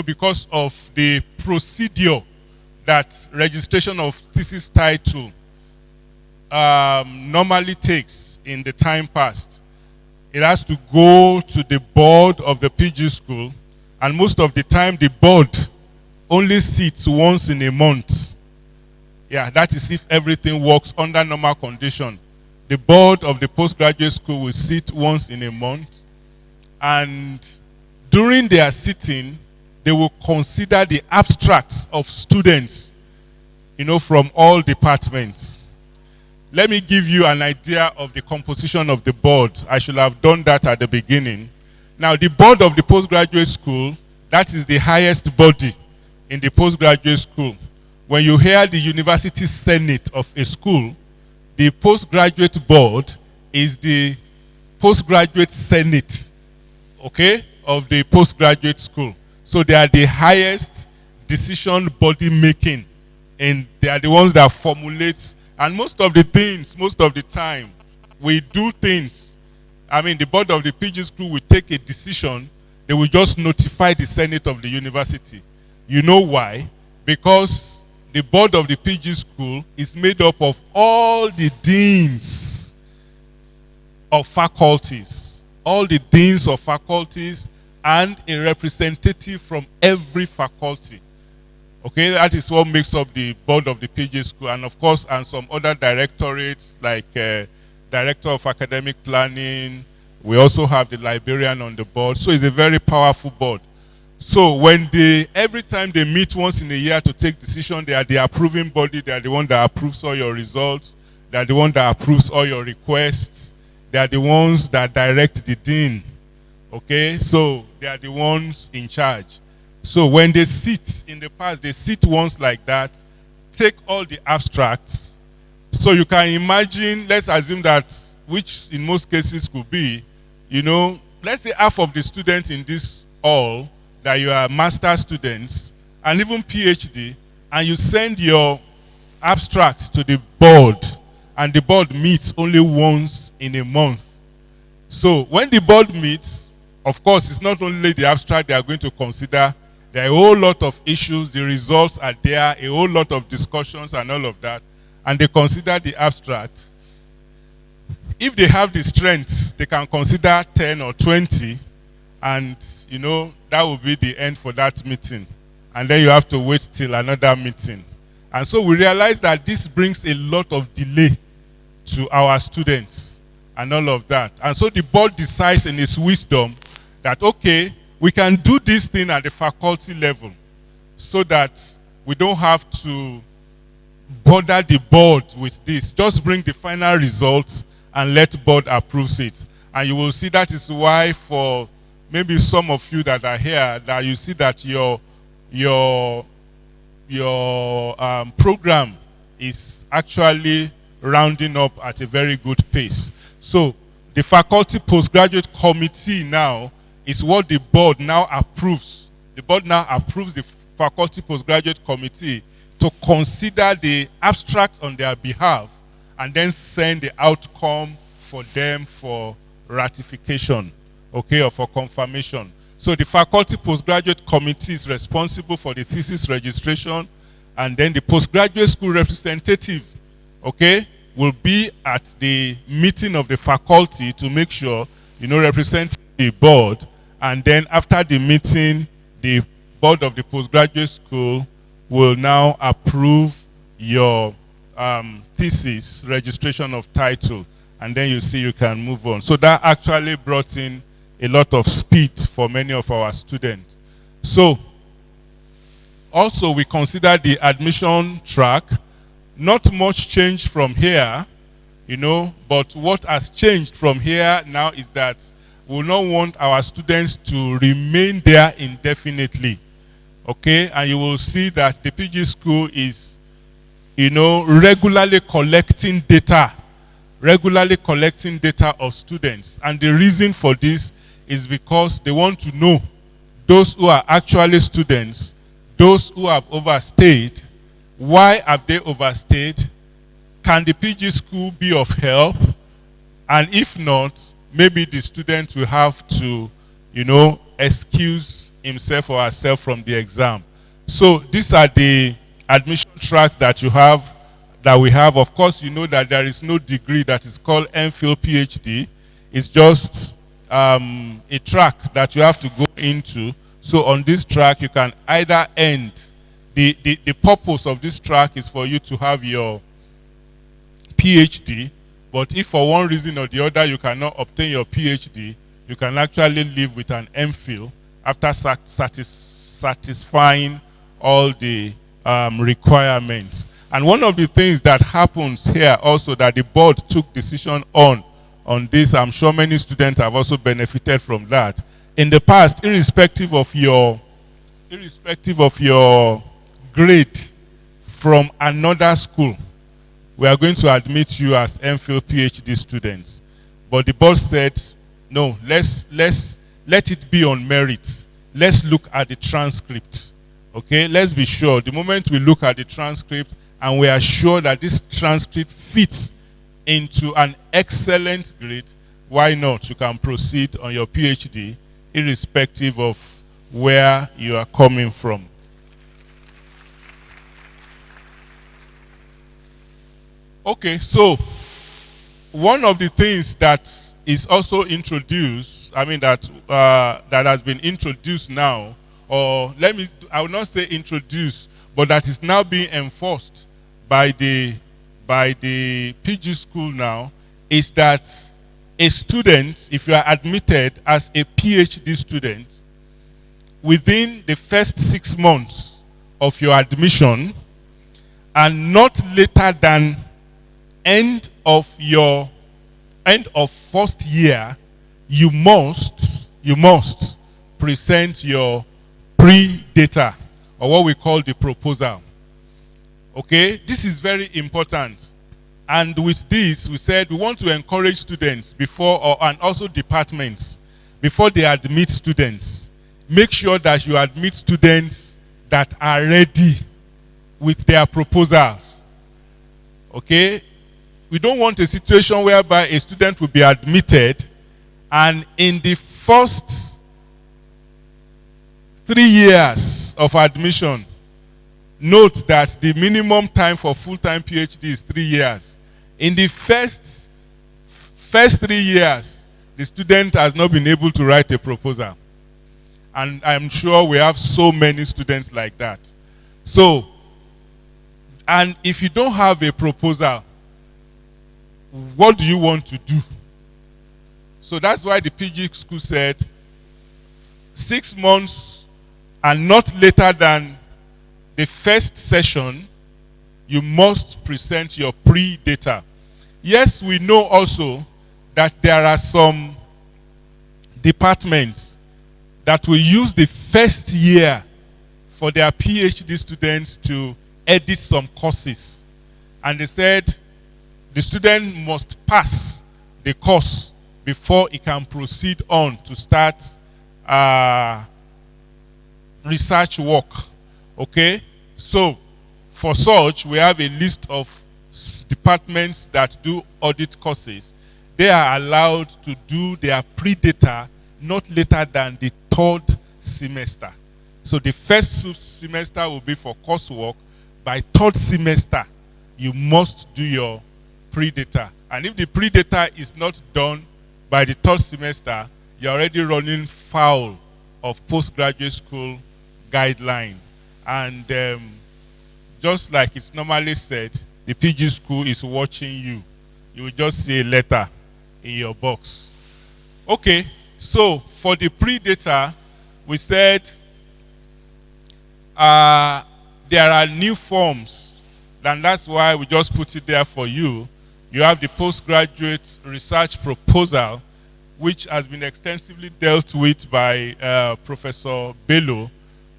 because of the procedure that registration of thesis title normally takes in the time past. It has to go to the board of the PG school, and most of the time the board only sits once in a month. Yeah, that is if everything works under normal condition. The board of the postgraduate school will sit once in a month, and during their sitting, they will consider the abstracts of students, from all departments. let me give you an idea of the composition of the board. I should have done that at the beginning. Now, the board of the postgraduate school, that is the highest body in the postgraduate school. When you hear the university senate of a school, the postgraduate board is the postgraduate senate, okay, of the postgraduate school. So they are the highest decision body making, and they are the ones that formulate. And most of the things, most of the time, we do things. I mean, the board of the PG school will take a decision. They will just notify the senate of the university. You know why? Because the board of the PG school is made up of all the deans of faculties. All the deans of faculties and a representative from every faculty. Okay, that is what makes up the board of the PG school. And of course, and some other directorates like Director of Academic Planning. We also have the librarian on the board. So it's a very powerful board. So when every time they meet once in a year to take decision, they are the approving body. They are the one that approves all your results. They are the one that approves all your requests. They are the ones that direct the dean. Okay, so they are the ones in charge. So when they sit, in the past, they sit once like that, take all the abstracts. So you can imagine, let's assume that, which in most cases could be, you know, let's say half of the students in this hall, that you are master students, and even PhD, and you send your abstracts to the board, and the board meets only once in a month. So when the board meets, of course, it's not only the abstract they are going to consider. There are a whole lot of issues. The results are there, a whole lot of discussions and all of that. And they consider the abstract. If they have the strength, they can consider 10 or 20. And, you know, that will be the end for that meeting. And then you have to wait till another meeting. And so we realize that this brings a lot of delay to our students and all of that. And so the board decides in its wisdom that, okay, we can do this thing at the faculty level so that we don't have to bother the board with this. Just bring the final results and let board approve it. And you will see that is why for maybe some of you that are here, that you see that your program is actually rounding up at a very good pace. So the faculty postgraduate committee now is what the board now approves. The board now approves the faculty postgraduate committee to consider the abstract on their behalf and then send the outcome for them for ratification, okay, or for confirmation. So the faculty postgraduate committee is responsible for the thesis registration, and then the postgraduate school representative, okay, will be at the meeting of the faculty to make sure, you know, represent the board. And then after the meeting, the board of the postgraduate school will now approve your thesis registration of title. And then you see you can move on. So that actually brought in a lot of speed for many of our students. So also we consider the admission track. Not much change from here, you know, but what has changed from here now is that we will not want our students to remain there indefinitely. Okay, and you will see that the PG school is, you know, regularly collecting data of students. And the reason for this is because they want to know those who are actually students, those who have overstayed. Why have they overstayed? Can the PG school be of help? And if not, maybe the student will have to, you know, excuse himself or herself from the exam. So these are the admission tracks that we have. Of course, you know that there is no degree that is called MPhil PhD. It's just a track that you have to go into. So on this track, you can either end. The purpose of this track is for you to have your PhD, but if for one reason or the other you cannot obtain your PhD, you can actually live with an MPhil after satisfying all the requirements. And one of the things that happens here also that the board took decision on this, I'm sure many students have also benefited from that. In the past, irrespective of your grade from another school, we are going to admit you as MPhil PhD students. But the board said, no, let it be on merit. Let's look at the transcript. Okay, let's be sure. The moment we look at the transcript and we are sure that this transcript fits into an excellent grade, why not? You can proceed on your PhD irrespective of where you are coming from. Okay, so one of the things that is also introduced, that has been introduced now, or I will not say introduced, but that is now being enforced by the PG school now, is that a student, if you are admitted as a PhD student, within the first 6 months of your admission, and not later than end of first year, you must present your pre-data, or what we call the proposal. Okay, this is very important. And with this, we said we want to encourage students and also departments, before they admit students, make sure that you admit students that are ready with their proposals. Okay? We don't want a situation whereby a student will be admitted and in the first 3 years of admission, note that the minimum time for full-time PhD is 3 years. In the first 3 years, the student has not been able to write a proposal. And I'm sure we have so many students like that. So, and if you don't have a proposal, what do you want to do? So that's why the PG school said 6 months and not later than the first session, you must present your pre-data. Yes, we know also that there are some departments that will use the first year for their PhD students to edit some courses. And they said the student must pass the course before he can proceed on to start research work. Okay? So, for such, we have a list of departments that do audit courses. They are allowed to do their pre-data not later than the 3rd semester. So the first semester will be for coursework. By 3rd semester, you must do your pre-data. And if the pre-data is not done by the 3rd semester, you're already running foul of postgraduate school guideline. And just like it's normally said, the PG school is watching you. You will just see a letter in your box. Okay, so for the pre-data, we said there are new forms, and that's why we just put it there for you. You have the postgraduate research proposal, which has been extensively dealt with by Professor Bello.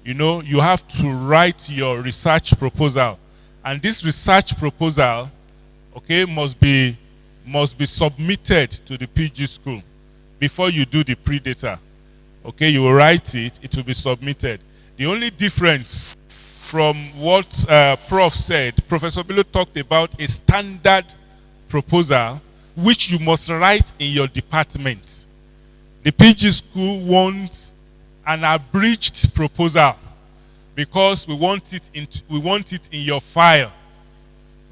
You know, you have to write your research proposal. And this research proposal, okay, must be submitted to the PG school before you do the pre-data. Okay, you will write it, it will be submitted. The only difference from what Prof said, Professor Bello talked about a standard proposal which you must write in your department. The PG school wants an abridged proposal because we want it in your file.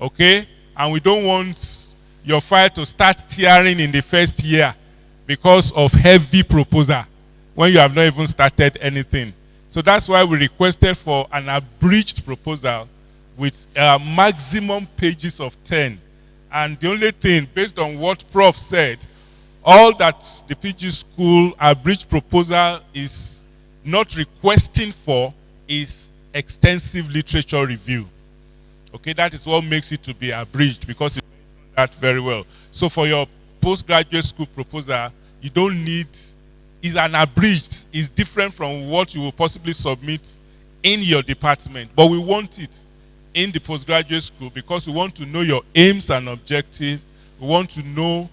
Okay? And we don't want your file to start tearing in the first year because of heavy proposal when you have not even started anything. So that's why we requested for an abridged proposal with maximum pages of 10. And the only thing, based on what Prof said, all that the PG school abridged proposal is not requesting for is extensive literature review. Okay, that is what makes it to be abridged because it mentions that very well. So for your postgraduate school proposal, you don't need, is an abridged, is different from what you will possibly submit in your department. But we want it in the postgraduate school because we want to know your aims and objectives. We want to know,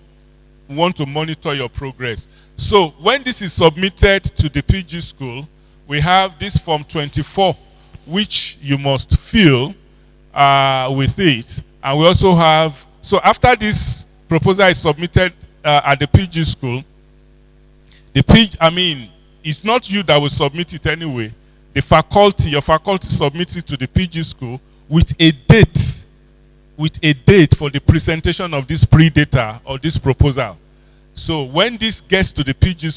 we want to monitor your progress. So when this is submitted to the PG school, we have this form 24, which you must fill with it. And we also have, so after this proposal is submitted at the PG school, the PG, it's not you that will submit it anyway. The faculty, your faculty submits it to the PG school with a date for the presentation of this pre-data or this proposal. So when this gets to the PG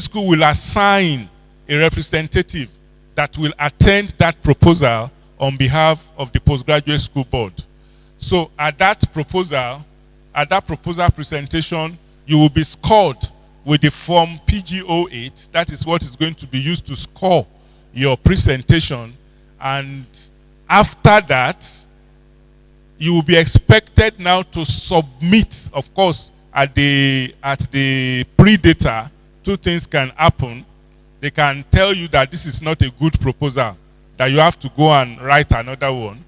school will assign a representative that will attend that proposal on behalf of the postgraduate school board. So at that proposal presentation, you will be scored with the form PG08. That is what is going to be used to score your presentation. And after that, you will be expected now to submit, of course, at the pre-data, two things can happen. They can tell you that this is not a good proposal, that you have to go and write another one.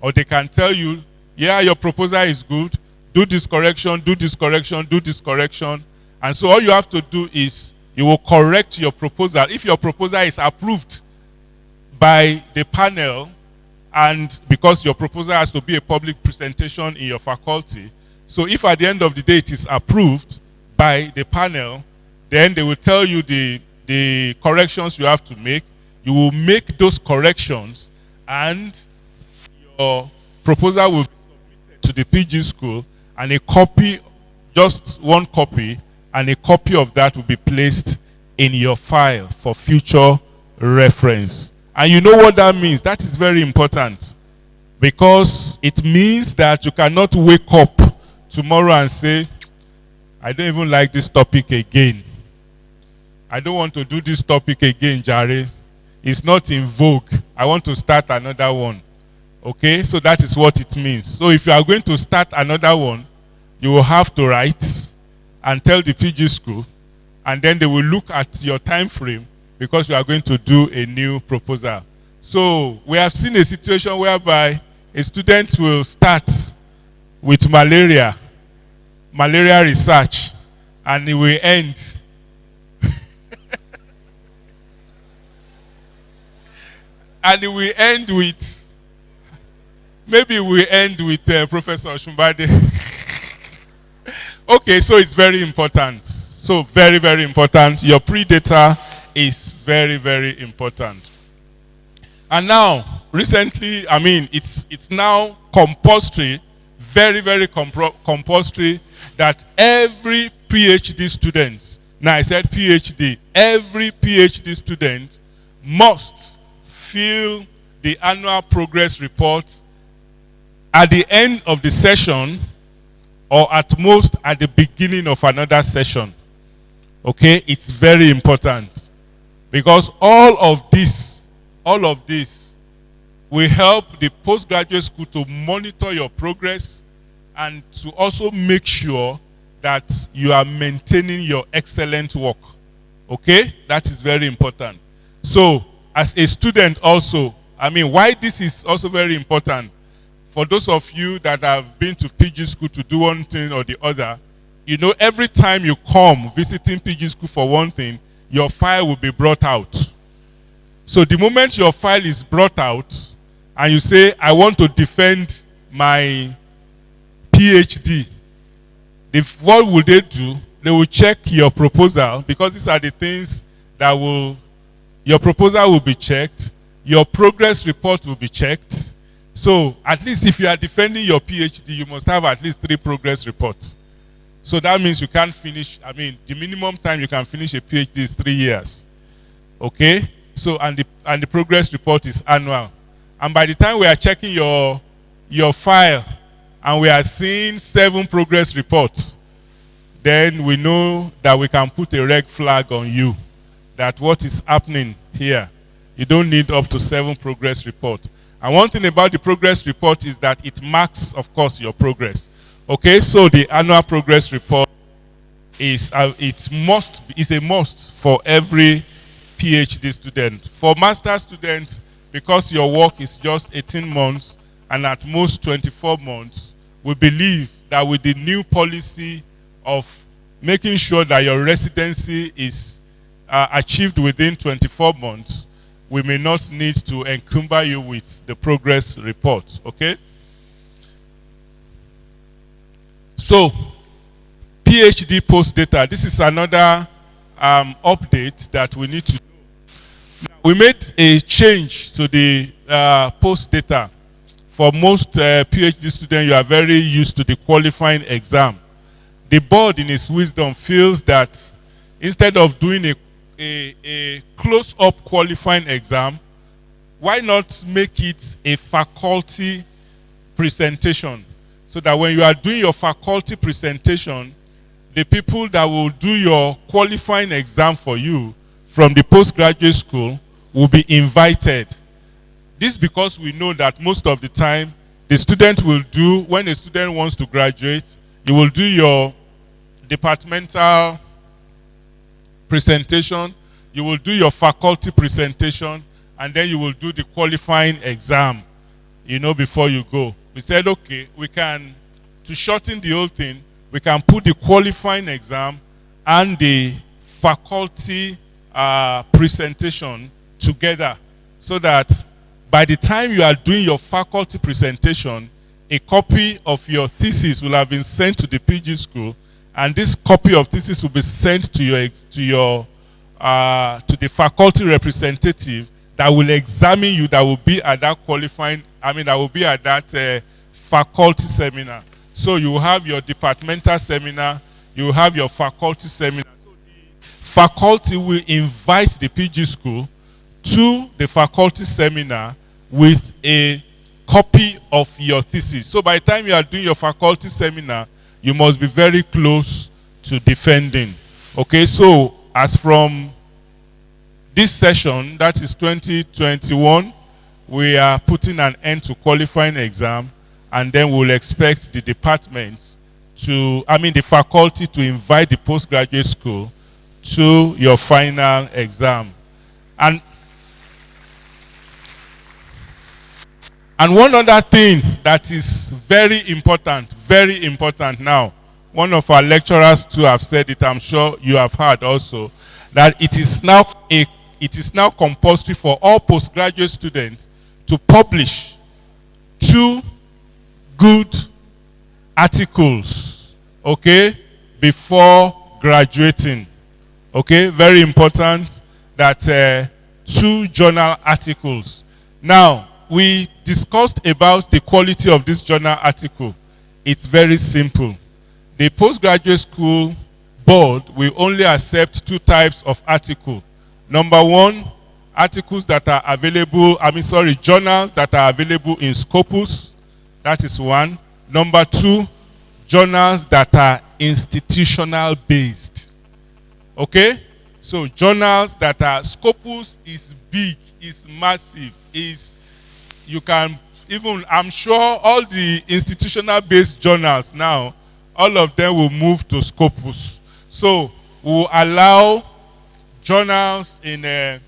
Or they can tell you, yeah, your proposal is good, do this correction, do this correction, do this correction. And so all you have to do is you will correct your proposal. If your proposal is approved by the panel, and because your proposal has to be a public presentation in your faculty, so if at the end of the day it is approved by the panel, then they will tell you the corrections you have to make. You will make those corrections and your proposal will be submitted to the PG school, and a copy, just one copy, and a copy of that will be placed in your file for future reference. And you know what that means? That is very important, because it means that you cannot wake up tomorrow and say, I don't even like this topic again. I don't want to do this topic again, Jare. It's not in vogue. I want to start another one. Okay? So that is what it means. So if you are going to start another one, you will have to write and tell the PG school, and then they will look at your time frame because you are going to do a new proposal. So we have seen a situation whereby a student will start with malaria research, and it will end and it will end with, maybe we end with Professor Shumbade. Okay, so it's very important. So very, very important. Your pre-data is very, very important. And now, recently, it's now compulsory, very, very compulsory, that every PhD student, now I said PhD, every PhD student must fill the annual progress report at the end of the session, or at most at the beginning of another session. Okay, it's very important, because all of this will help the postgraduate school to monitor your progress and to also make sure that you are maintaining your excellent work. Okay, that is very important. So as a student also, why this is also very important, for those of you that have been to PG school to do one thing or the other, you know, every time you come visiting PG school for one thing, your file will be brought out. So the moment your file is brought out and you say, I want to defend my PhD, what will they do? They will check your proposal, because these are the things that your proposal will be checked, your progress report will be checked. So at least if you are defending your PhD, you must have at least 3 progress reports. So that means you can't finish, the minimum time you can finish a PhD is 3 years. Okay? So, and the progress report is annual. And by the time we are checking your file and we are seeing 7 progress reports, then we know that we can put a red flag on you, that what is happening here, you don't need up to 7 progress reports. And one thing about the progress report is that it marks, of course, your progress. Okay, so the annual progress report is a must for every PhD student. For master students, because your work is just 18 months and at most 24 months, we believe that with the new policy of making sure that your residency is achieved within 24 months, we may not need to encumber you with the progress report, okay? So, PhD post data. This is another update that we need to do. We made a change to the post data. For most PhD students, you are very used to the qualifying exam. The board, in its wisdom, feels that instead of doing a close-up qualifying exam, why not make it a faculty presentation? So that when you are doing your faculty presentation, the people that will do your qualifying exam for you from the postgraduate school will be invited. This because we know that most of the time, the student will do, when a student wants to graduate, you will do your departmental presentation, you will do your faculty presentation, and then you will do the qualifying exam, before you go. We said, okay, we can, to shorten the whole thing, we can put the qualifying exam and the faculty presentation together so that by the time you are doing your faculty presentation, a copy of your thesis will have been sent to the PG school, and this copy of thesis will be sent to the faculty representative that will examine you, that will be at that that will be at that faculty seminar. So you have your departmental seminar, you have your faculty seminar. So the faculty will invite the PG school to the faculty seminar with a copy of your thesis. So by the time you are doing your faculty seminar, you must be very close to defending. Okay, so as from this session, that is 2021, we are putting an end to qualifying exam, and then we'll expect the departments the faculty to invite the postgraduate school to your final exam. And one other thing that is very important now, one of our lecturers too have said it, I'm sure you have heard also, that it is now compulsory for all postgraduate students to publish 2 good articles, okay, before graduating. Okay, very important that 2 journal articles. Now, we discussed about the quality of this journal article. It's very simple. The postgraduate school board will only accept 2 types of article. Number 1, articles that are available, journals that are available in Scopus. That is 1. Number 2, journals that are institutional based. Okay? So journals that are, Scopus is big, is massive, you can even, I'm sure all the institutional based journals now, all of them will move to Scopus. So we'll allow journals in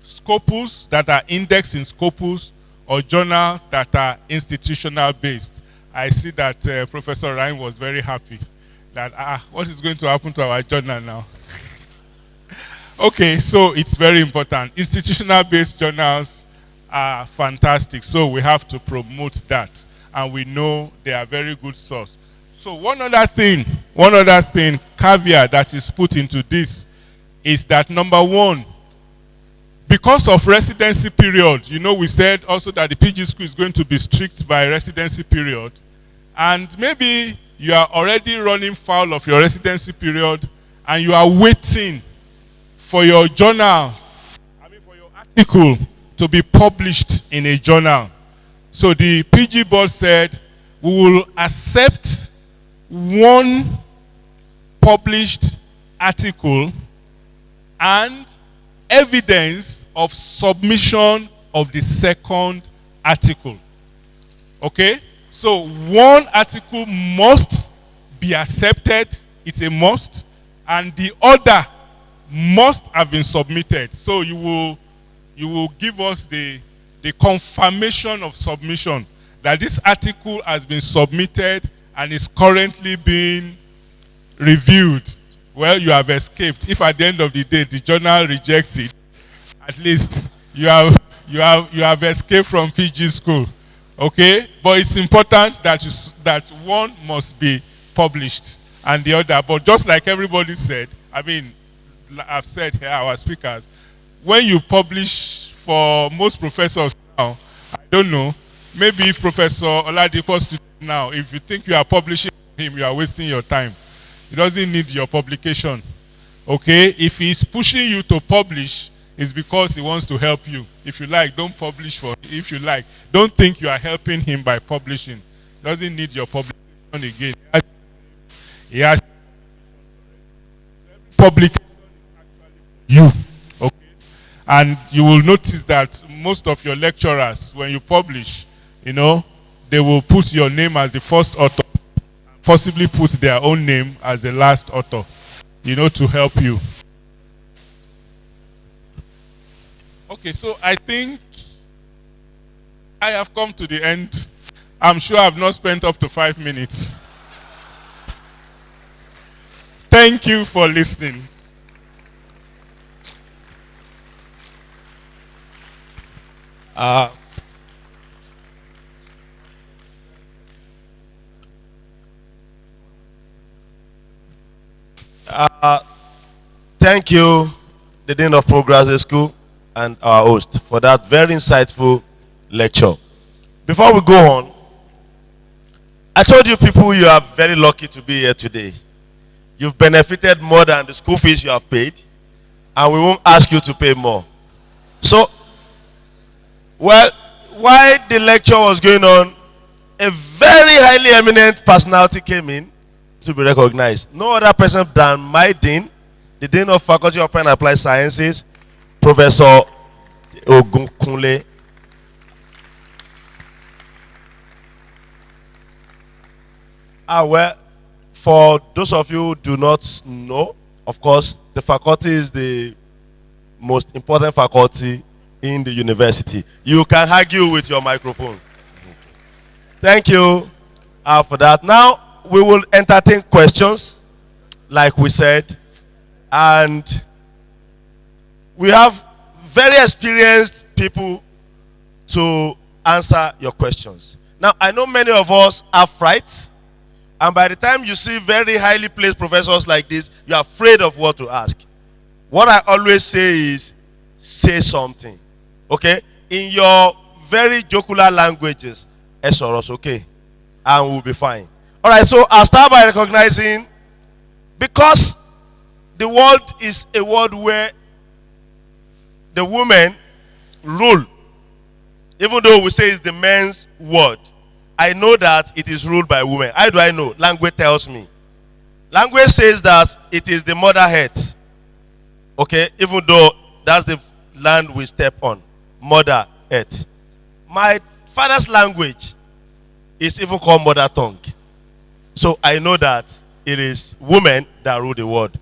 Scopus that are indexed in Scopus, or journals that are institutional based. I see that Professor Ryan was very happy that, what is going to happen to our journal now? Okay, so it's very important. Institutional based journals are fantastic, so we have to promote that, and we know they are very good source. So one other thing, caveat that is put into this is that number 1, because of residency period, we said also that the PG school is going to be strict by residency period, and maybe you are already running foul of your residency period and you are waiting for your journal, for your article to be published in a journal. So the PG board said, we will accept 1 published article and evidence of submission of the 2nd article. Okay? So one article must be accepted, it's a must, and the other must have been submitted. So you will give us the confirmation of submission that this article has been submitted and is currently being reviewed. Well, you have escaped. If at the end of the day the journal rejects it, at least you have escaped from PG school. Okay? But it's important that that one must be published and the other. But just like everybody said, I mean, I've said here, our speakers, when you publish, for most professors now, I don't know, maybe if Professor Oladipo's student now, if you think you are publishing him, you are wasting your time. He doesn't need your publication. Okay? If he's pushing you to publish, it's because he wants to help you. If you like, don't publish for him. If you like, don't think you are helping him by publishing. He doesn't need your publication again. He has publication is actually you. Okay? And you will notice that most of your lecturers, when you publish, you know, they will put your name as the first author, possibly put their own name as the last author, you know, to help you. Okay, so I think I have come to the end. I'm sure I've not spent up to 5 minutes. Thank you for listening. Thank you, the Dean of Postgraduate School and our host, for that very insightful lecture. Before we go on, I told you people you are very lucky to be here today. You've benefited more than the school fees you have paid, and we won't ask you to pay more. So, well, while the lecture was going on, a very highly eminent personality came in to be recognized. No other person than my dean, the Dean of Faculty of Applied and Applied Sciences, Professor Ogunkunle. Well, for those of you who do not know, of course, the faculty is the most important faculty in the university. You can argue with your microphone. Thank you for that. Now, we will entertain questions, like we said, and we have very experienced people to answer your questions. Now, I know many of us have frights, and by the time you see very highly placed professors like this, you're afraid of what to ask. What I always say is, say something. Okay? In your very jocular languages, Esoros, okay? And we'll be fine. Alright, so I'll start by recognizing, because the world is a world where the women rule, even though we say it's the men's world, I know that it is ruled by women. How do I know? Language tells me. Language says that it is the mother earth. Okay? Even though that's the land we step on. Mother earth. My father's language is even called mother tongue. So I know that it is women that rule the world.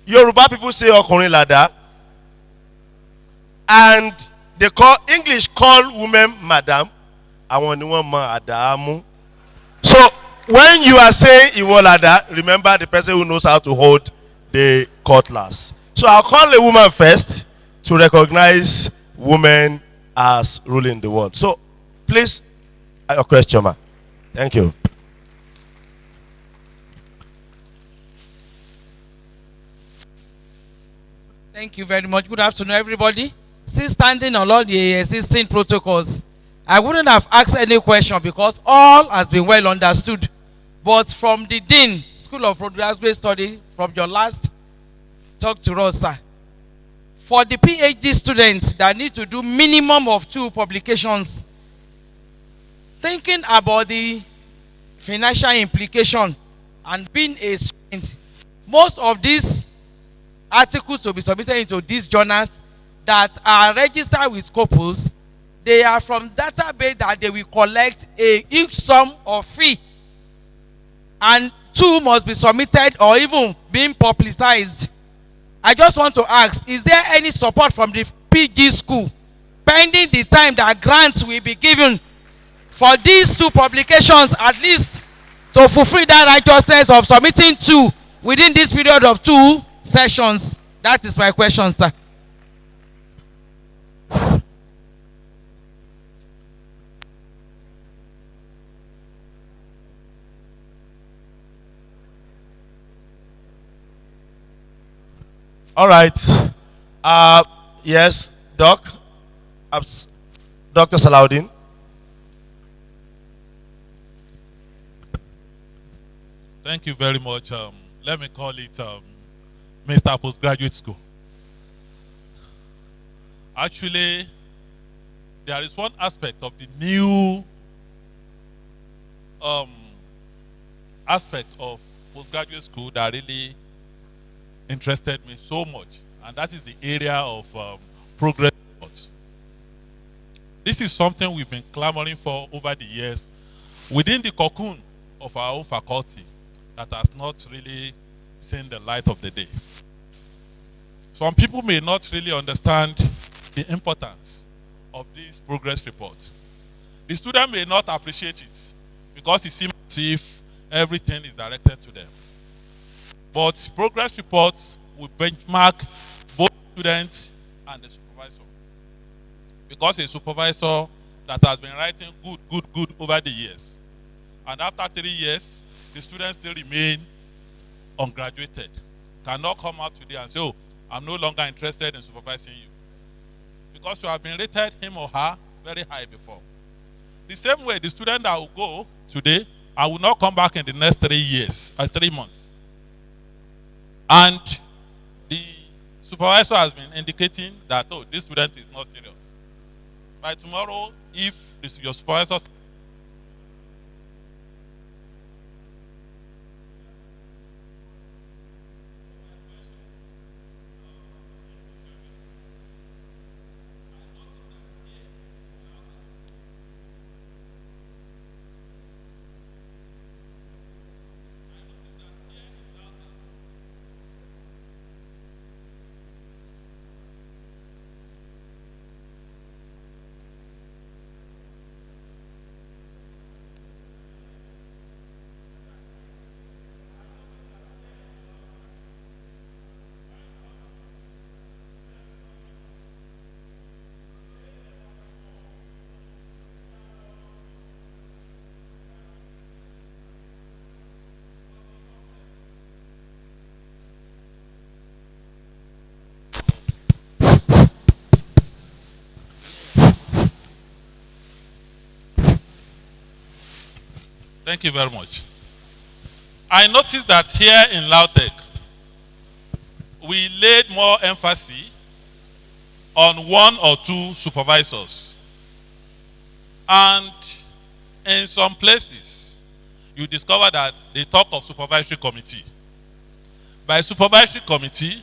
Yoruba people say Okunrin Lada. And they call, English call women madam. So when you are saying Iwolada, remember the person who knows how to hold the cutlass. So I'll call a woman first to recognize women as ruling the world. So please, your question, ma. Thank you. Thank you very much. Good afternoon, everybody. Still standing on all the existing protocols. I wouldn't have asked any question because all has been well understood. But from the Dean, School of Postgraduate Study, from your last talk to us, sir, for the PhD students that need to do minimum of 2 publications, thinking about the financial implication and being a student, most of these articles will be submitted into these journals that are registered with Scopus they are from database that they will collect a huge sum of fee. And 2 must be submitted or even being publicized. I just want to ask, is there any support from the PG school pending the time that grants will be given for these 2 publications, at least to fulfill that righteousness of submitting 2 within this period of 2 sessions? That is my question, sir. All right. Yes, Doc. Dr. Salaudin. Thank you very much. Let me call it Mr. Postgraduate School. Actually, there is one aspect of the new aspect of postgraduate school that really interested me so much, and that is the area of progress report. This is something we've been clamoring for over the years within the cocoon of our own faculty that has not really seen the light of the day. Some people may not really understand the importance of this progress report. The student may not appreciate it because it seems as if everything is directed to them. But progress reports will benchmark both students and the supervisor. Because a supervisor that has been writing good over the years, and after 3 years, the students still remain ungraduated, cannot come out today and say, oh, I'm no longer interested in supervising you. Because you have been rated him or her very high before. The same way, the student that will go today, I will not come back in the next 3 years, or 3 months. And the supervisor has been indicating that, oh, this student is not serious. By tomorrow, if your supervisor Thank you very much. I noticed that here in Lautech, we laid more emphasis on 1 or 2 supervisors. And in some places, you discover that they talk of supervisory committee. By supervisory committee,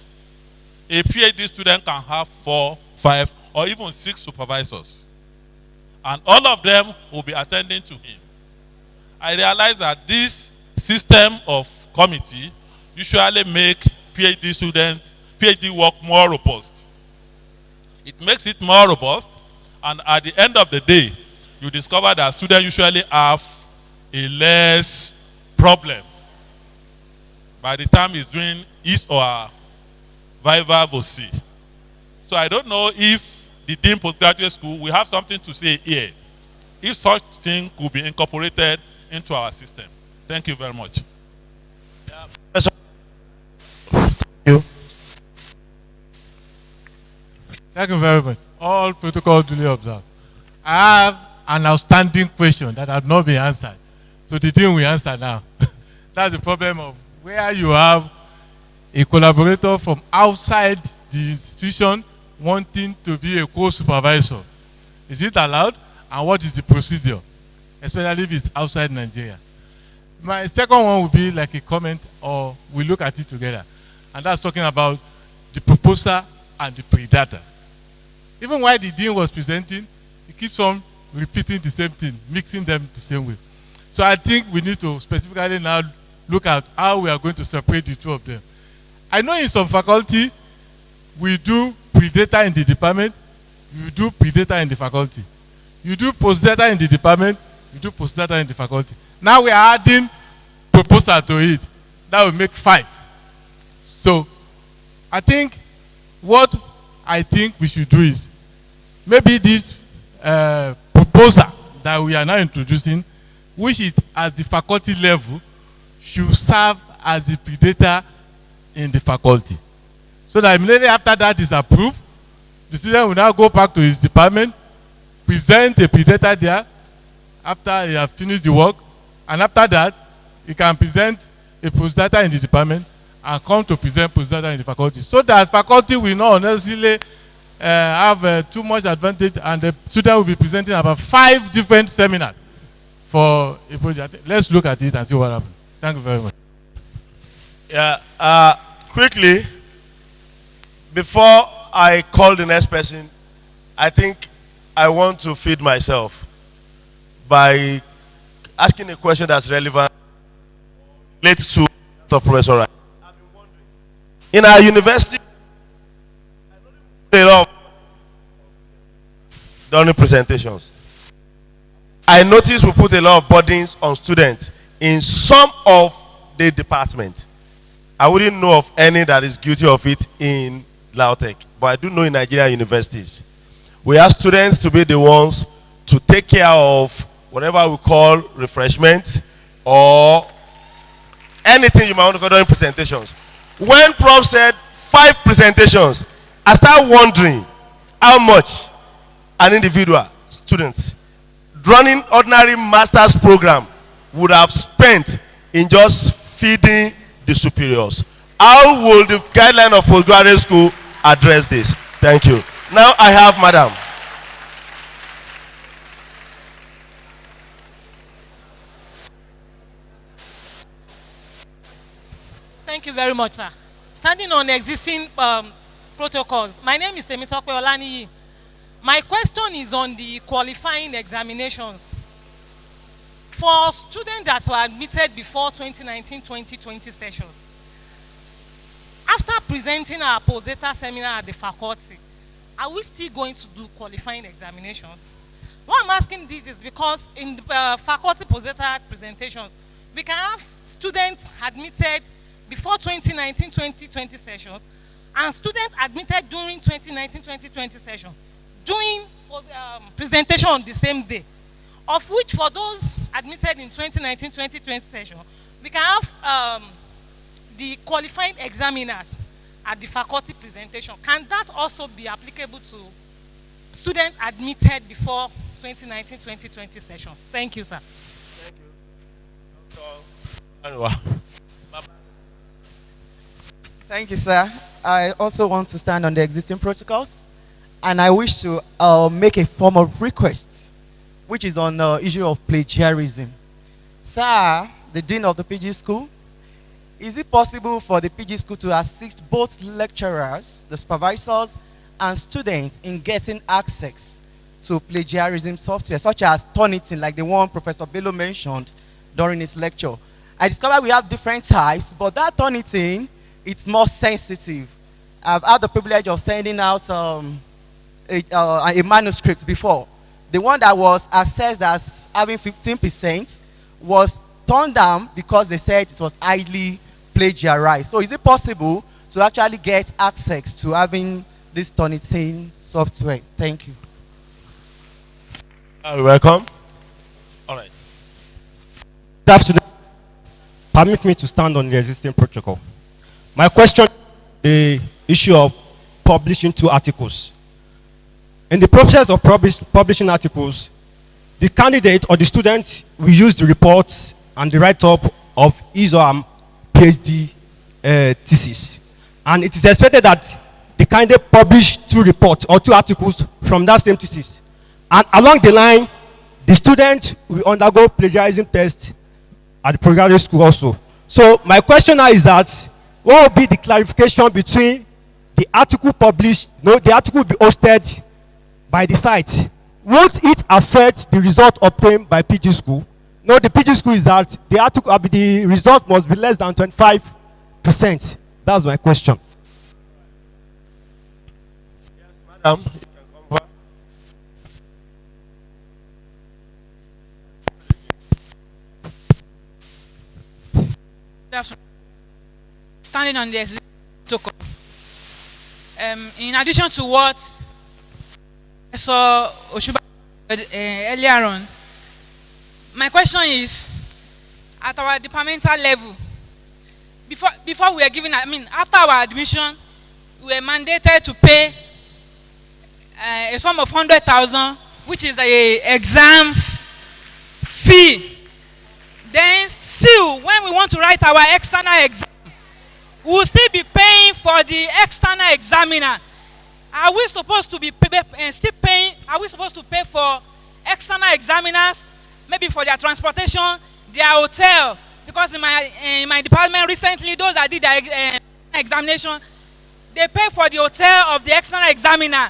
a PhD student can have 4, 5, or even 6 supervisors. And all of them will be attending to him. I realize that this system of committee usually make PhD students, PhD work more robust. It makes it more robust, and at the end of the day, you discover that students usually have a less problem by the time he's doing his or her viva voce. So I don't know if the Dean Postgraduate School will have something to say here, if such thing could be incorporated into our system. Thank you very much. Thank you. Thank you very much. All protocol duly observed. I have an outstanding question that has not been answered. So the dean will answer now. That's the problem of where you have a collaborator from outside the institution wanting to be a co-supervisor. Is it allowed? And what is the procedure? Especially if it's outside Nigeria. My second one will be like a comment, or we look at it together. And that's talking about the proposer and the predata. Even while the dean was presenting, he keeps on repeating the same thing, mixing them the same way. So I think we need to specifically now look at how we are going to separate the two of them. I know in some faculty, we do pre-data in the department, you do pre-data in the faculty. You do post-data in the department, you do post-data in the faculty. Now we are adding proposal to it. That will make 5. So I think what I think we should do is maybe this proposal that we are now introducing, which is at the faculty level, should serve as the pre-data in the faculty. So that immediately after that is approved, the student will now go back to his department, present a pre-data there after he has finished the work, and after that, he can present a post-data in the department and come to present post-data in the faculty. So that faculty will not necessarily have too much advantage, and the student will be presenting about 5 different seminars for a project. Let's look at it and see what happens. Thank you very much. Yeah, quickly, before I call the next person, I think I want to feed myself by asking a question that's relevant, related to the professor. I've been wondering, in our university, a lot of during presentations, I noticed we put a lot of burdens on students in some of the departments. I wouldn't know of any that is guilty of it in Lautech, but I do know in Nigeria universities. We ask students to be the ones to take care of whatever we call refreshment or anything you might want to call during presentations. When Prof said 5 presentations, I start wondering how much an individual student running ordinary master's program would have spent in just feeding the superiors. How will the guideline of postgraduate school address this? Thank you. Now I have Madam. Thank you very much, sir. Standing on existing protocols, my name is Temitope Olaniyi. My question is on the qualifying examinations. For students that were admitted before 2019-2020 sessions, after presenting our post-data seminar at the faculty, are we still going to do qualifying examinations? Why I'm asking this is because in the faculty post-data presentations, we can have students admitted before 2019-2020 sessions and students admitted during 2019-2020 session doing presentation on the same day, of which for those admitted in 2019-2020 session, we can have the qualifying examiners at the faculty presentation. Can that also be applicable to students admitted before 2019-2020 sessions? Thank you, sir. Thank you. Thank you, sir. I also want to stand on the existing protocols, and I wish to make a form of request, which is on the issue of plagiarism. Sir, the Dean of the PG School, is it possible for the PG School to assist both lecturers, the supervisors, and students in getting access to plagiarism software, such as Turnitin, like the one Professor Bello mentioned during his lecture? I discovered we have different types, but that Turnitin, it's more sensitive. I've had the privilege of sending out a manuscript before. The one that was assessed as having 15% was turned down because they said it was highly plagiarized. So is it possible to actually get access to having this Turnitin software? Thank you. You're welcome. All right. Good afternoon. Permit me to stand on the existing protocol. My question is the issue of publishing 2 articles. In the process of publishing articles, the candidate or the student will use the report and the write-up of his or her PhD thesis. And it is expected that the candidate publish 2 reports or 2 articles from that same thesis. And along the line, the student will undergo plagiarism test at the postgraduate school also. So my question now is that, what will be the clarification between the article published, the article will be hosted by the site, won't it affect the result obtained by PG school? No, the PG school is that the result must be less than 25%. That's my question. Yes, madam. You can come back. Standing on the existing protocol. In addition to what I saw Oshuba earlier on, my question is, at our departmental level, before we are given, after our admission, we were mandated to pay a sum of 100,000, which is a exam fee. Then still, when we want to write our external exam, we will still be paying for the external examiner. Are we supposed to be still paying? Are we supposed to pay for external examiners, maybe for their transportation, their hotel? Because in my department recently, those that did the examination, they pay for the hotel of the external examiner.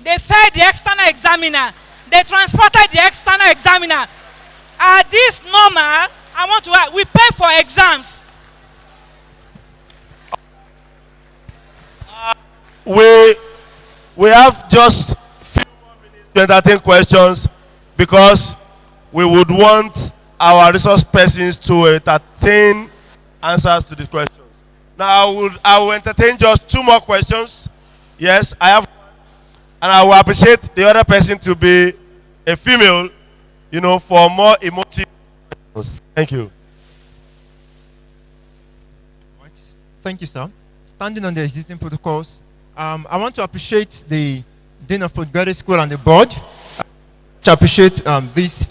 They fed the external examiner. They transported the external examiner. Are this normal? I want to ask. We pay for exams. We have just few more minutes to entertain questions because we would want our resource persons to entertain answers to the questions. Now I will entertain just 2 more questions. Yes, I have one, and I will appreciate the other person to be a female, for more emotive questions. Thank you. Thank you, sir. Standing on the existing protocols, I want to appreciate the Dean of Postgraduate School and the board to appreciate these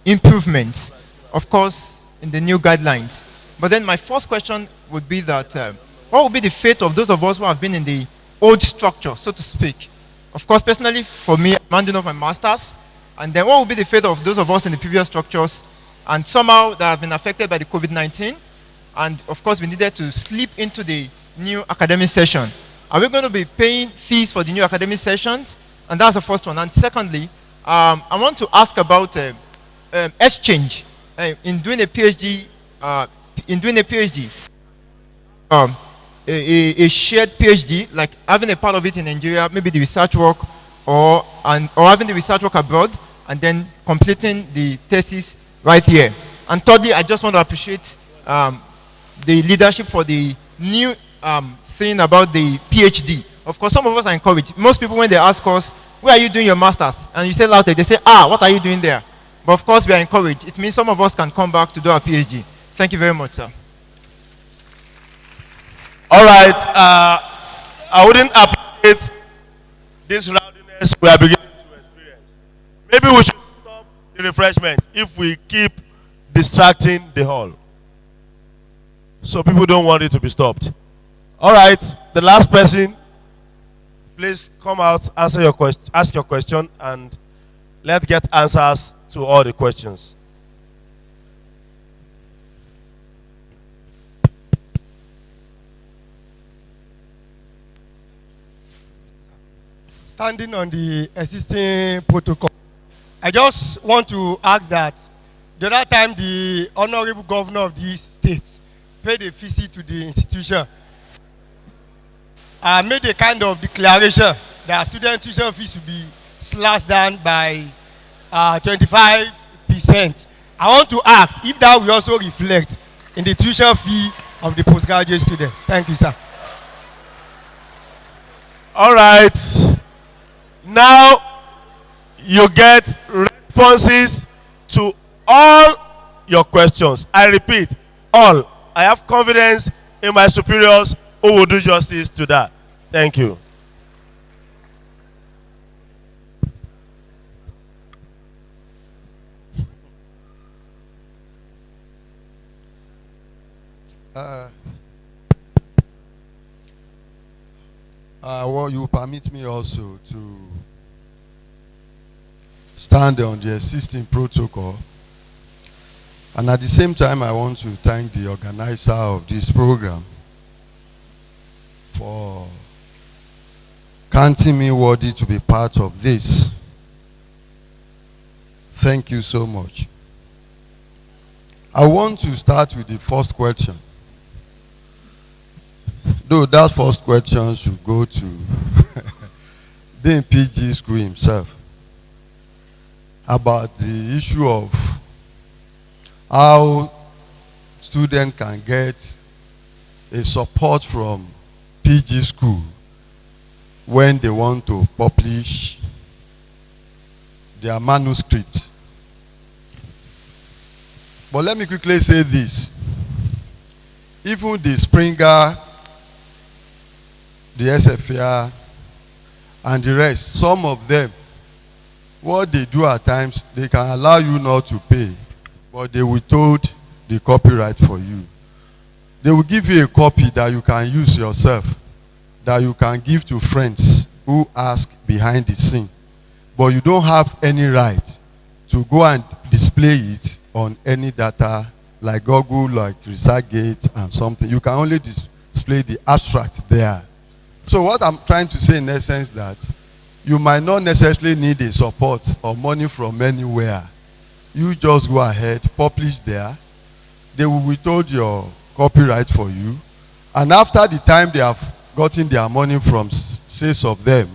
improvements, of course, in the new guidelines. But then my first question would be that what would be the fate of those of us who have been in the old structure, so to speak? Of course, personally, for me, I'm handing off my master's. And then what would be the fate of those of us in the previous structures and somehow that have been affected by the COVID-19? And of course, we needed to slip into the new academic session. Are we going to be paying fees for the new academic sessions? And that's the first one. And secondly, I want to ask about exchange in doing a PhD. A shared PhD, like having a part of it in Nigeria, maybe the research work, or having the research work abroad, and then completing the thesis right here. And thirdly, I just want to appreciate the leadership for the new thing about the PhD. Of course, some of us are encouraged. Most people, when they ask us, where are you doing your master's? And you say LAUTECH, they say, what are you doing there? But of course, we are encouraged. It means some of us can come back to do our PhD. Thank you very much, sir. All right. I wouldn't appreciate this rowdiness we are beginning to experience. Maybe we should stop the refreshment if we keep distracting the hall. So people don't want it to be stopped. All right. The last person, please come out, ask your question, and let's get answers to all the questions. Standing on the existing protocol, I just want to ask that the other time the honorable governor of this state paid a visit to the institution, made a kind of declaration that student tuition fees should be slashed down by 25%. I want to ask if that will also reflect in the tuition fee of the postgraduate student. Thank you, sir. All right. Now you get responses to all your questions. I repeat, all. I have confidence in my superiors who will do justice to that. Thank you. Well, you permit me also to stand on the existing protocol. And at the same time, I want to thank the organizer of this program for counting me worthy to be part of this. Thank you so much. I want to start with the first question. Though that first question should go to the PG school himself about the issue of how students can get a support from PG school when they want to publish their manuscript. But let me quickly say this. Even the Springer, the SFR, and the rest, some of them, what they do at times, they can allow you not to pay, but they withhold the copyright for you. They will give you a copy that you can use yourself, that you can give to friends who ask behind the scene. But you don't have any right to go and display it on any data like Google, like ResearchGate and something. You can only display the abstract there. So what I'm trying to say in essence that you might not necessarily need a support or money from anywhere. You just go ahead, publish there. They will withhold your copyright for you. And after the time they have gotten their money from sales of them,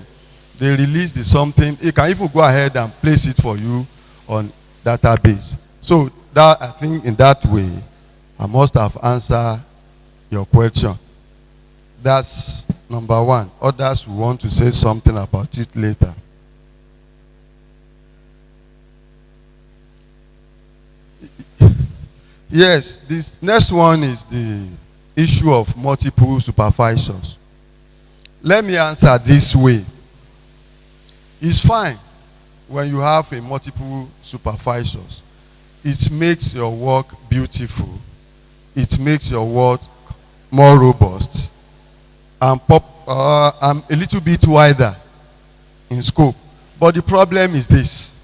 they release the something. You can even go ahead and place it for you on database. So that, I think in that way, I must have answered your question. That's number one. Others will want to say something about it later. Yes, this next one is the issue of multiple supervisors. Let me answer this way. It's fine when you have a multiple supervisors. It makes your work beautiful. It makes your work more robust and a little bit wider in scope. But the problem is this.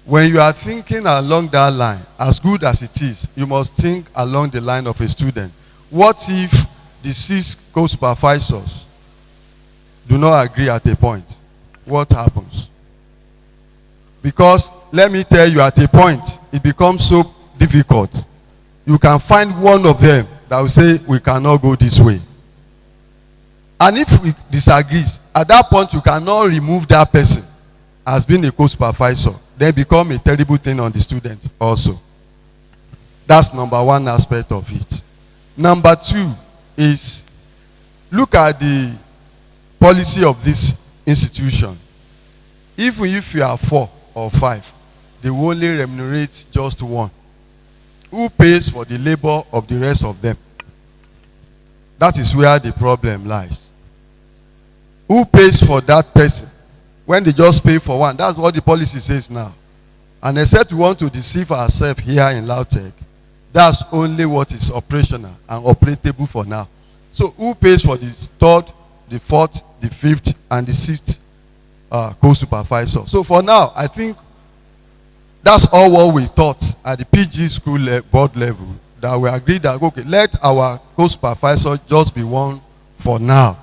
When you are thinking along that line, as good as it is, you must think along the line of a student. What if the 6 co-supervisors do not agree at a point? What happens? Because let me tell you, at a point, it becomes so difficult. You can find one of them that will say, we cannot go this way. And if we disagree, at that point, you cannot remove that person as being a co-supervisor. Then become a terrible thing on the student also. That's number one aspect of it. Number two is, look at the policy of this institution. Even if you are 4 or 5, they will only remunerate just one. Who pays for the labor of the rest of them? That is where the problem lies. Who pays for that person when they just pay for one? That's what the policy says now. And except we want to deceive ourselves here in Lautech, that's only what is operational and operatable for now. So who pays for the 3rd, the 4th, the 5th, and the 6th co-supervisor? So for now, I think that's all what we thought at the PG school board level, that we agreed that, okay, let our co-supervisor just be one for now.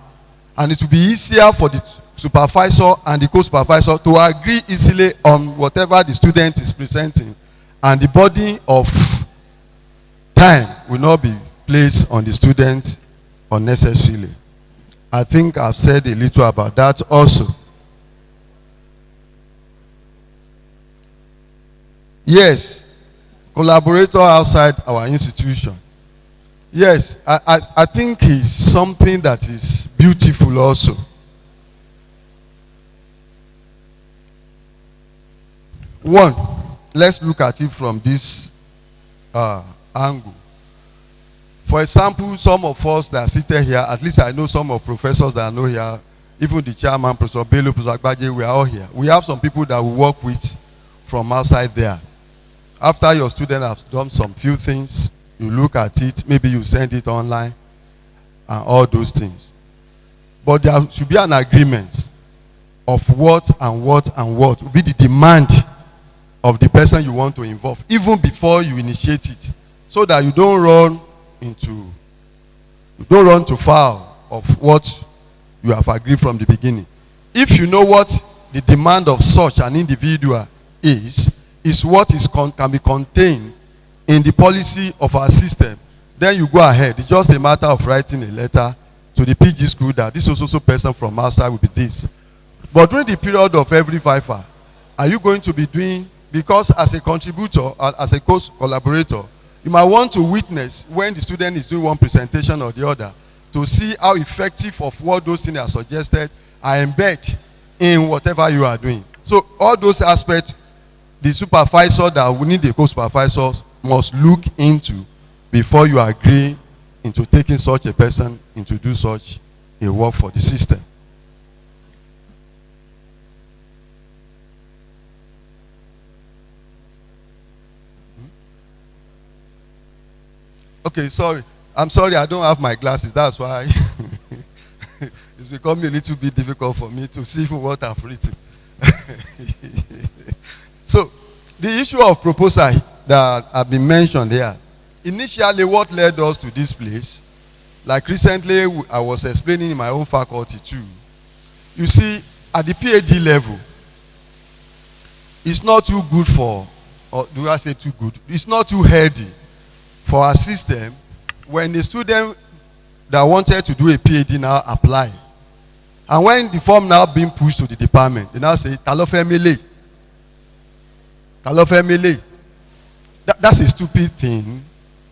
And it will be easier for the supervisor and the co-supervisor to agree easily on whatever the student is presenting. And the body of time will not be placed on the student unnecessarily. I think I've said a little about that also. Yes, collaborator outside our institution. Yes, I think it's something that is beautiful also. One, let's look at it from this angle. For example, some of us that are seated here, at least I know some of professors that I know here, even the chairman, Professor Bello, Professor Agbaje, we are all here. We have some people that we work with from outside there. After your student has done some few things, you look at it, maybe you send it online, and all those things. But there should be an agreement of what and what and what will be the demand of the person you want to involve, even before you initiate it, so that you don't run too far of what you have agreed from the beginning. If you know what the demand of such an individual is, is what can be contained in the policy of our system, then you go ahead. It's just a matter of writing a letter to the PG school that this so person from outside will be this. But during the period of every FIFA, are you going to be doing, because as a contributor, as a collaborator, you might want to witness when the student is doing one presentation or the other to see how effective of what those things are suggested are embedded in whatever you are doing. So all those aspects, the supervisor that we need, the co-supervisors must look into before you agree into taking such a person into do such a work for the system. Okay, sorry. I'm sorry, I don't have my glasses. That's why it's becoming a little bit difficult for me to see what I've written. So, the issue of proposal that have been mentioned here, initially what led us to this place, like recently I was explaining in my own faculty too, you see, at the PhD level, it's not too good for, or do I say too good? It's not too healthy for our system when a student that wanted to do a PhD now apply. And when the form now being pushed to the department, they now say, Talofe Mele. Talofe Mele. That's a stupid thing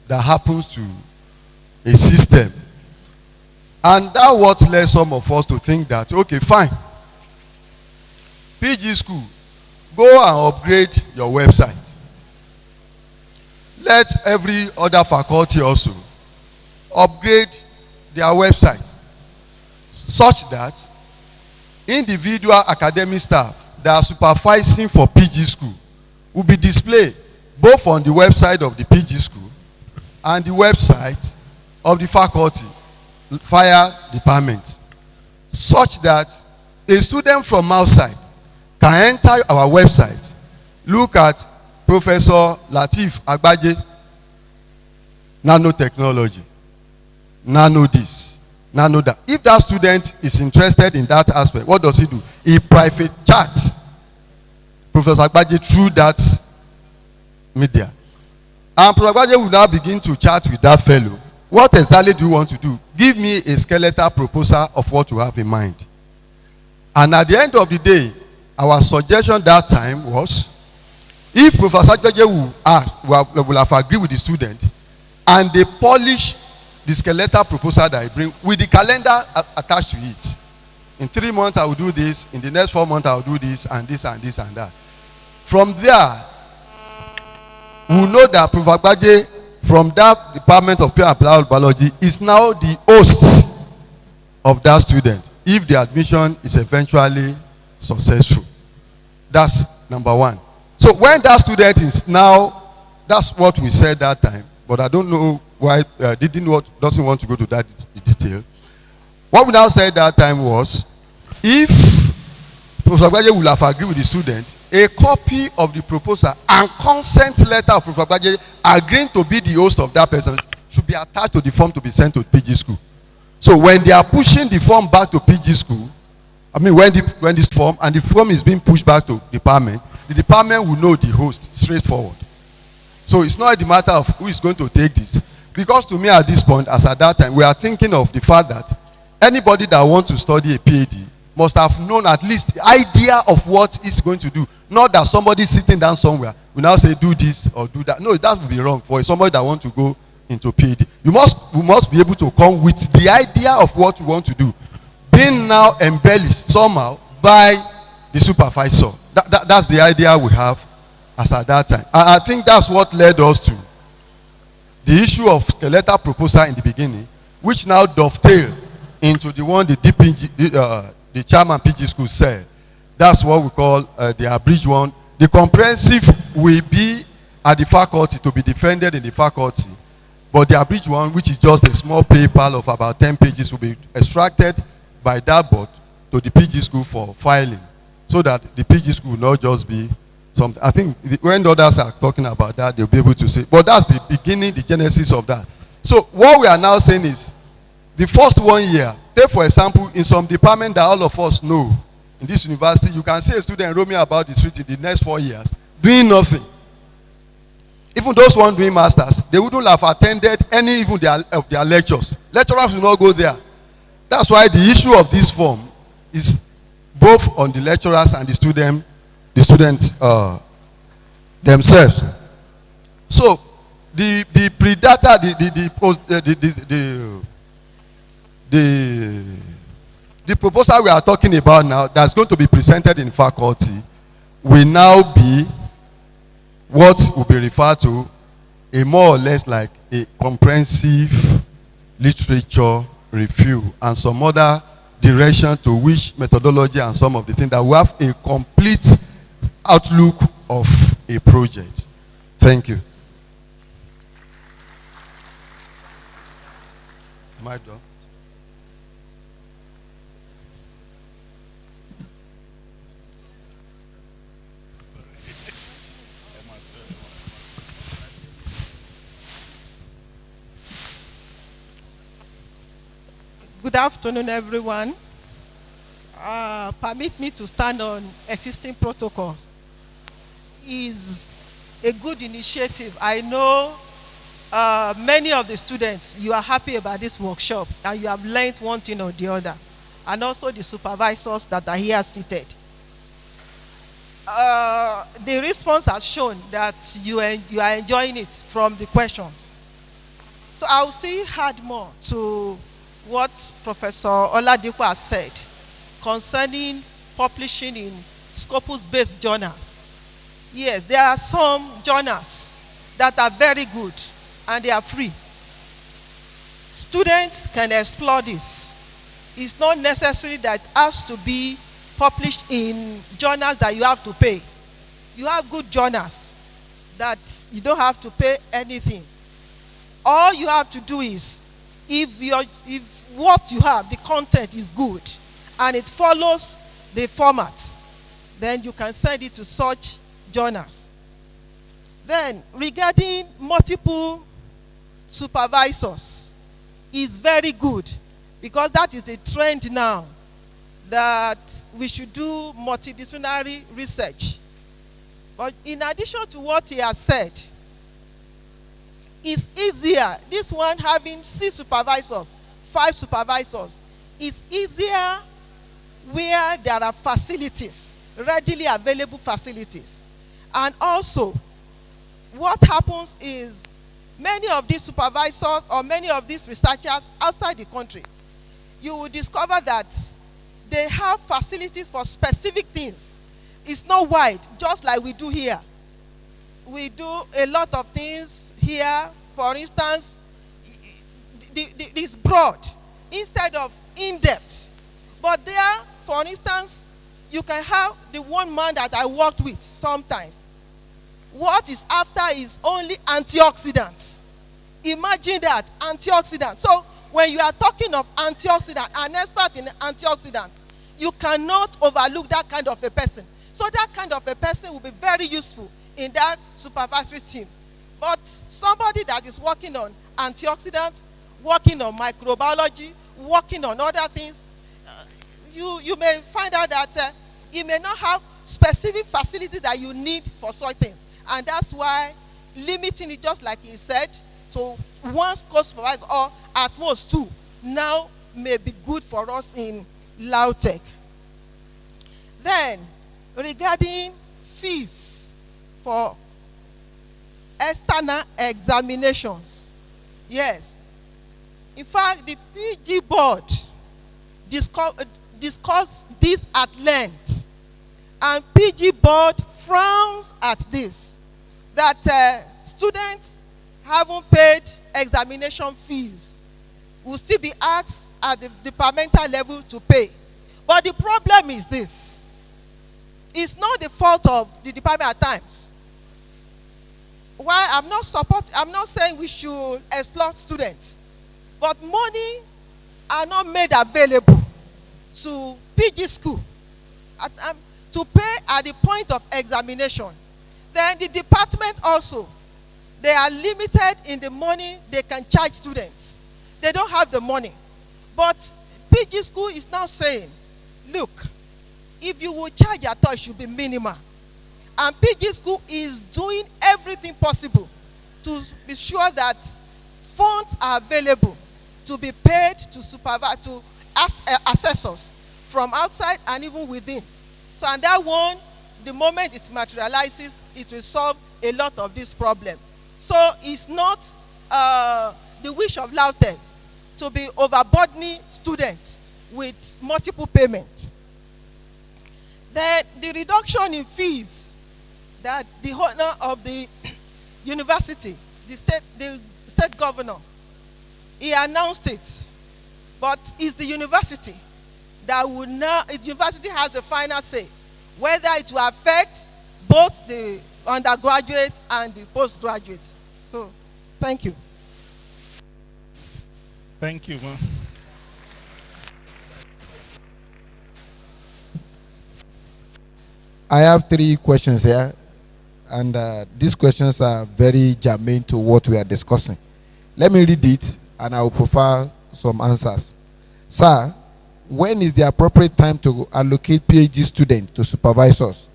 that happens to a system. And that what led some of us to think that, okay, fine. PG school, go and upgrade your website. Let every other faculty also upgrade their website such that individual academic staff that are supervising for PG school will be displayed both on the website of the PG school and the website of the faculty fire department, such that a student from outside can enter our website, look at Professor Latif Agbaje, nanotechnology, nano this, nano that. If that student is interested in that aspect, what does he do? He private chats Professor Agbaje through that media. And Professor Agbaje will now begin to chat with that fellow. What exactly do you want to do? Give me a skeletal proposal of what you have in mind. And at the end of the day, our suggestion that time was, if Professor Agbaje will have agreed with the student, and they polish the skeletal proposal that I bring with the calendar attached to it. In 3 months I will do this, in the next 4 months I will do this and this and this and that. From there, we will know that Professor Agbaje from that Department of Pure Applied Biology is now the host of that student if the admission is eventually successful. That's number one. So when that student is now, that's what we said that time, but I don't know why doesn't want to go to that detail. What we now said that time was, if Professor Agbaje will have agreed with the student, a copy of the proposal and consent letter of Professor Agbaje agreeing to be the host of that person should be attached to the form to be sent to PG school. So when they are pushing the form back to PG school, I mean when this form and the form is being pushed back to department, the department will know the host straightforward. So it's not the matter of who is going to take this. Because to me at this point, as at that time, we are thinking of the fact that anybody that wants to study a PhD must have known at least the idea of what he's going to do. Not that somebody sitting down somewhere will now say do this or do that. No, that would be wrong for somebody that wants to go into PhD. We must be able to come with the idea of what we want to do, being now embellished somehow by the supervisor. That's the idea we have as at that time. And I think that's what led us to the issue of skeletal proposal in the beginning, which now dovetail into the one the chairman PG school said. That's what we call the abridged one. The comprehensive will be at the faculty to be defended in the faculty. But the abridged one, which is just a small paper of about 10 pages, will be extracted by that board to the PG school for filing. So that the PG school will not just be something. I think when others are talking about that, they'll be able to say, but that's the beginning, the genesis of that. So what we are now saying is, the first 1 year, take for example, in some department that all of us know, in this university, you can see a student roaming about the street in the next 4 years, doing nothing. Even those one doing masters, they wouldn't have attended any even of their lectures. Lecturers will not go there. That's why the issue of this form is both on the lecturers and the students themselves. So the pre-data, the proposal we are talking about now that's going to be presented in faculty will now be what will be referred to a more or less like a comprehensive literature review and some other direction to which methodology and some of the things that will have a complete outlook of a project. Thank you. Am I done? Good afternoon, everyone. Permit me to stand on existing protocol. Is a good initiative. I know many of the students, you are happy about this workshop and you have learned one thing or the other. And also the supervisors that are here seated. The response has shown that you are enjoying it from the questions. So I will still add more to what Professor Oladipo has said concerning publishing in Scopus-based journals. Yes, there are some journals that are very good and they are free. Students can explore this. It's not necessary that it has to be published in journals that you have to pay. You have good journals that you don't have to pay anything. All you have to do is, if what you have, the content is good, and it follows the format, then you can send it to such journals. Then, regarding multiple supervisors, is very good, because that is a trend now, that we should do multidisciplinary research. But in addition to what he has said, it's easier, this one having 6 supervisors, 5 supervisors, is easier where there are facilities, readily available facilities. And also, what happens is many of these supervisors or many of these researchers outside the country, you will discover that they have facilities for specific things. It's not wide, just like we do here. We do a lot of things here. For instance, it's broad instead of in-depth. But there, for instance, you can have the one man that I worked with sometimes. What is after is only antioxidants. Imagine that, antioxidants. So when you are talking of antioxidant, an expert in antioxidant, you cannot overlook that kind of a person. So that kind of a person will be very useful in that supervisory team. But somebody that is working on antioxidants, working on microbiology, working on other things, you may find out that you may not have specific facilities that you need for such things. And that's why limiting it, just like he said, to one co-supervisor or at most 2 now may be good for us in LAUTECH. Then, regarding fees for external examinations, yes. In fact, the PG board discussed this at length, and PG board frowns at this, that students haven't paid examination fees will still be asked at the departmental level to pay. But the problem is this: it's not the fault of the department at times. Why I'm not saying we should exploit students, but money are not made available to PG school to pay at the point of examination. Then the department also, they are limited in the money they can charge students. They don't have the money. But PG school is now saying, look, if you will charge at all, it should be minimal. And PG School is doing everything possible to be sure that funds are available to be paid to supervise, to assessors from outside and even within. So, and that one, the moment it materializes, it will solve a lot of this problem. So it's not the wish of LAUTECH to be overburdening students with multiple payments. Then the reduction in fees that the owner of the university, the state governor, he announced it. But it's the university that will now, the university has the final say whether it will affect both the undergraduate and the postgraduate. So, thank you. Thank you, ma'am. I have 3 questions here, and these questions are very germane to what we are discussing. Let me read it, and I will provide some answers. Sir, when is the appropriate time to allocate PhD students to supervisors?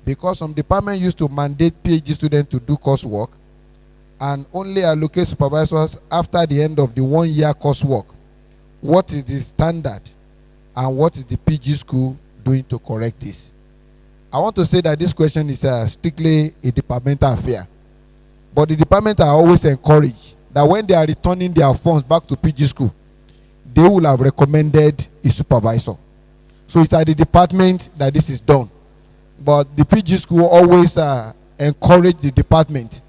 Because some departments used to mandate PhD students to do coursework and only allocate supervisors after the end of the 1-year coursework. What is the standard, and what is the PG school doing to correct this? I want to say that this question is strictly a departmental affair. But the department are always encouraged that when they are returning their funds back to PG school, they will have recommended a supervisor. So it's at the department that this is done. But the PG school always encourage the department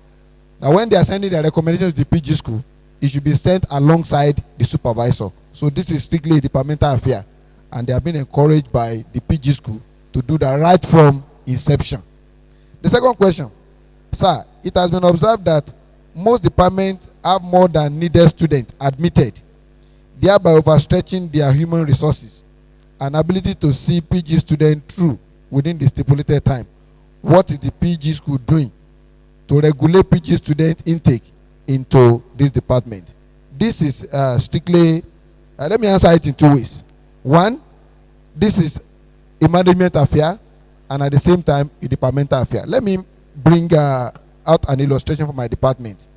that when they are sending their recommendation to the PG school, it should be sent alongside the supervisor. So this is strictly a departmental affair, and they have been encouraged by the PG school to do that right from inception. The second question, sir, it has been observed that most departments have more than needed students admitted, thereby overstretching their human resources and ability to see PG students through within the stipulated time. What is the PG school doing to regulate PG student intake into this department? This is strictly, let me answer it in 2 ways. One, this is a management affair, and at the same time, a departmental affair. Let me bring out an illustration from my department.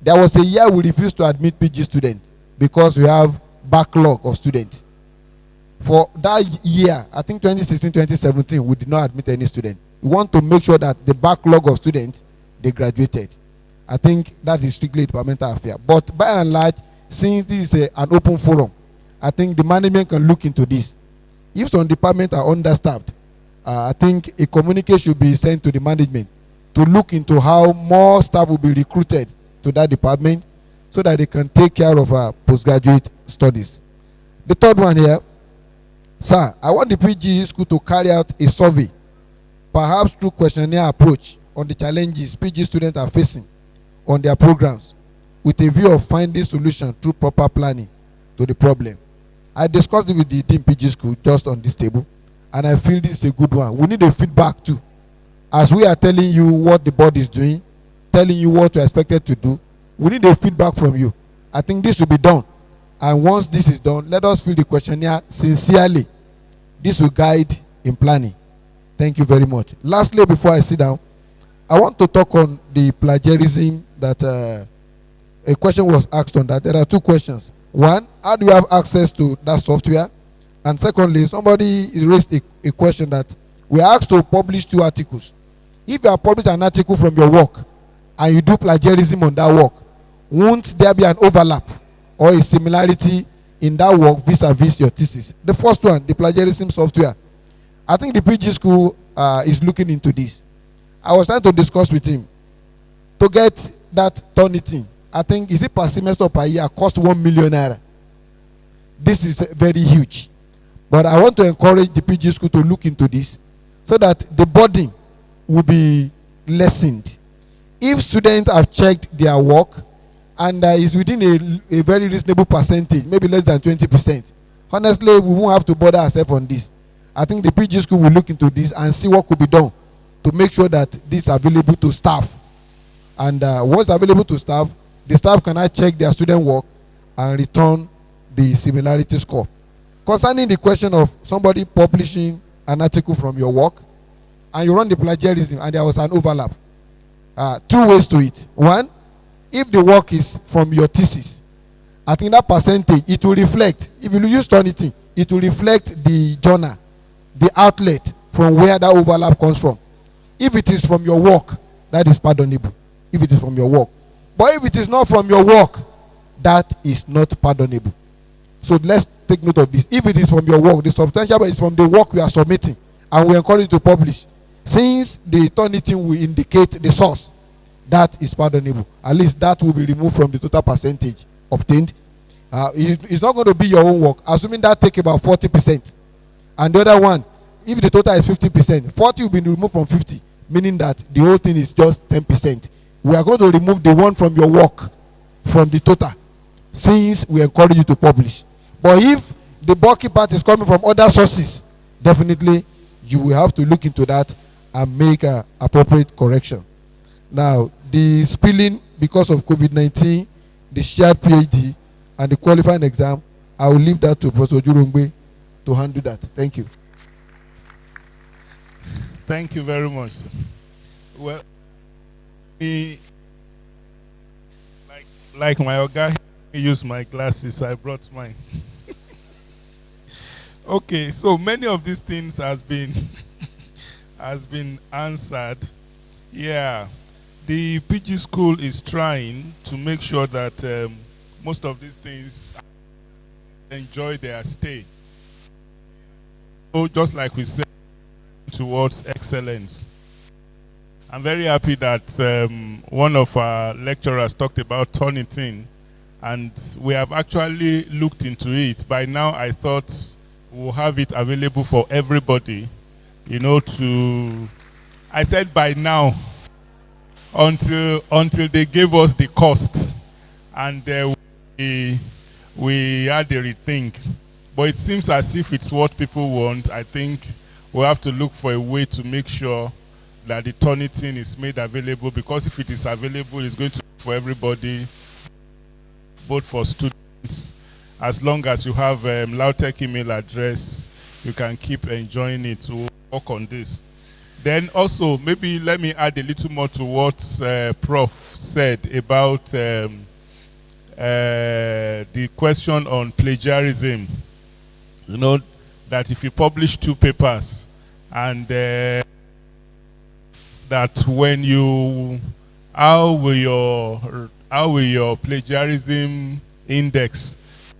There was a year we refused to admit PG students because we have backlog of students. For that year, I think 2016, 2017, we did not admit any student. We want to make sure that the backlog of students, they graduated. I think that is strictly a departmental affair. But by and large, since this is an open forum, I think the management can look into this. If some departments are understaffed, I think a communique should be sent to the management to look into how more staff will be recruited to that department so that they can take care of our postgraduate studies. The third one here, sir, I want the PG school to carry out a survey, perhaps through questionnaire approach, on the challenges PG students are facing on their programs, with a view of finding solution through proper planning to the problem. I discussed it with the Dean PG school just on this table, and I feel this is a good one. We need a feedback too. As we are telling you what the board is doing, telling you what you are expected to do, we need a feedback from you. I think this will be done. And once this is done, let us fill the questionnaire sincerely. This will guide in planning. Thank you very much. Lastly, before I sit down, I want to talk on the plagiarism that a question was asked on that. There are 2 questions. One, how do you have access to that software? And secondly, somebody raised a question that we are asked to publish 2 articles. If you have published an article from your work and you do plagiarism on that work, won't there be an overlap or a similarity in that work vis-a-vis your thesis? The first one, the plagiarism software. I think the PG school is looking into this. I was trying to discuss with him to get that Turnitin. I think, is it per semester or per year, cost 1 million naira. This is very huge. But I want to encourage the PG school to look into this so that the burden will be lessened. If students have checked their work and is within a very reasonable percentage, maybe less than 20%, honestly, we won't have to bother ourselves on this. I think the PG school will look into this and see what could be done to make sure that this is available to staff. And once available to staff, the staff cannot check their student work and return the similarity score. Concerning the question of somebody publishing an article from your work and you run the plagiarism and there was an overlap. Two ways to it. One, if the work is from your thesis, I think that percentage, it will reflect. If you use Turnitin, it will reflect the journal, the outlet from where that overlap comes from. If it is from your work, that is pardonable. If it is from your work. But if it is not from your work, that is not pardonable. So let's take note of this. If it is from your work, the substantial is from the work we are submitting, and we encourage you to publish. Since the Turnitin will indicate the source, that is pardonable. At least that will be removed from the total percentage obtained. It's not going to be your own work, assuming that take about 40%. And the other one, if the total is 50%, 40 will be removed from 50, meaning that the whole thing is just 10%. We are going to remove the one from your work from the total, since we encourage you to publish. But if the bulky part is coming from other sources, definitely you will have to look into that and make an appropriate correction. Now, the spilling because of COVID-19, the shared PhD, and the qualifying exam, I will leave that to Professor Jurungbe to handle that. Thank you. Thank you very much. Well, like my guy used my glasses, I brought mine. Okay, so many of these things has been answered. Yeah, the PG school is trying to make sure that most of these things enjoy their stay. So just like we said, towards excellence. I'm very happy that one of our lecturers talked about Turnitin, and we have actually looked into it. By now, I thought we'll have it available for everybody, you know, I said by now, until they gave us the cost, and we had a rethink. But it seems as if it's what people want. I think we'll have to look for a way to make sure that the Turnitin is made available, because if it is available, it's going to be for everybody, both for students. As long as you have LAUTECH email address, you can keep enjoying it. We'll work on this. Then also, maybe let me add a little more to what Prof said about the question on plagiarism. You know, that if you publish 2 papers and that when you, how will your plagiarism index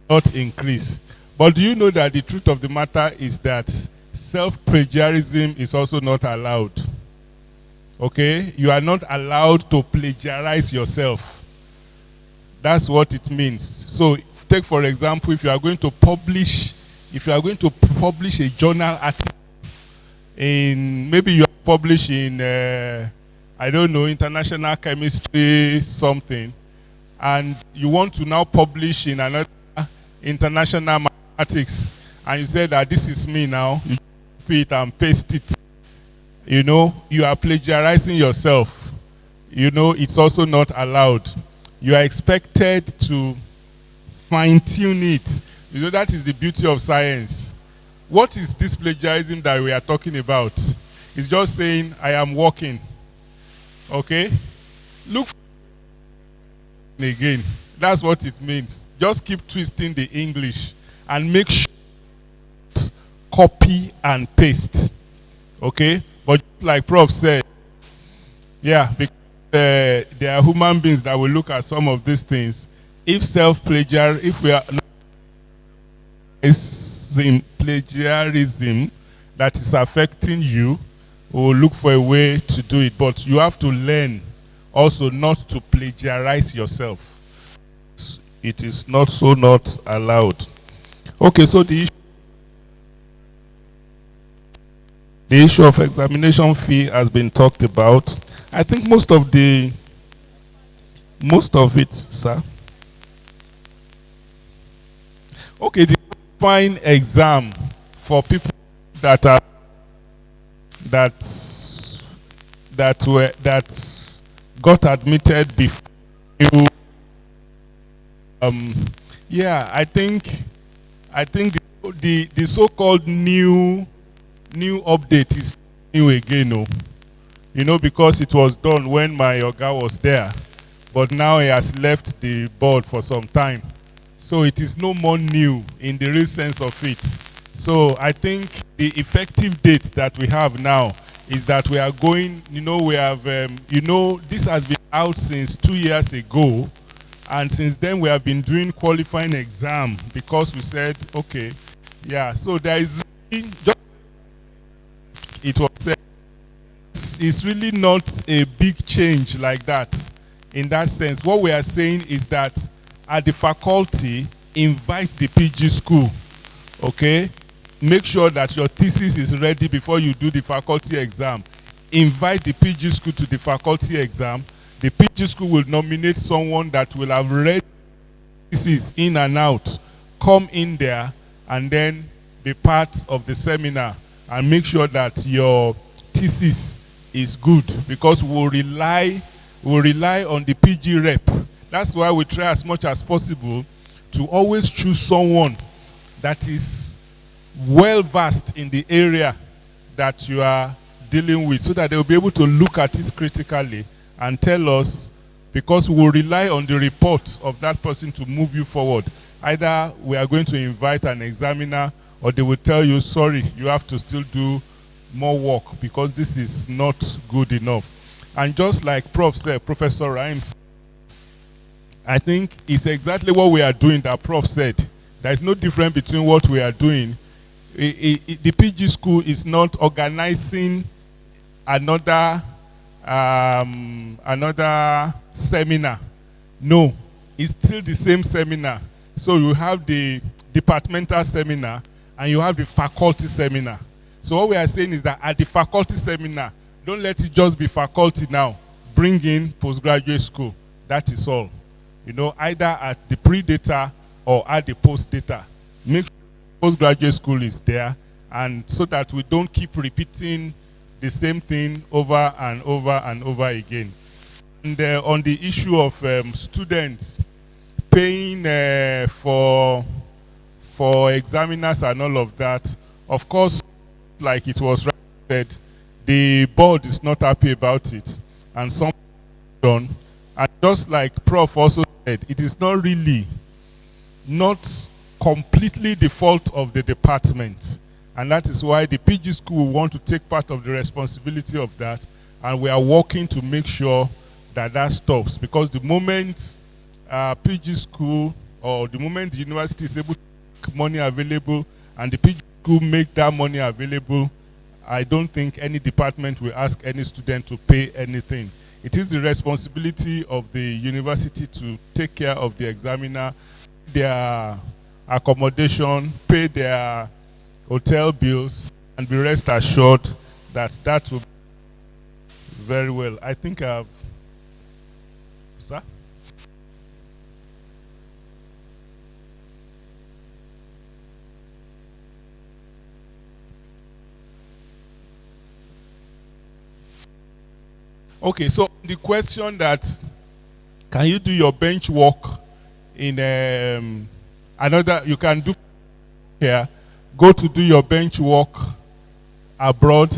not increase? But do you know that the truth of the matter is that self-plagiarism is also not allowed? Okay? You are not allowed to plagiarize yourself. That's what it means. So take for example, if you are going to publish a journal article in, maybe you are publishing I don't know, international chemistry something, and you want to now publish in another international mathematics, and you say that this is me now, you copy it and paste it, you know, you are plagiarizing yourself. You know, it's also not allowed. You are expected to fine-tune it. You know, that is the beauty of science. What is this plagiarism that we are talking about? It's just saying, I am walking. Okay? Look again. That's what it means. Just keep twisting the English and make sure copy and paste. Okay? But like Prof said, yeah, because there are human beings that will look at some of these things. If we are plagiarism that is affecting you, we will look for a way to do it. But you have to learn also not to plagiarize yourself. It is not allowed. Okay, so the issue of examination fee has been talked about. I think most of it, sir. Okay, the qualifying exam for people that got admitted before you. Yeah, I think the so-called new update is new again, no. You know, because it was done when my Oga was there, but now he has left the board for some time. So it is no more new in the real sense of it. So I think the effective date that we have now is that we are going, you know, we have, this has been out since 2 years ago. And since then we have been doing qualifying exam because we said, okay, yeah, so there is, just it was said, it's really not a big change like that in that sense. What we are saying is that at the faculty, invite the PG school, okay? Make sure that your thesis is ready before you do the faculty exam. Invite the PG school to the faculty exam. The PG school will nominate someone that will have read thesis in and out, come in there, and then be part of the seminar and make sure that your thesis is good, because we'll rely on the PG rep. That's why we try as much as possible to always choose someone that is well versed in the area that you are dealing with, so that they will be able to look at it critically and tell us, because we will rely on the report of that person to move you forward. Either we are going to invite an examiner, or they will tell you, sorry, you have to still do more work because this is not good enough. And just like Prof said, Professor Rhymes, I think it's exactly what we are doing that Prof said. There is no difference between what we are doing. The PG school is not organizing another seminar. No, it's still the same seminar. So you have the departmental seminar and you have the faculty seminar. So what we are saying is that at the faculty seminar, don't let it just be faculty now. Bring in postgraduate school. That is all. You know, either at the pre-data or at the post-data. Make sure postgraduate school is there, and so that we don't keep repeating the same thing over and over and over again. And on the issue of students paying for examiners and all of that, of course, like it was said, the board is not happy about it, and some done. And just like Prof also said, it is not really not completely the fault of the department, and that is why the PG school want to take part of the responsibility of that, and we are working to make sure that that stops, because the moment PG school, or the moment the university is able to make money available and the PG school make that money available, I don't think any department will ask any student to pay anything. It is the responsibility of the university to take care of the examiner, their accommodation, pay their hotel bills, and be rest assured that that will be very well. I think I've... Sir? Okay, so the question that, can you do your bench work in another, you can do here, go to do your bench work abroad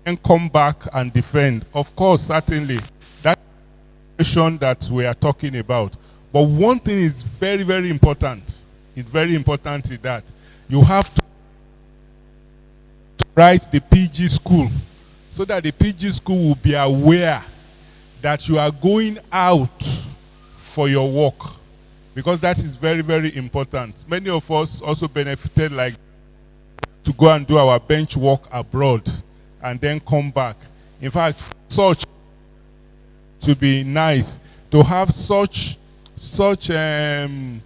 and come back and defend. Of course, certainly, that's the question that we are talking about. But one thing is very, very important. It's very important is that you have to write the PG school, so that the PG school will be aware that you are going out for your work, because that is very, very important. Many of us also benefited like to go and do our bench work abroad and then come back. In fact, such to be nice to have such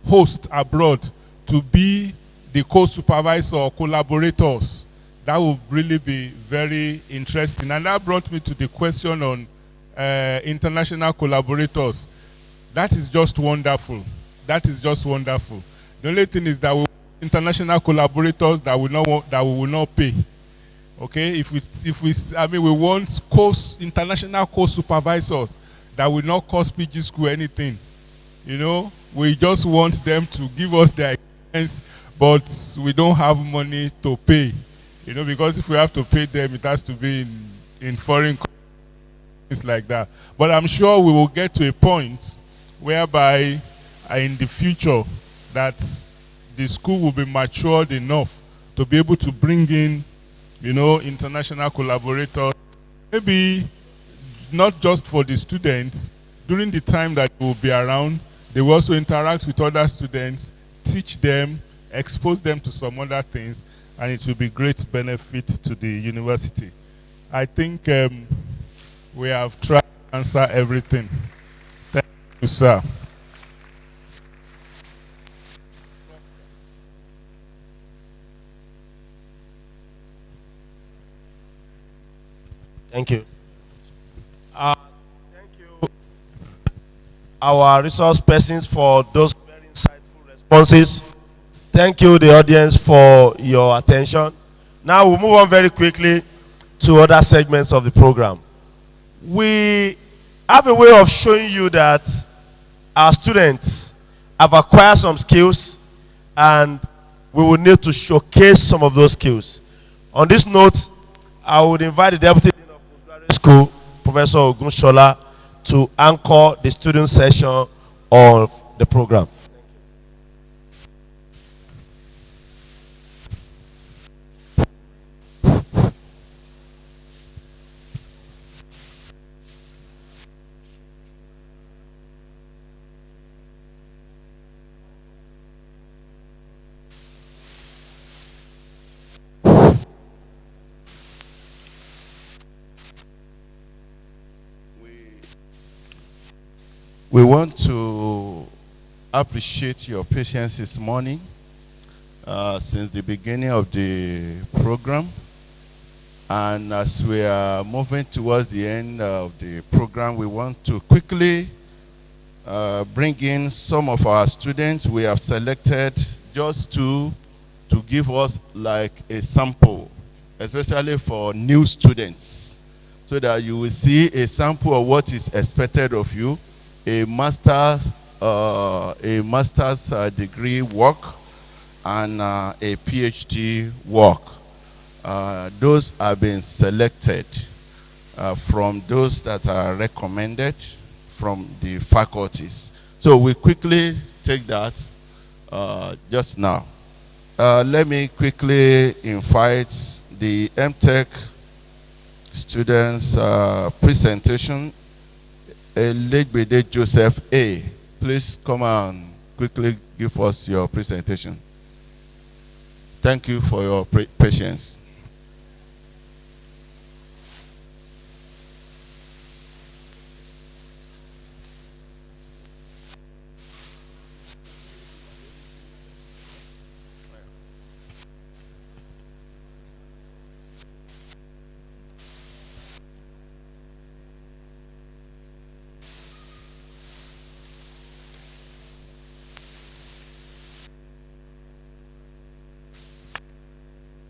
host abroad to be the co-supervisor or collaborators. That would really be very interesting. And that brought me to the question on international collaborators. That is just wonderful. That is just wonderful. The only thing is that we want international collaborators that we will not pay. Okay, we want international co-supervisors that will not cost PG school anything. You know, we just want them to give us their experience, but we don't have money to pay. You know, because if we have to pay them, it has to be in foreign countries like that. But I'm sure we will get to a point whereby in the future that the school will be matured enough to be able to bring in, you know, international collaborators. Maybe not just for the students, during the time that they will be around, they will also interact with other students, teach them, expose them to some other things, and it will be great benefit to the university. I think we have tried to answer everything. Thank you, sir. Thank you. Thank you, our resource persons, for those very insightful responses. Thank you, the audience, for your attention. Now we'll move on very quickly to other segments of the program. We have a way of showing you that our students have acquired some skills, and we will need to showcase some of those skills. On this note, I would invite the Deputy Dean of Postgraduate School, Professor Ogunshola, to anchor the student session of the program. We want to appreciate your patience this morning since the beginning of the program. And as we are moving towards the end of the program, we want to quickly bring in some of our students. We have selected just to give us like a sample, especially for new students, so that you will see a sample of what is expected of you. A master's degree work and a PhD work. Those have been selected from those that are recommended from the faculties. So we quickly take that just now. Let me quickly invite the MTech students' presentation. Elegbede Joseph A. Please come and quickly give us your presentation. Thank you for your patience.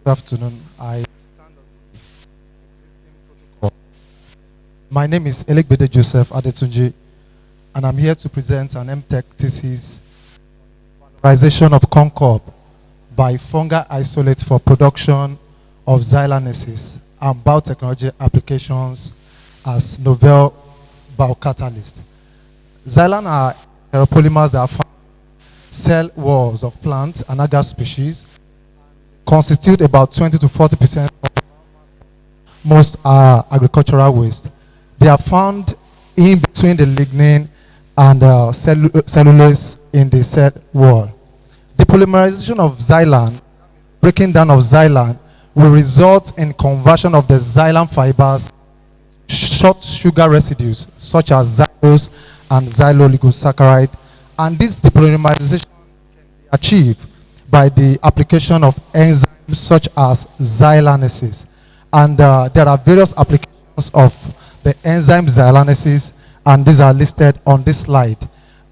Good afternoon. My name is Elegbede Joseph Adetunji, and I'm here to present an MTech thesis, valorization of concob by fungal isolate for production of xylanases and biotechnology applications as novel biocatalyst. Xylan are polymers that are found in cell walls of plants and algal species, constitute about 20 to 40% of most agricultural waste. They are found in between the lignin and cellulose in the cell wall. The polymerization of xylan, breaking down of xylan, will result in conversion of the xylan fibers to short sugar residues such as xylose and xylooligosaccharide, and this depolymerization can be achieved by the application of enzymes such as xylanases. And there are various applications of the enzyme xylanases, and these are listed on this slide.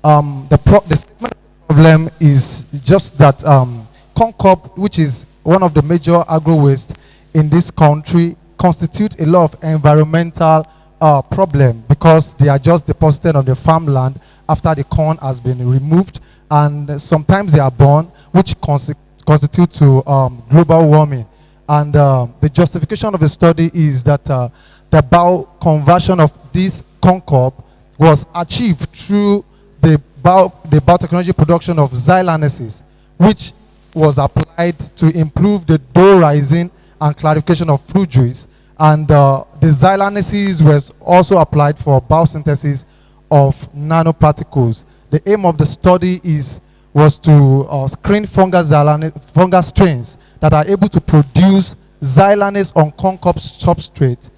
The statement problem is just that concob, which is one of the major agro waste in this country, constitute a lot of environmental problem because they are just deposited on the farmland after the corn has been removed, and sometimes they are born, which constitute to global warming. And the justification of the study is that the bioconversion of this concorb was achieved through the biotechnology production of xylanesis, which was applied to improve the dough rising and clarification of fruit juice. And the xylanesis was also applied for biosynthesis of nanoparticles. The aim of the study was to screen fungal strains that are able to produce xylanase on concorb substrate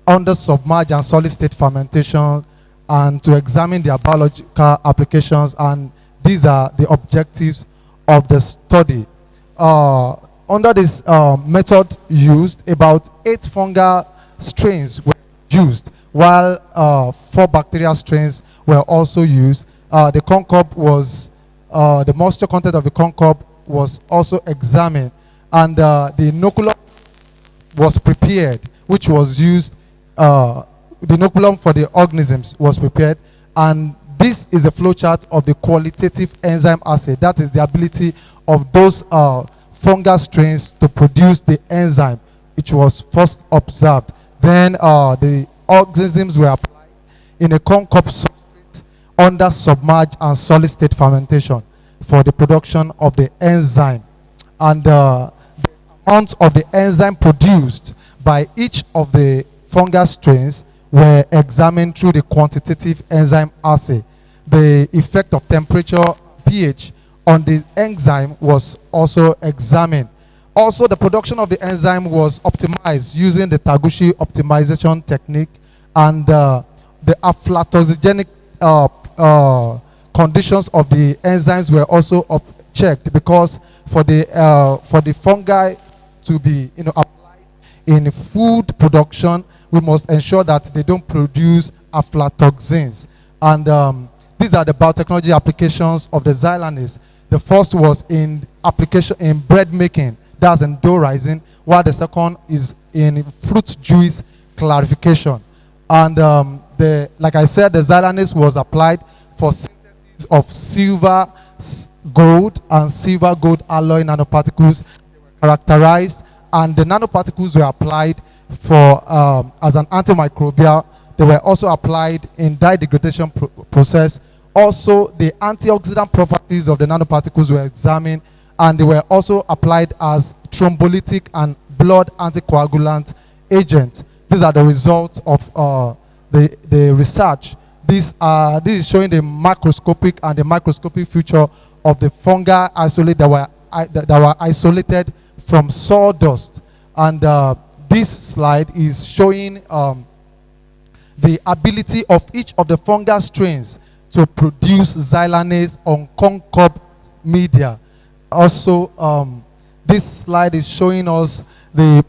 under submerged and solid state fermentation, and to examine their biological applications. And these are the objectives of the study. Under this method used, about 8 fungal strains were used, while 4 bacterial strains were also used. The concorb was, the moisture content of the concorb was also examined, and the inoculum was prepared, which was used, the inoculum for the organisms was prepared, and this is a flowchart of the qualitative enzyme assay. That is the ability of those fungal strains to produce the enzyme, which was first observed. Then the organisms were applied in a concorb substrate under submerged and solid state fermentation for the production of the enzyme. And the amount of the enzyme produced by each of the fungal strains were examined through the quantitative enzyme assay. The effect of temperature, pH on the enzyme was also examined. Also, the production of the enzyme was optimized using the Taguchi optimization technique, and the aflatoxygenic conditions of the enzymes were also checked, because for the fungi to be applied in food production, we must ensure that they don't produce aflatoxins. And these are the biotechnology applications of the xylanase. The first was in application in bread making, that's in dough rising, while the second is in fruit juice clarification. And like I said, the xylanase was applied for synthesis of silver gold and silver gold alloy nanoparticles. They were characterized, and the nanoparticles were applied for as an antimicrobial. They were also applied in dye degradation process. Also, the antioxidant properties of the nanoparticles were examined, and they were also applied as thrombolytic and blood anticoagulant agents. These are the results of the research. This is showing the macroscopic and the microscopic feature of the fungal isolate that were isolated from sawdust. And this slide is showing the ability of each of the fungal strains to produce xylanase on concorb media. Also, this slide is showing us the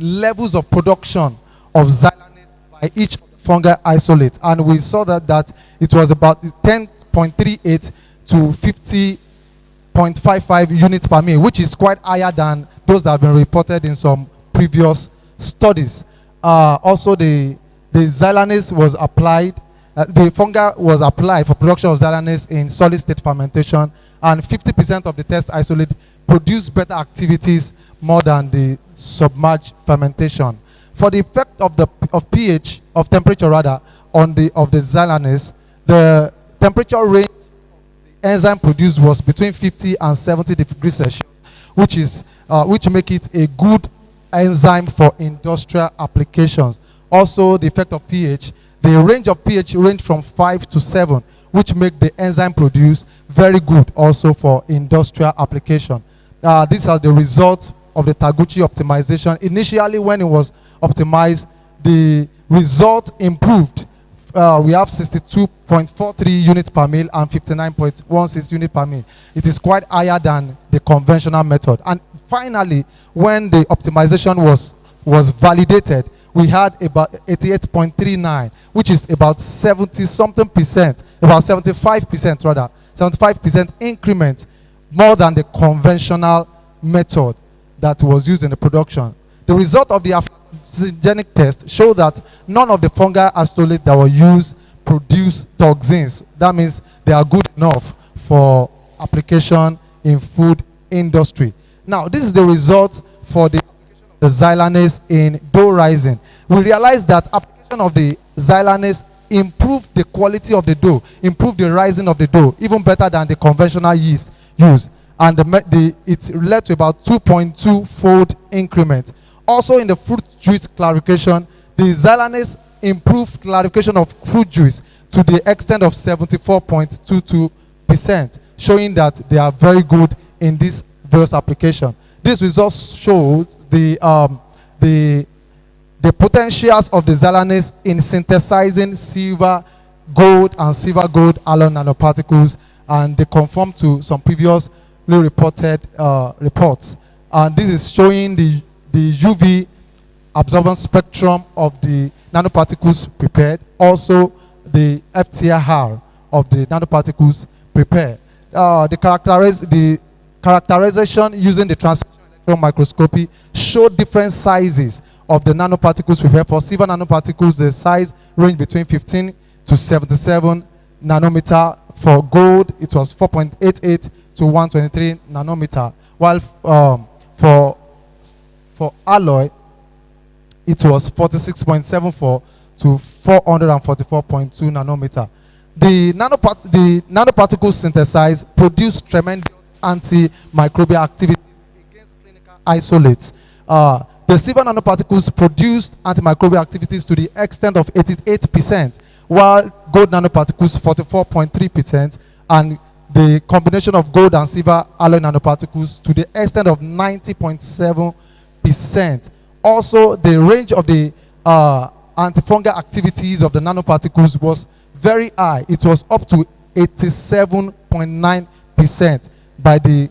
levels of production of xylanase by each of the fungal isolates, and we saw that it was about 10.38 to 50.55 units per mil, which is quite higher than those that have been reported in some previous studies. Also, the xylanase was applied. The fungi was applied for production of xylanase in solid state fermentation, and 50% of the test isolate produced better activities more than the submerged fermentation. For the effect of pH, of temperature rather, on the xylanase, the temperature range the enzyme produced was between 50 and 70 degrees Celsius, which make it a good enzyme for industrial applications. Also, the effect of pH, the range of pH range from 5 to 7, which make the enzyme produce very good also for industrial application. These are the results of the Taguchi optimization. Initially, when it was optimized, the result improved. We have 62.43 units per mil and 59.16 units per mil. It is quite higher than the conventional method. And finally, when the optimization was validated, we had about 88.39, which is about 70 something percent, about 75% rather, 75% increment more than the conventional method that was used in the production. The result of the aflatoxygenic test showed that none of the fungal isolates that were used produce toxins. That means they are good enough for application in food industry. Now, this is the result for the application of the xylanase in dough rising. We realized that application of the xylanase improved the quality of the dough, improved the rising of the dough, even better than the conventional yeast used. And it led to about 2.2-fold increment. Also in the fruit juice clarification, the xylanase improved clarification of fruit juice to the extent of 74.22%, showing that they are very good in this various application. This results shows the potentials of the xylanase in synthesizing silver, gold, and silver gold alloy nanoparticles, and they conform to some previously reported reports. And this is showing the UV absorbance spectrum of the nanoparticles prepared, also the FTIR of the nanoparticles prepared. The characterization using the transmission electron microscopy showed different sizes of the nanoparticles prepared. For silver nanoparticles, the size range between 15 to 77 nanometer. For gold, it was 4.88 to 123 nanometer. While for alloy, it was 46.74 to 444.2 nanometer. The nanoparticles synthesized produced tremendous antimicrobial activities against clinical isolates. The silver nanoparticles produced antimicrobial activities to the extent of 88%, while gold nanoparticles 44.3%, and the combination of gold and silver alloy nanoparticles to the extent of 90.7%. Also, the range of the antifungal activities of the nanoparticles was very high. It was up to 87.9% by the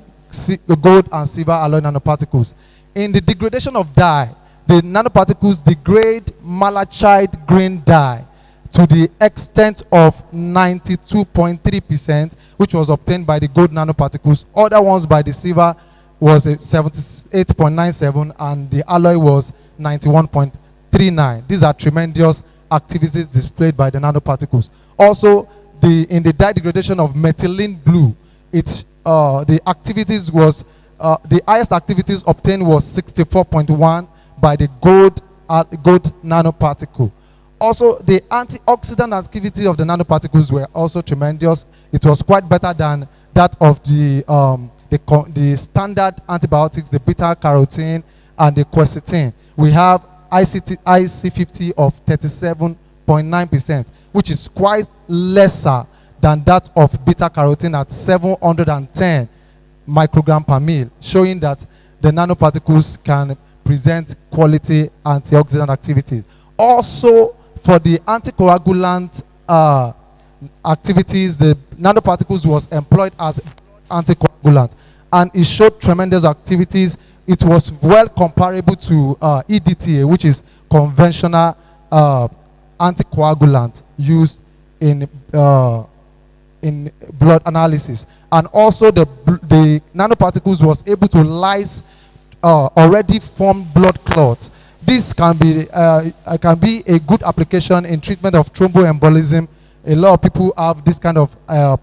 gold and silver alloy nanoparticles. In the degradation of dye, the nanoparticles degrade malachite green dye to the extent of 92.3%, which was obtained by the gold nanoparticles. Other ones by the silver was 78.97, and the alloy was 91.39. These are tremendous activities displayed by the nanoparticles. Also, in the dye degradation of methylene blue, the activities was the highest activities obtained was 64.1 by the gold nanoparticle. Also, the antioxidant activity of the nanoparticles were also tremendous. It was quite better than that of the standard antibiotics, the beta carotene and the quercetin. We have IC50 of 37.9%, which is quite lesser than that of beta carotene at 710 microgram per mil, showing that the nanoparticles can present quality antioxidant activity. Also, for the anticoagulant activities, the nanoparticles was employed as anticoagulant, and it showed tremendous activities. It was well comparable to EDTA, which is conventional anticoagulant used in blood analysis. And also the nanoparticles was able to lyse already formed blood clots. This can be a good application in treatment of thromboembolism. A lot of people have this kind of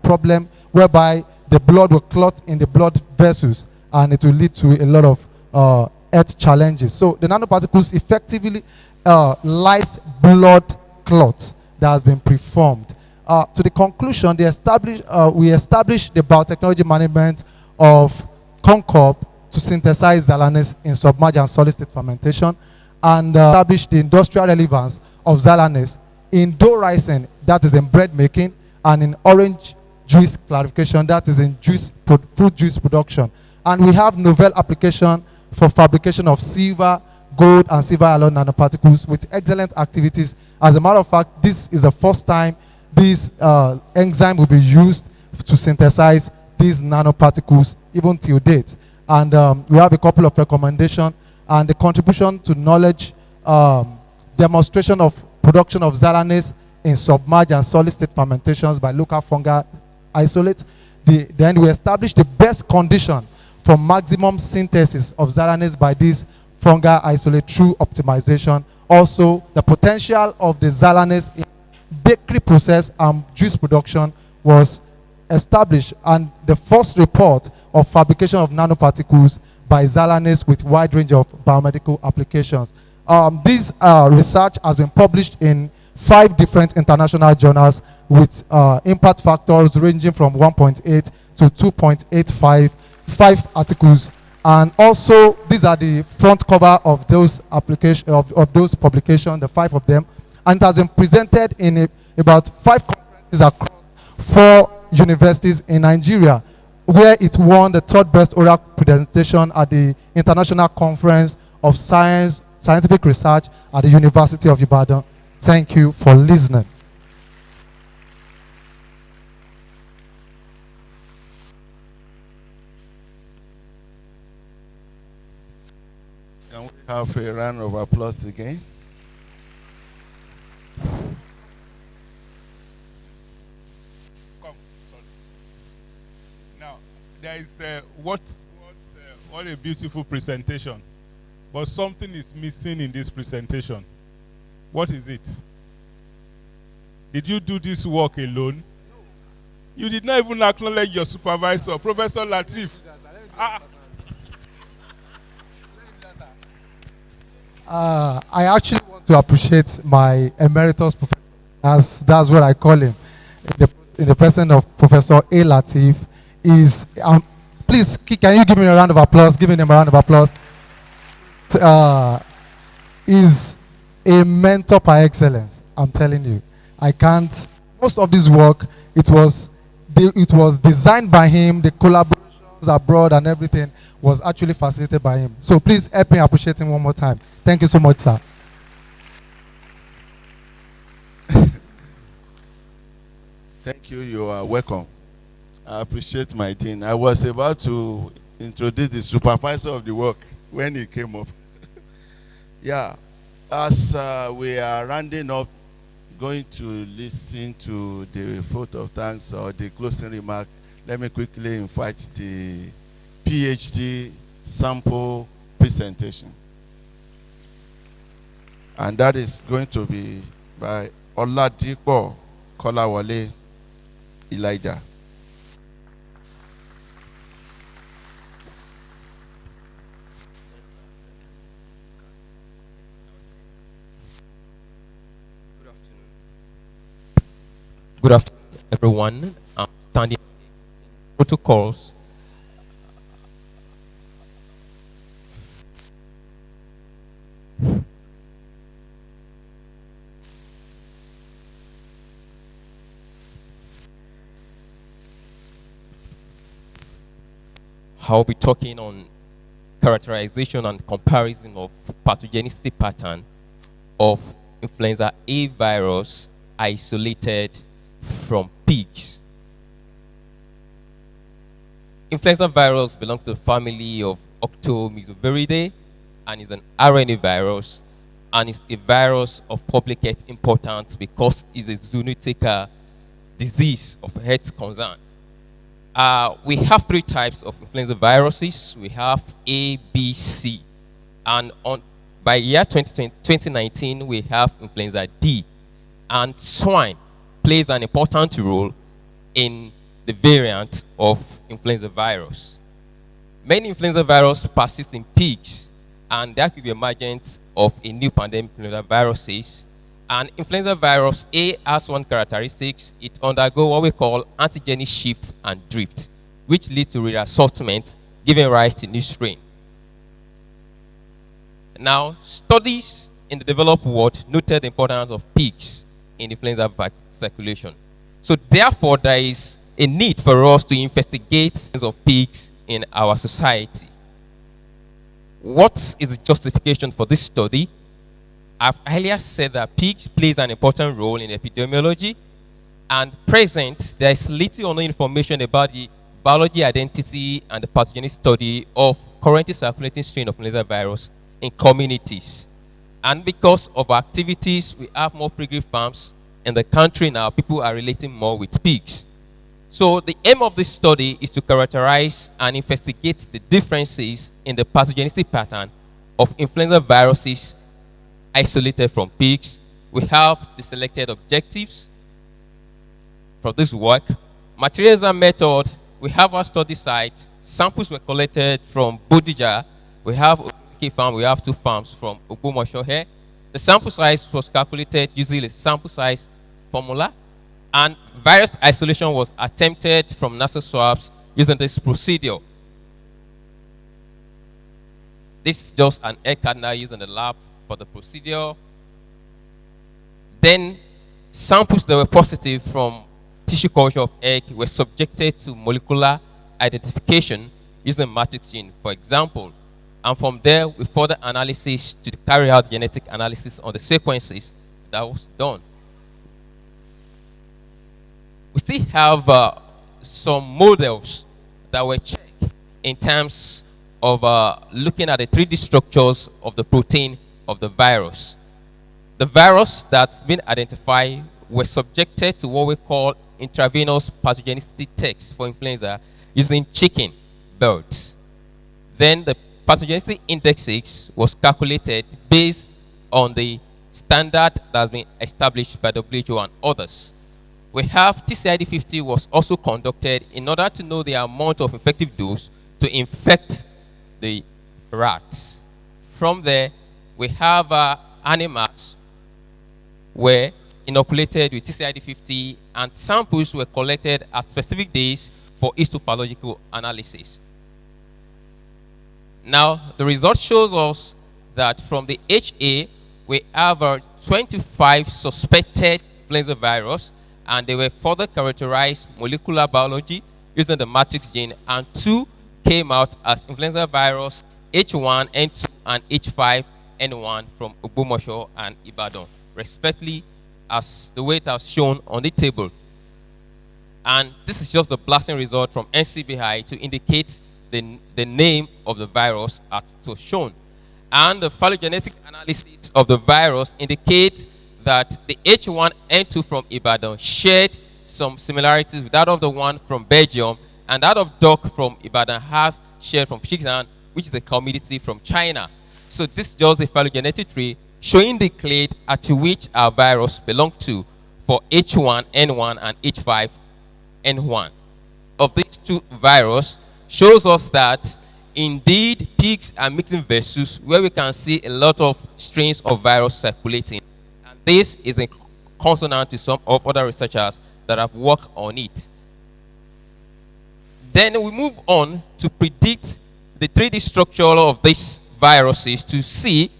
problem whereby the blood will clot in the blood vessels, and it will lead to a lot of health challenges. So the nanoparticles effectively lyse blood clots that has been preformed. To the conclusion, we established the biotechnology management of Concorp to synthesize xylanase in submerged and solid state fermentation, and established the industrial relevance of xylanase in dough rising, that is in bread making, and in orange juice clarification, that is in fruit juice production. And we have novel application for fabrication of silver, gold, and silver alloy nanoparticles with excellent activities. As a matter of fact, this is the first time this enzyme will be used to synthesize these nanoparticles even till date. And we have a couple of recommendations, and the contribution to knowledge, demonstration of production of xylanase in submerged and solid state fermentations by local fungal isolate. Then we established the best condition for maximum synthesis of xylanase by this fungal isolate through optimization. Also, the potential of the xylanase in bakery process and juice production was established, and the first report of fabrication of nanoparticles by Zalanis with wide range of biomedical applications. This research has been published in 5 different international journals with impact factors ranging from 1.8 to 2.85, 5 articles. And also, these are the front cover of those of those publications, the 5 of them. And it has been presented in about 5 conferences across 4 universities in Nigeria, where it won the 3rd best oral presentation at the International Conference of Scientific Research at the University of Ibadan. Thank you for listening. Can we have a round of applause again? Now, there is what a beautiful presentation. But something is missing in this presentation. What is it? Did you do this work alone? You did not even acknowledge your supervisor, Professor Latif. I actually want to appreciate my emeritus professor. That's what I call him. In the person of Professor A. Latif. Please, can you give me a round of applause? Give him a round of applause. Is a mentor par excellence. I'm telling you. I can't. Most of this work, it was designed by him. The collaborations abroad and everything was actually facilitated by him. So please help me appreciate him one more time. Thank you so much, sir. Thank you. You are welcome. I appreciate my dean. I was about to introduce the supervisor of the work when he came up. Yeah. As we are rounding up, going to listen to the vote of thanks or the closing remark, let me quickly invite the PhD sample presentation. And that is going to be by Oladipo Kolawole Elijah. Good afternoon, everyone. I'm standing on protocols. I'll be talking on characterization and comparison of pathogenicity pattern of influenza A virus isolated from pigs. Influenza virus belongs to the family of Octomyxoviridae and is an RNA virus, and is a virus of public health importance because it's a zoonotic disease of health concern. We have 3 types of influenza viruses. We have A, B, C. And by year 2019, we have influenza D. And swine plays an important role in the variant of influenza virus. Many influenza virus persist in pigs, and there could be emergence of a new pandemic influenza viruses. And influenza virus A has one characteristic: it undergoes what we call antigenic shift and drift, which leads to reassortment, giving rise to new strain. Now, studies in the developed world noted the importance of pigs in influenza circulation. So therefore, there is a need for us to investigate of pigs in our society. What is the justification for this study? I've earlier said that pigs plays an important role in epidemiology, and present there is little or no information about the biology identity and the pathogenic study of currently circulating strain of influenza virus in communities. And because of our activities, we have more piggery farms in the country now. People are relating more with pigs. So the aim of this study is to characterize and investigate the differences in the pathogenicity pattern of influenza viruses isolated from pigs. We have the selected objectives for this work. Materials and method we have our study site. Samples were collected from Bodija. We have Oke farm. We have 2 farms from Ogbomoso here. The sample size was calculated using a sample size formula, and virus isolation was attempted from nasal swabs using this procedure. This is just an air cardinal used in the lab for the procedure. Then samples that were positive from tissue culture of egg were subjected to molecular identification using matrix gene, for example. And from there, we further analysis to carry out genetic analysis on the sequences that was done. We still have some models that were checked in terms of looking at the 3D structures of the protein of the virus. The virus that's been identified were subjected to what we call intravenous pathogenicity tests for influenza using chicken birds. Then the pathogenicity index 6 was calculated based on the standard that has been established by WHO and others. We have TCID50 was also conducted in order to know the amount of effective dose to infect the rats. From there, we have animals were inoculated with TCID50 and samples were collected at specific days for histopathological analysis. Now, the result shows us that from the HA, we have 25 suspected influenza virus, and they were further characterized molecular biology using the matrix gene, and 2 came out as influenza virus H1N2 and H5N1 from Ogbomoso and Ibadan, respectively, as the way it has shown on the table. And this is just the blasting result from NCBI to indicate the name of the virus as it was shown. And the phylogenetic analysis of the virus indicates that the H1N2 from Ibadan shared some similarities with that of the one from Belgium, and that of duck from Ibadan has shared from Xinjiang, which is a community from China. So this is just a phylogenetic tree showing the clade at which our virus belongs to for H1N1 and H5N1. Of these 2 viruses shows us that indeed pigs are mixing versus where we can see a lot of strains of virus circulating. And this is in consonant to some of other researchers that have worked on it. Then we move on to predict the 3D structure of these viruses to see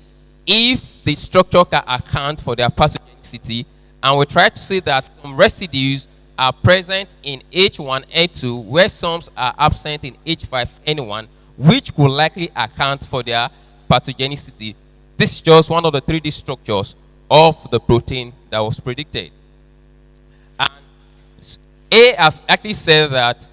if the structure can account for their pathogenicity, and we try to see that some residues are present in H1N2 where some are absent in H5N1, which could likely account for their pathogenicity. This is just one of the 3D structures of the protein that was predicted. And A has actually said that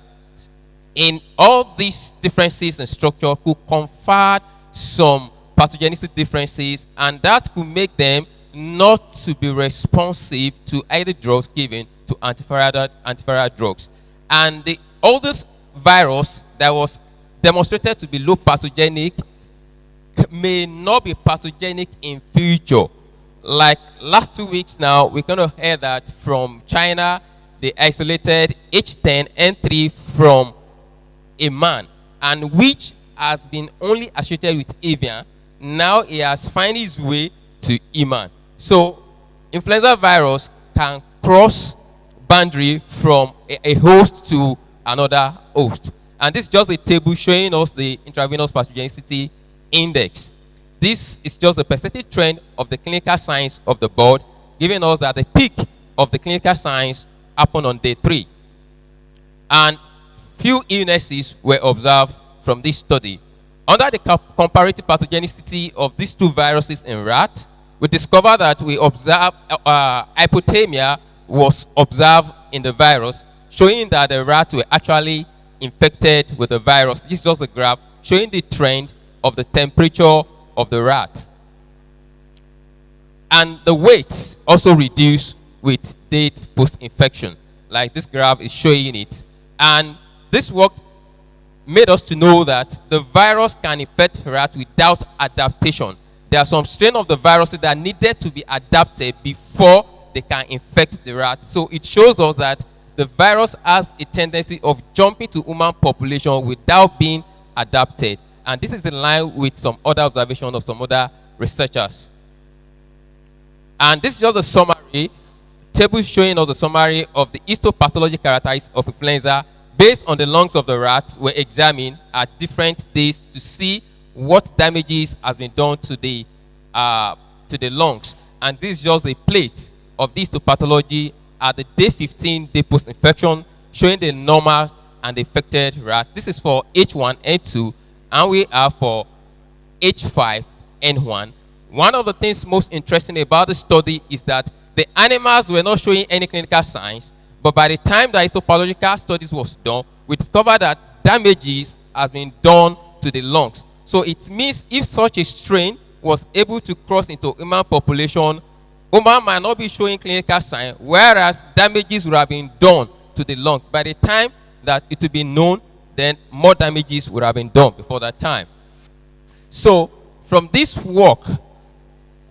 in all these differences in structure could confer some pathogenicity differences, and that could make them not to be responsive to either drugs given to antiviral drugs. And the oldest virus that was demonstrated to be low pathogenic may not be pathogenic in future. Like last 2 weeks now, we're going to hear that from China, they isolated H10N3 from a man, and which has been only associated with avian. Now he has found his way to human. So influenza virus can cross boundary from a host to another host. And this is just a table showing us the intravenous pathogenicity index. This is just a percentage trend of the clinical signs of the bird, giving us that the peak of the clinical signs happened on day 3. And few illnesses were observed from this study. Under the comparative pathogenicity of these 2 viruses in rats, we discovered that we observed hypothermia was observed in the virus, showing that the rats were actually infected with the virus. This is just a graph showing the trend of the temperature of the rat. And the weight also reduced with date post-infection, like this graph is showing it. And this work made us to know that the virus can infect rats without adaptation. There are some strains of the viruses that needed to be adapted before they can infect the rat. So it shows us that the virus has a tendency of jumping to human population without being adapted. And this is in line with some other observations of some other researchers. And this is just a summary, table showing us a summary of the histopathologic characteristics of influenza based on the lungs of the rats were examined at different days to see what damages has been done to the lungs. And this is just a plate of this histopathology at the day 15 day post-infection, showing the normal and the affected rat. This is for H1N2, and we are for H5N1. One of the things most interesting about the study is that the animals were not showing any clinical signs, but by the time the histopathological studies was done, we discovered that damages has been done to the lungs. So it means if such a strain was able to cross into human population, human might not be showing clinical signs, whereas damages would have been done to the lungs. By the time that it would be known, then more damages would have been done before that time. So from this work,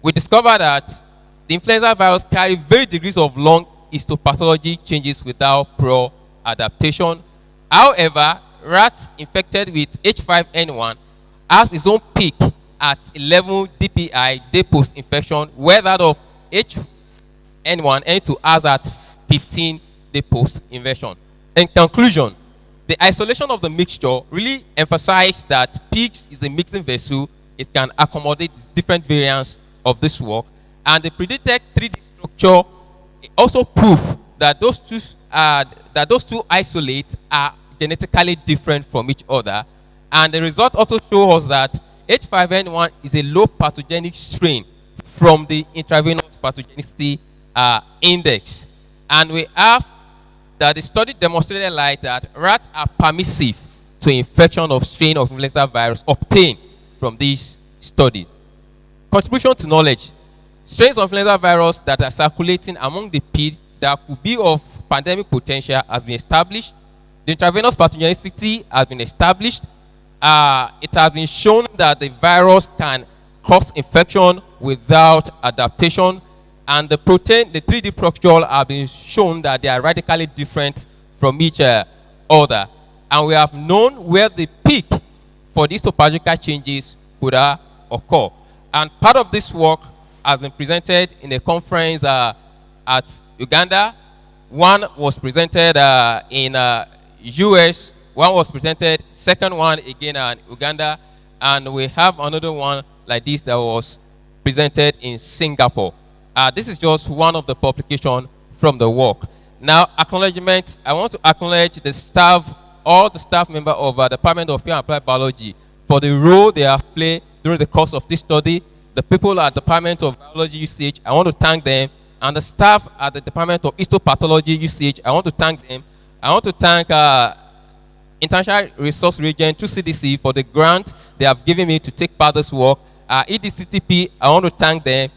we discovered that the influenza virus carry varied degrees of lung histopathology changes without prior adaptation. However, rats infected with H5N1 has its own peak at 11 DPI, day post-infection, where that of H1N2 has at 15 day post-infection. In conclusion, the isolation of the mixture really emphasized that pigs is a mixing vessel. It can accommodate different variants of this work, and the predicted 3D structure also prove that those two isolates are genetically different from each other, and the result also shows us that H5N1 is a low pathogenic strain from the intravenous pathogenicity index, and we have that the study demonstrated like that rats are permissive to infection of strain of influenza virus obtained from this study. Contribution to knowledge. Strains of influenza virus that are circulating among the pig that could be of pandemic potential has been established. The intravenous pathogenicity has been established. It has been shown that the virus can cause infection without adaptation. And the protein, the 3D structure have been shown that they are radically different from each other. And we have known where the peak for these histopathological changes could occur. And part of this work has been presented in a conference at Uganda. One was presented in US. One was presented, second one again in Uganda. And we have another one like this that was presented in Singapore. This is just one of the publications from the work. Now, acknowledgement. I want to acknowledge the staff, all the staff members of the Department of Pure and Applied Biology for the role they have played during the course of this study. The people at the Department of Biology UCH, I want to thank them. And the staff at the Department of Histopathology UCH, I want to thank them. I want to thank International Resource Region to CDC for the grant they have given me to take part in this work. EDCTP, I want to thank them.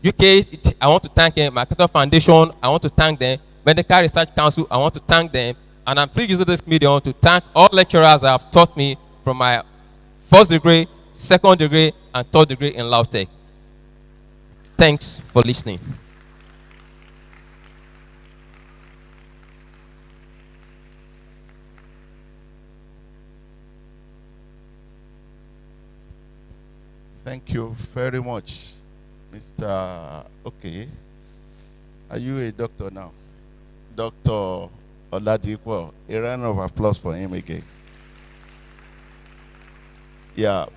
UK, I want to thank them. Marketer Foundation, I want to thank them. Medical Research Council, I want to thank them. And I'm still using this medium to thank all lecturers that have taught me from my first degree, second degree, and third degree in Lautech. Thanks for listening. Thank you very much, Mr. Okay. Are you a doctor now? Dr. Oladipo. A round of applause for him again. Yeah.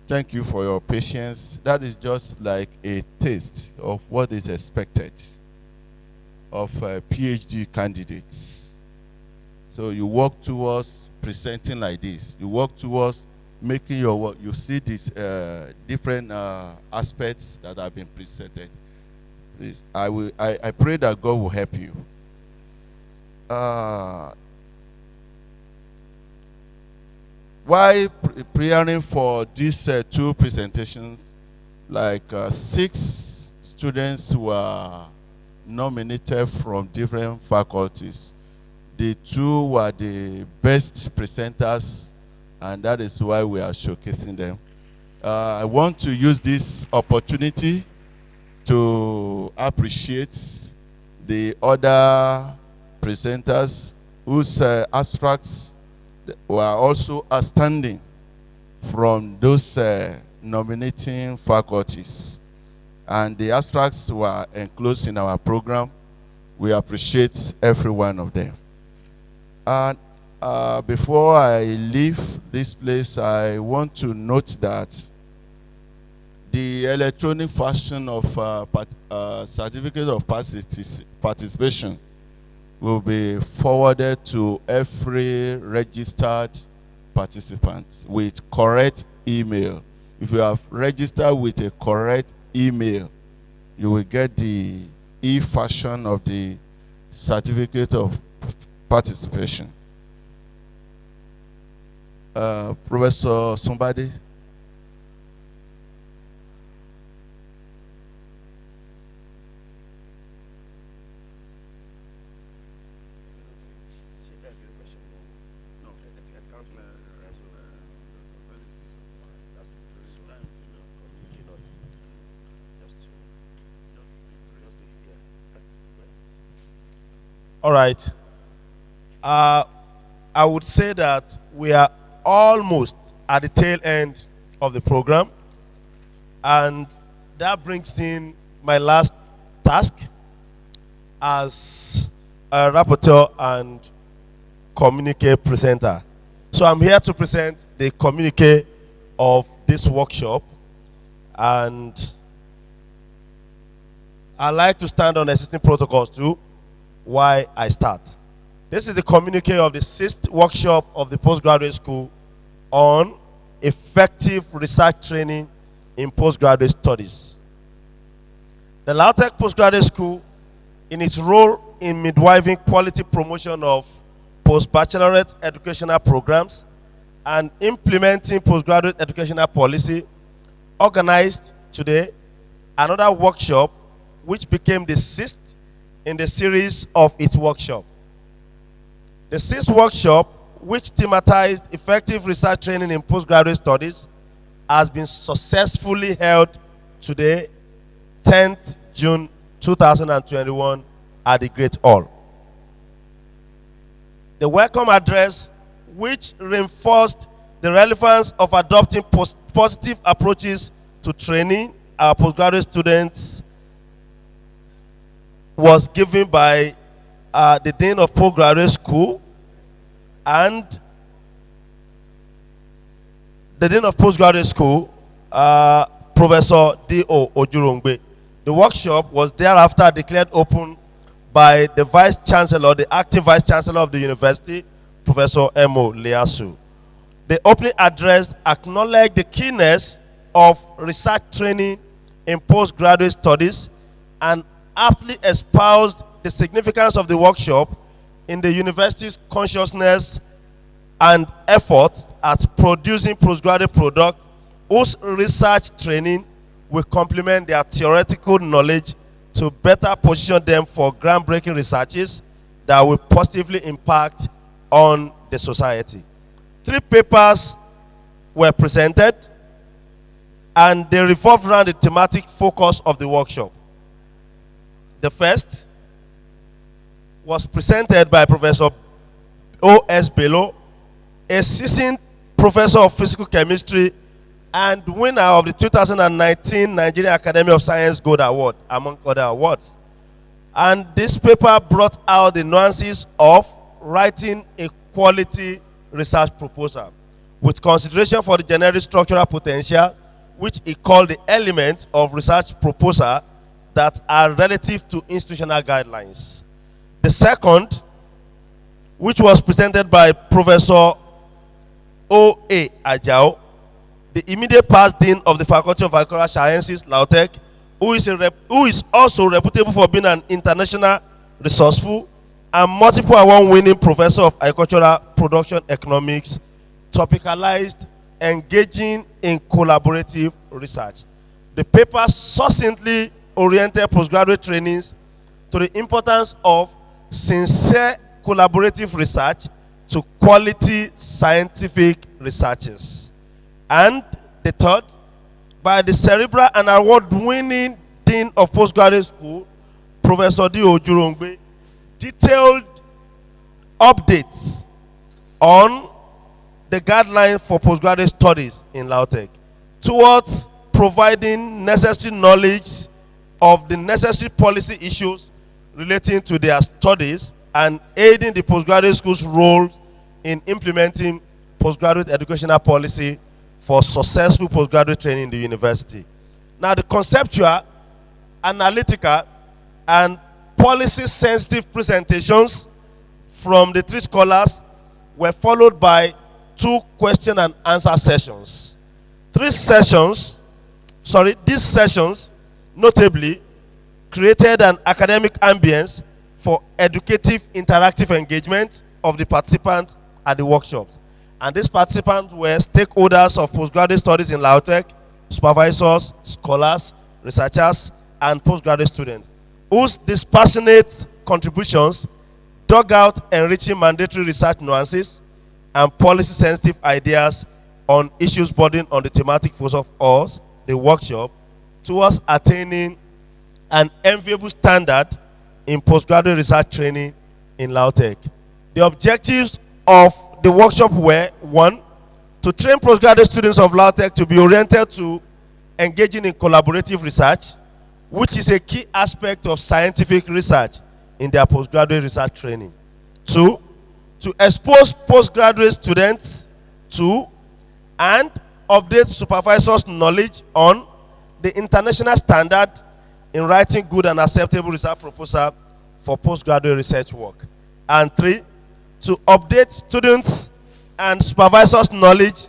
Thank you for your patience. That is just like a taste of what is expected of PhD candidates. So you work towards presenting like this. You work towards making your work. You see these different aspects that have been presented. Please, I pray that God will help you. While preparing for these two presentations, like 6 students were nominated from different faculties. The 2 were the best presenters, and that is why we are showcasing them. I want to use this opportunity to appreciate the other presenters whose abstracts were also outstanding from those nominating faculties. And the abstracts were enclosed in our program. We appreciate every one of them. And before I leave this place, I want to note that the electronic version of certificate of participation will be forwarded to every registered participant with correct email. If you have registered with a correct email, you will get the e-version of the certificate of participation. Professor somebody. All right. I would say that we are almost at the tail end of the program. And that brings in my last task as a rapporteur and communique presenter. So I'm here to present the communique of this workshop. And I like to stand on existing protocols too. Why I start. This is the communique of the 6th workshop of the postgraduate school on effective research training in postgraduate studies. The LAUTECH Postgraduate School, in its role in midwifing quality promotion of postbachelorate educational programs and implementing postgraduate educational policy, organized today another workshop which became the 6th in the series of its workshop. The 6th workshop, which thematized effective research training in postgraduate studies, has been successfully held today, 10th June 2021, at the Great Hall. The welcome address, which reinforced the relevance of adopting positive approaches to training our postgraduate students, was given by the Dean of Postgraduate School and the Dean of Postgraduate School, Professor D.O. Ojurongbe. The workshop was thereafter declared open by the Vice Chancellor, the acting Vice Chancellor of the University, Professor M.O. Liasu. The opening address acknowledged the keenness of research training in postgraduate studies and aptly espoused the significance of the workshop in the university's consciousness and effort at producing postgraduate products whose research training will complement their theoretical knowledge to better position them for groundbreaking researches that will positively impact on the society. 3 papers were presented and they revolved around the thematic focus of the workshop. The first was presented by Professor O.S. Bello, a seasoned professor of physical chemistry and winner of the 2019 Nigerian Academy of Science Gold Award, among other awards. And this paper brought out the nuances of writing a quality research proposal with consideration for the generic structural potential, which he called the element of research proposal that are relative to institutional guidelines. The second, which was presented by Professor O.A. Ajao, the immediate past dean of the Faculty of Agricultural Sciences, LAUTECH, who is also reputable for being an international resourceful and multiple award-winning professor of agricultural production economics, topicalized engaging in collaborative research. The paper succinctly oriented postgraduate trainings to the importance of sincere collaborative research to quality scientific researches. And the third, by the cerebral and award-winning Dean of Postgraduate School, Professor Dio Jurongbe detailed updates on the guideline for postgraduate studies in Lautech towards providing necessary knowledge of the necessary policy issues relating to their studies and aiding the postgraduate school's role in implementing postgraduate educational policy for successful postgraduate training in the university. Now, the conceptual, analytical, and policy-sensitive presentations from the three scholars were followed by 2 question and answer sessions. These sessions, notably, created an academic ambience for educative interactive engagement of the participants at the workshops. And these participants were stakeholders of postgraduate studies in Lautech, supervisors, scholars, researchers, and postgraduate students, whose dispassionate contributions dug out enriching mandatory research nuances and policy-sensitive ideas on issues bordering on the thematic focus of us, the workshop, towards attaining an enviable standard in postgraduate research training in Lautech. The objectives of the workshop were: 1, to train postgraduate students of Lautech to be oriented to engaging in collaborative research, which is a key aspect of scientific research in their postgraduate research training. 2, to expose postgraduate students to and update supervisors' knowledge on the international standard in writing good and acceptable research proposal for postgraduate research work. And 3, to update students and supervisors' knowledge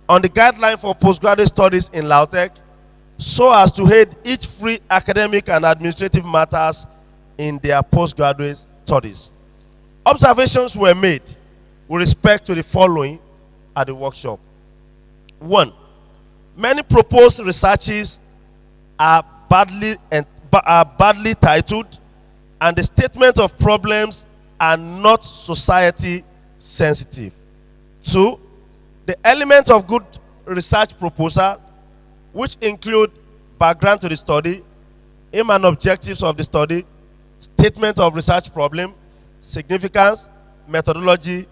on the guideline for postgraduate studies in Lautech, so as to aid each free academic and administrative matters in their postgraduate studies. Observations were made with respect to the following at the workshop. 1, many proposed researches are badly titled, and the statement of problems are not society sensitive. 2, the element of good research proposal, which include background to the study, aim and objectives of the study, statement of research problem, significance, methodology,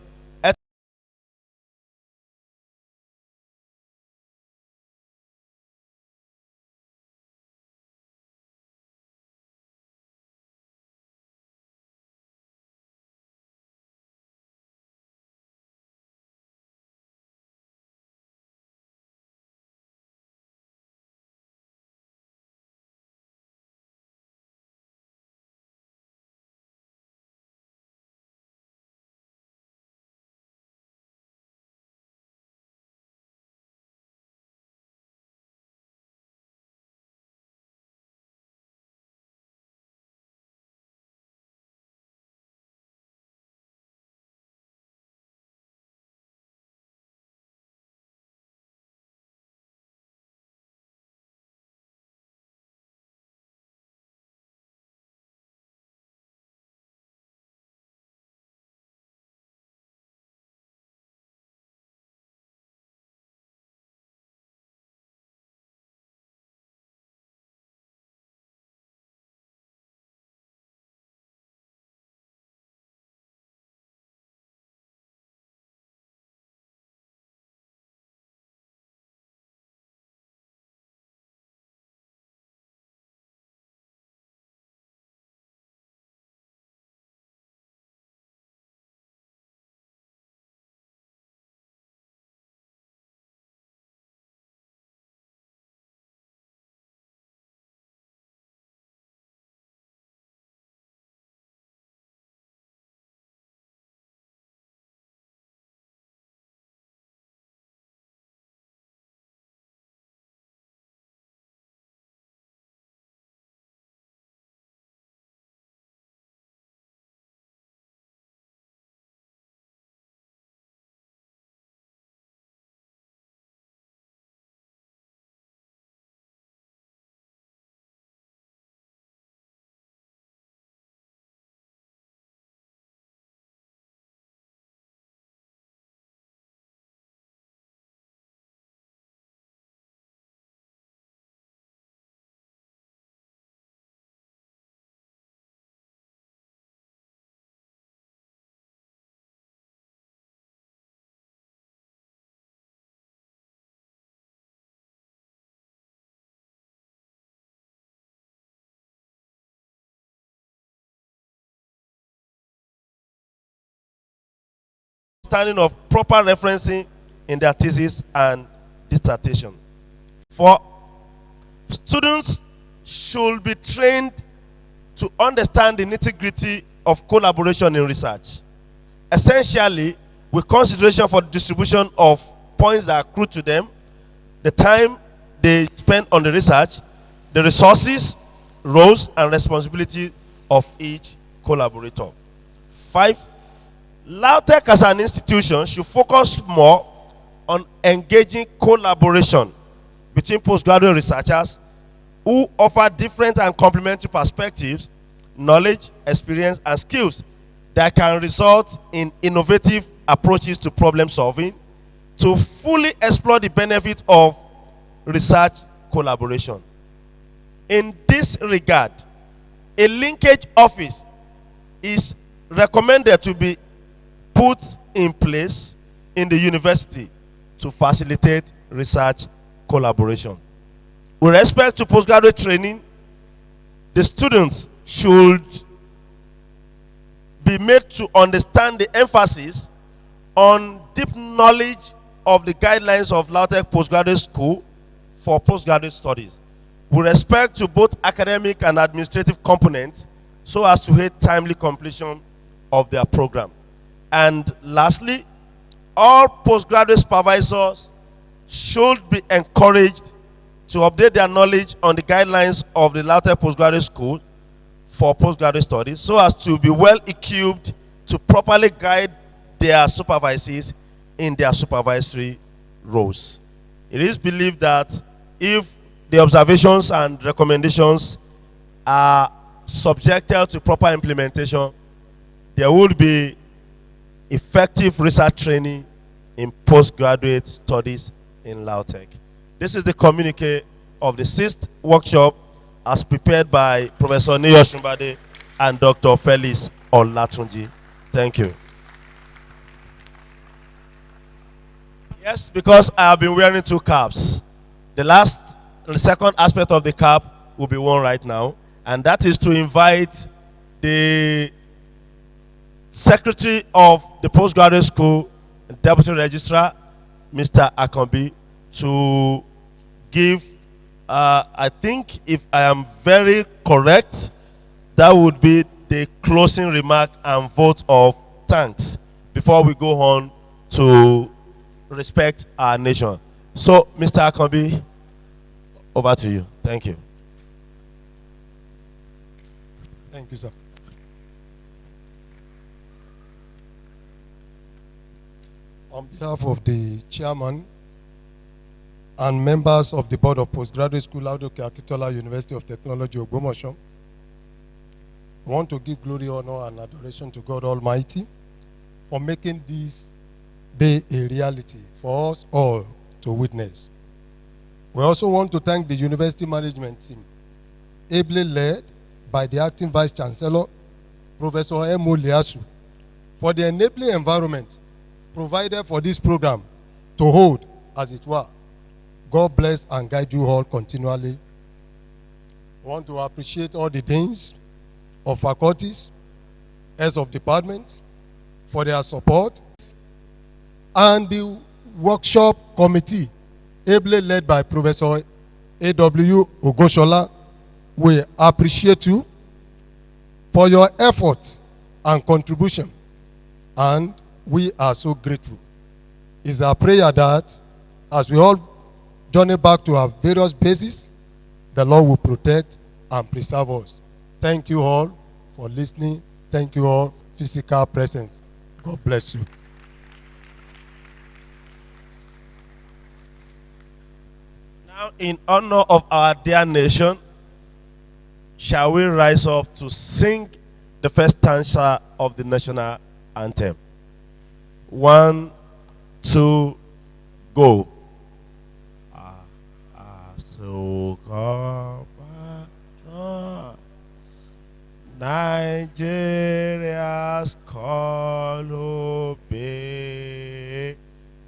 understanding of proper referencing in their thesis and dissertation. 4. Students should be trained to understand the nitty-gritty of collaboration in research, essentially with consideration for the distribution of points that accrue to them, the time they spend on the research, the resources, roles, and responsibility of each collaborator. 5. LAUTECH as an institution should focus more on engaging collaboration between postgraduate researchers who offer different and complementary perspectives, knowledge, experience, and skills that can result in innovative approaches to problem solving to fully explore the benefit of research collaboration. In this regard, a linkage office is recommended to be put in place in the university to facilitate research collaboration. With respect to postgraduate training, the students should be made to understand the emphasis on deep knowledge of the guidelines of LAUTECH Postgraduate School for postgraduate studies, with respect to both academic and administrative components, so as to aid timely completion of their program. And lastly, all postgraduate supervisors should be encouraged to update their knowledge on the guidelines of the LAUTECH Postgraduate School for postgraduate studies, so as to be well equipped to properly guide their supervisees in their supervisory roles. It is believed that if the observations and recommendations are subjected to proper implementation, there will be effective research training in postgraduate studies in LAUTECH. This is the communique of the 6th workshop as prepared by Professor Neyo Shumbade and Dr. Felix Olatunji. Thank you. Yes, because I have been wearing 2 caps. The second aspect of the cap will be worn right now, and that is to invite the Secretary of the Postgraduate School, Deputy Registrar, Mr. Akambi, to give, I think if I am very correct, that would be the closing remark and vote of thanks before we go on to respect our nation. So, Mr. Akambi, over to you. Thank you. Thank you, sir. On behalf of the chairman and members of the board of Postgraduate School, Ladoke Akitola University of Technology, Ogbomoso, I want to give glory, honor, and adoration to God Almighty for making this day a reality for us all to witness. We also want to thank the university management team, ably led by the acting vice chancellor, Professor M.O. Liasu, for the enabling environment provided for this program to hold, as it were. God bless and guide you all continually. I want to appreciate all the deans of faculties, heads of departments, for their support, and the workshop committee, ably led by Professor A.W. Ogoshola. We appreciate you for your efforts and contribution, and we are so grateful. It's our prayer that as we all journey back to our various bases, the Lord will protect and preserve us. Thank you all for listening. Thank you all for physical presence. God bless you. Now, in honor of our dear nation, shall we rise up to sing the first stanza of the national anthem? 1, 2, go. Nigeria's call obey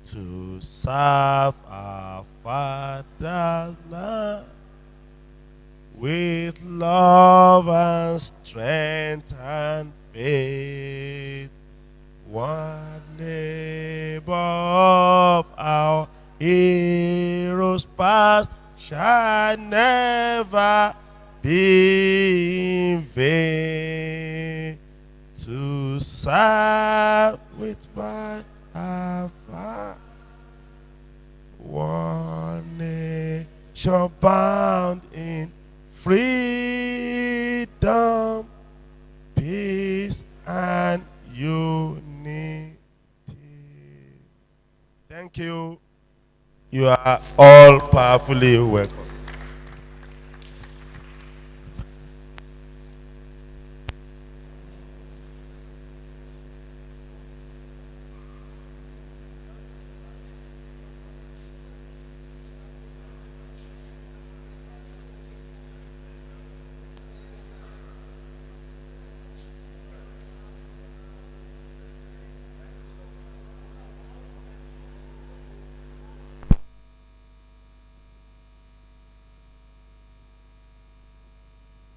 to serve our fatherland with love and strength and faith. One labor of our heroes past shall never be in vain. To serve with my heart, one nation bound in freedom, peace, and unity. Thank you. You are all powerfully welcome.